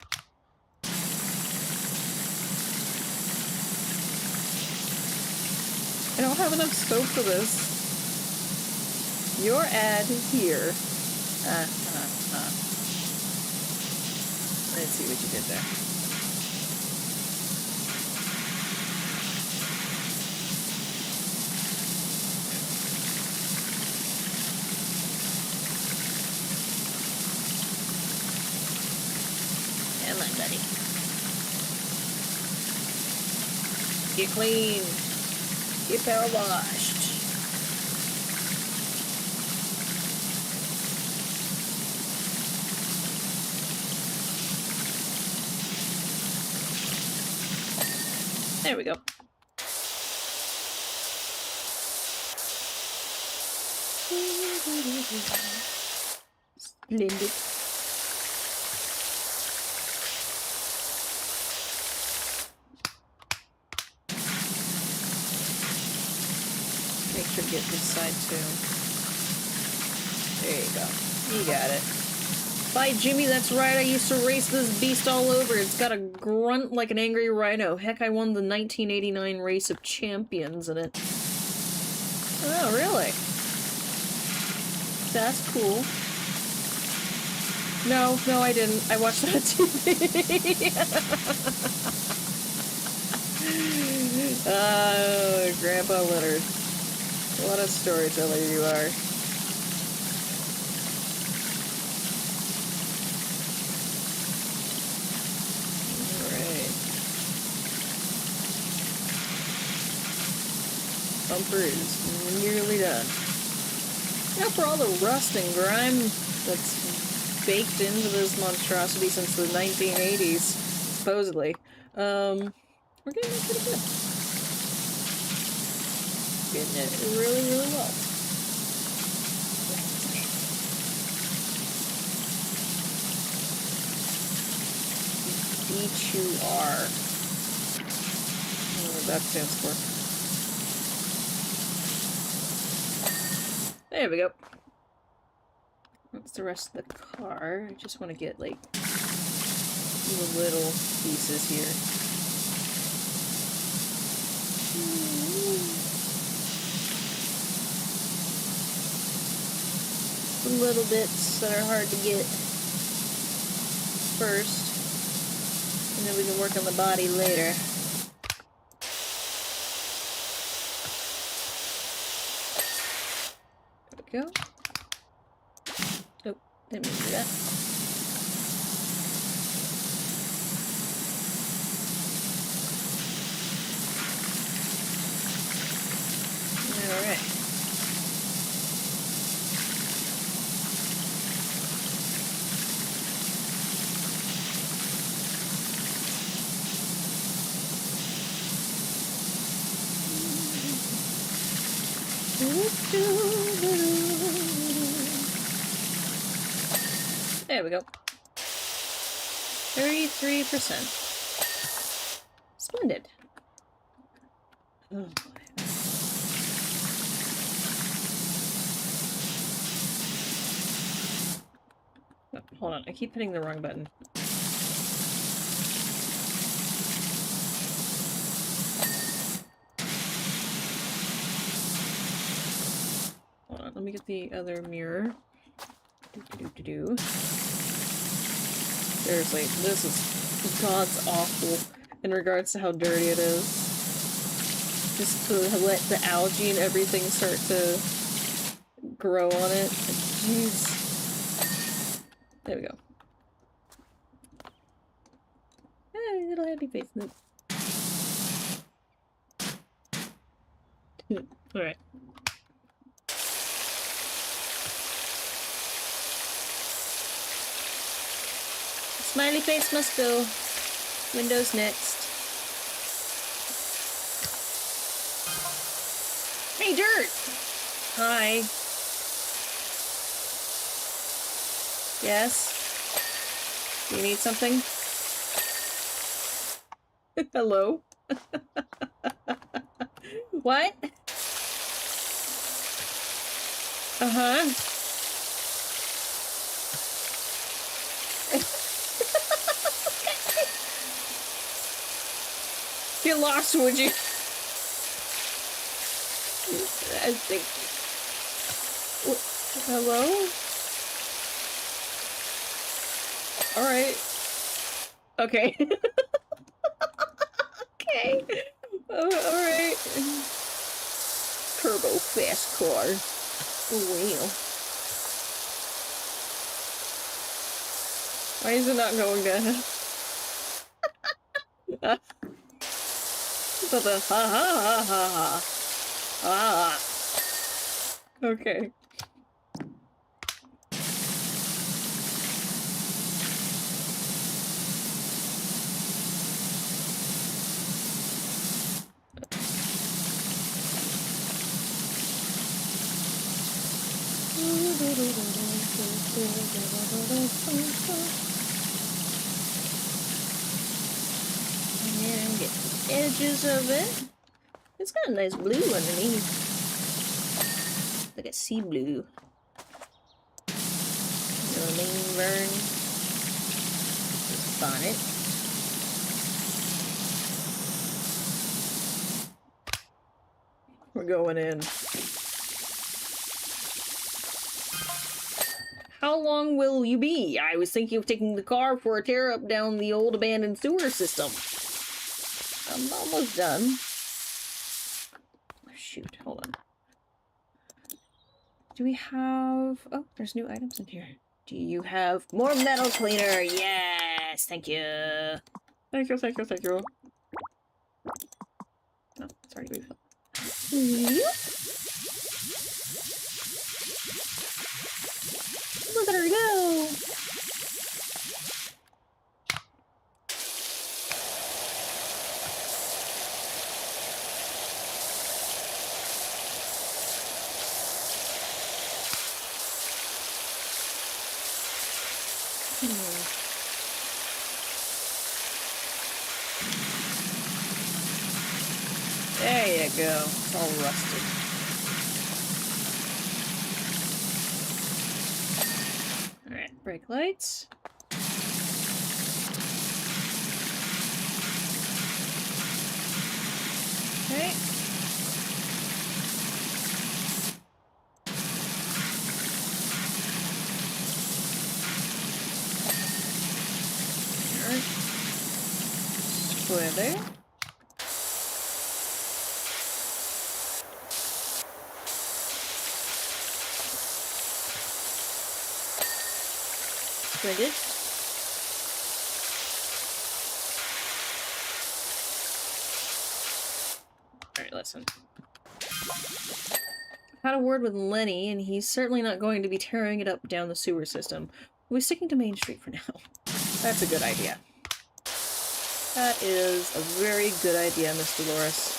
I don't have enough soap for this. Your ad here. Let's see what you did there. Come on, buddy. Get clean. Get power washed. There we go. Splendid. Make sure to get this side too. There you go. You got it. Bye, Jimmy, that's right, I used to race this beast all over. It's got a grunt like an angry rhino. Heck, I won the 1989 Race of Champions in it. Oh, really? That's cool. No, I didn't. I watched that on TV. Oh, Grandpa Leonard. What a storyteller you are. Alright. Bumper is nearly done. Now for all the rust and grime that's baked into this monstrosity since the 1980s, supposedly, we're getting it pretty good. Getting it really, really well. B2R. I don't know what that stands for. There we go. That's the rest of the car. I just want to get, like, the little pieces here. The little bits that are hard to get first. And then we can work on the body later. There we go. Oh, didn't mean to do that. Alright. There we go. 33%. Splendid. Oh boy. Oh, hold on, I keep hitting the wrong button. Hold on, let me get the other mirror. Seriously, this is God's awful in regards to how dirty it is. Just to let the algae and everything start to grow on it. Jeez. There we go. Hey, little happy face. Nope. Alright. Smiley face must go. Windows next. Hey, Dirt! Hi. Yes? Do you need something? Hello? What? Uh-huh. Get lost, would you? I think... Hello? Alright. Okay. Okay. Alright. Turbo fast car. Wow. Why is it not going down? Ha ha ha ha ha. Ah. Okay. And get the edges of it. It's got a nice blue underneath. Like a sea blue. Main vern. Bonnet. We're going in. How long will you be? I was thinking of taking the car for a tear up down the old abandoned sewer system. I'm almost done. Oh, shoot, hold on. Do we have... Oh, there's new items in here. Do you have more metal cleaner? Yes! Thank you! Thank you, thank you, thank you. Oh, it's already refilled. Look at her go! There you go. It's all rusted. Alright, brake lights. Okay. Square there. Squided. Alright, listen. I've had a word with Lenny, and he's certainly not going to be tearing it up down the sewer system. We're sticking to Main Street for now. That's a good idea. That is a very good idea, Miss Dolores.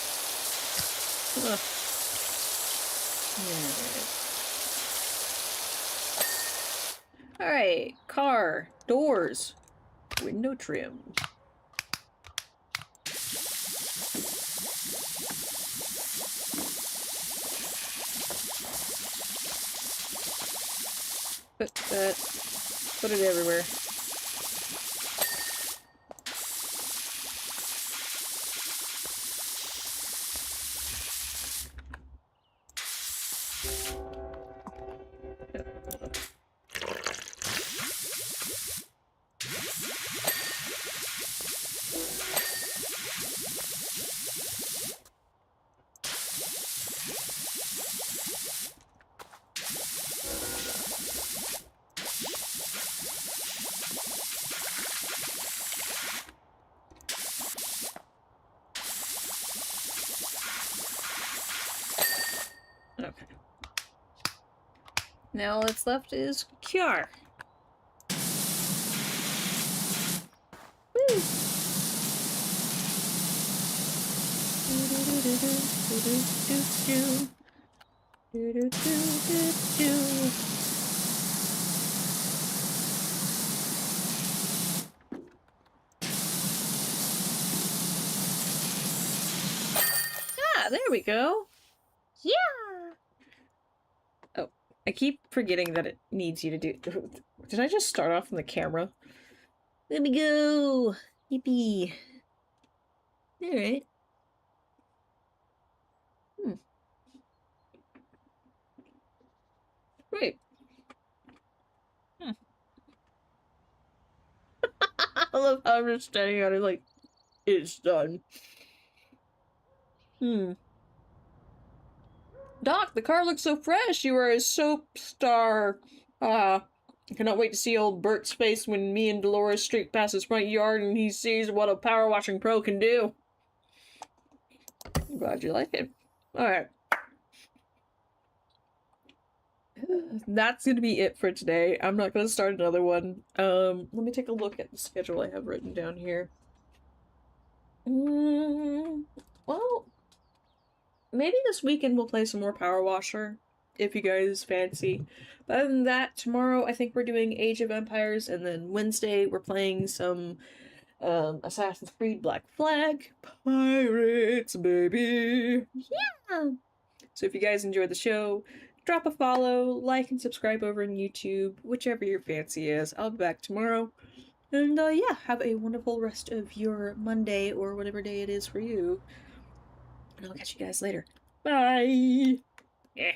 Alright, car, doors, window trim. Put it everywhere. Okay. Now all that's left is cure. Woo! Ah, there we go. Yeah! Oh, I keep forgetting that it needs you to do... Did I just start off from the camera? Let me go! Yippee! Alright. Great. I love how I'm just standing on it like, it's done. Doc, the car looks so fresh. You are a soap star. I cannot wait to see old Bert's face when me and Dolores streak past his front yard and he sees what a power washing pro can do. I'm glad you like it. Alright. That's gonna be it for today. I'm not gonna start another one. Let me take a look at the schedule I have written down here. Well, maybe this weekend we'll play some more Power Washer, if you guys fancy. But other than that, tomorrow I think we're doing Age of Empires, and then Wednesday we're playing some Assassin's Creed Black Flag. Pirates, baby! Yeah! So if you guys enjoyed the show, drop a follow, like, and subscribe over on YouTube, whichever your fancy is. I'll be back tomorrow. And yeah, have a wonderful rest of your Monday or whatever day it is for you. And I'll catch you guys later. Bye! Yeah.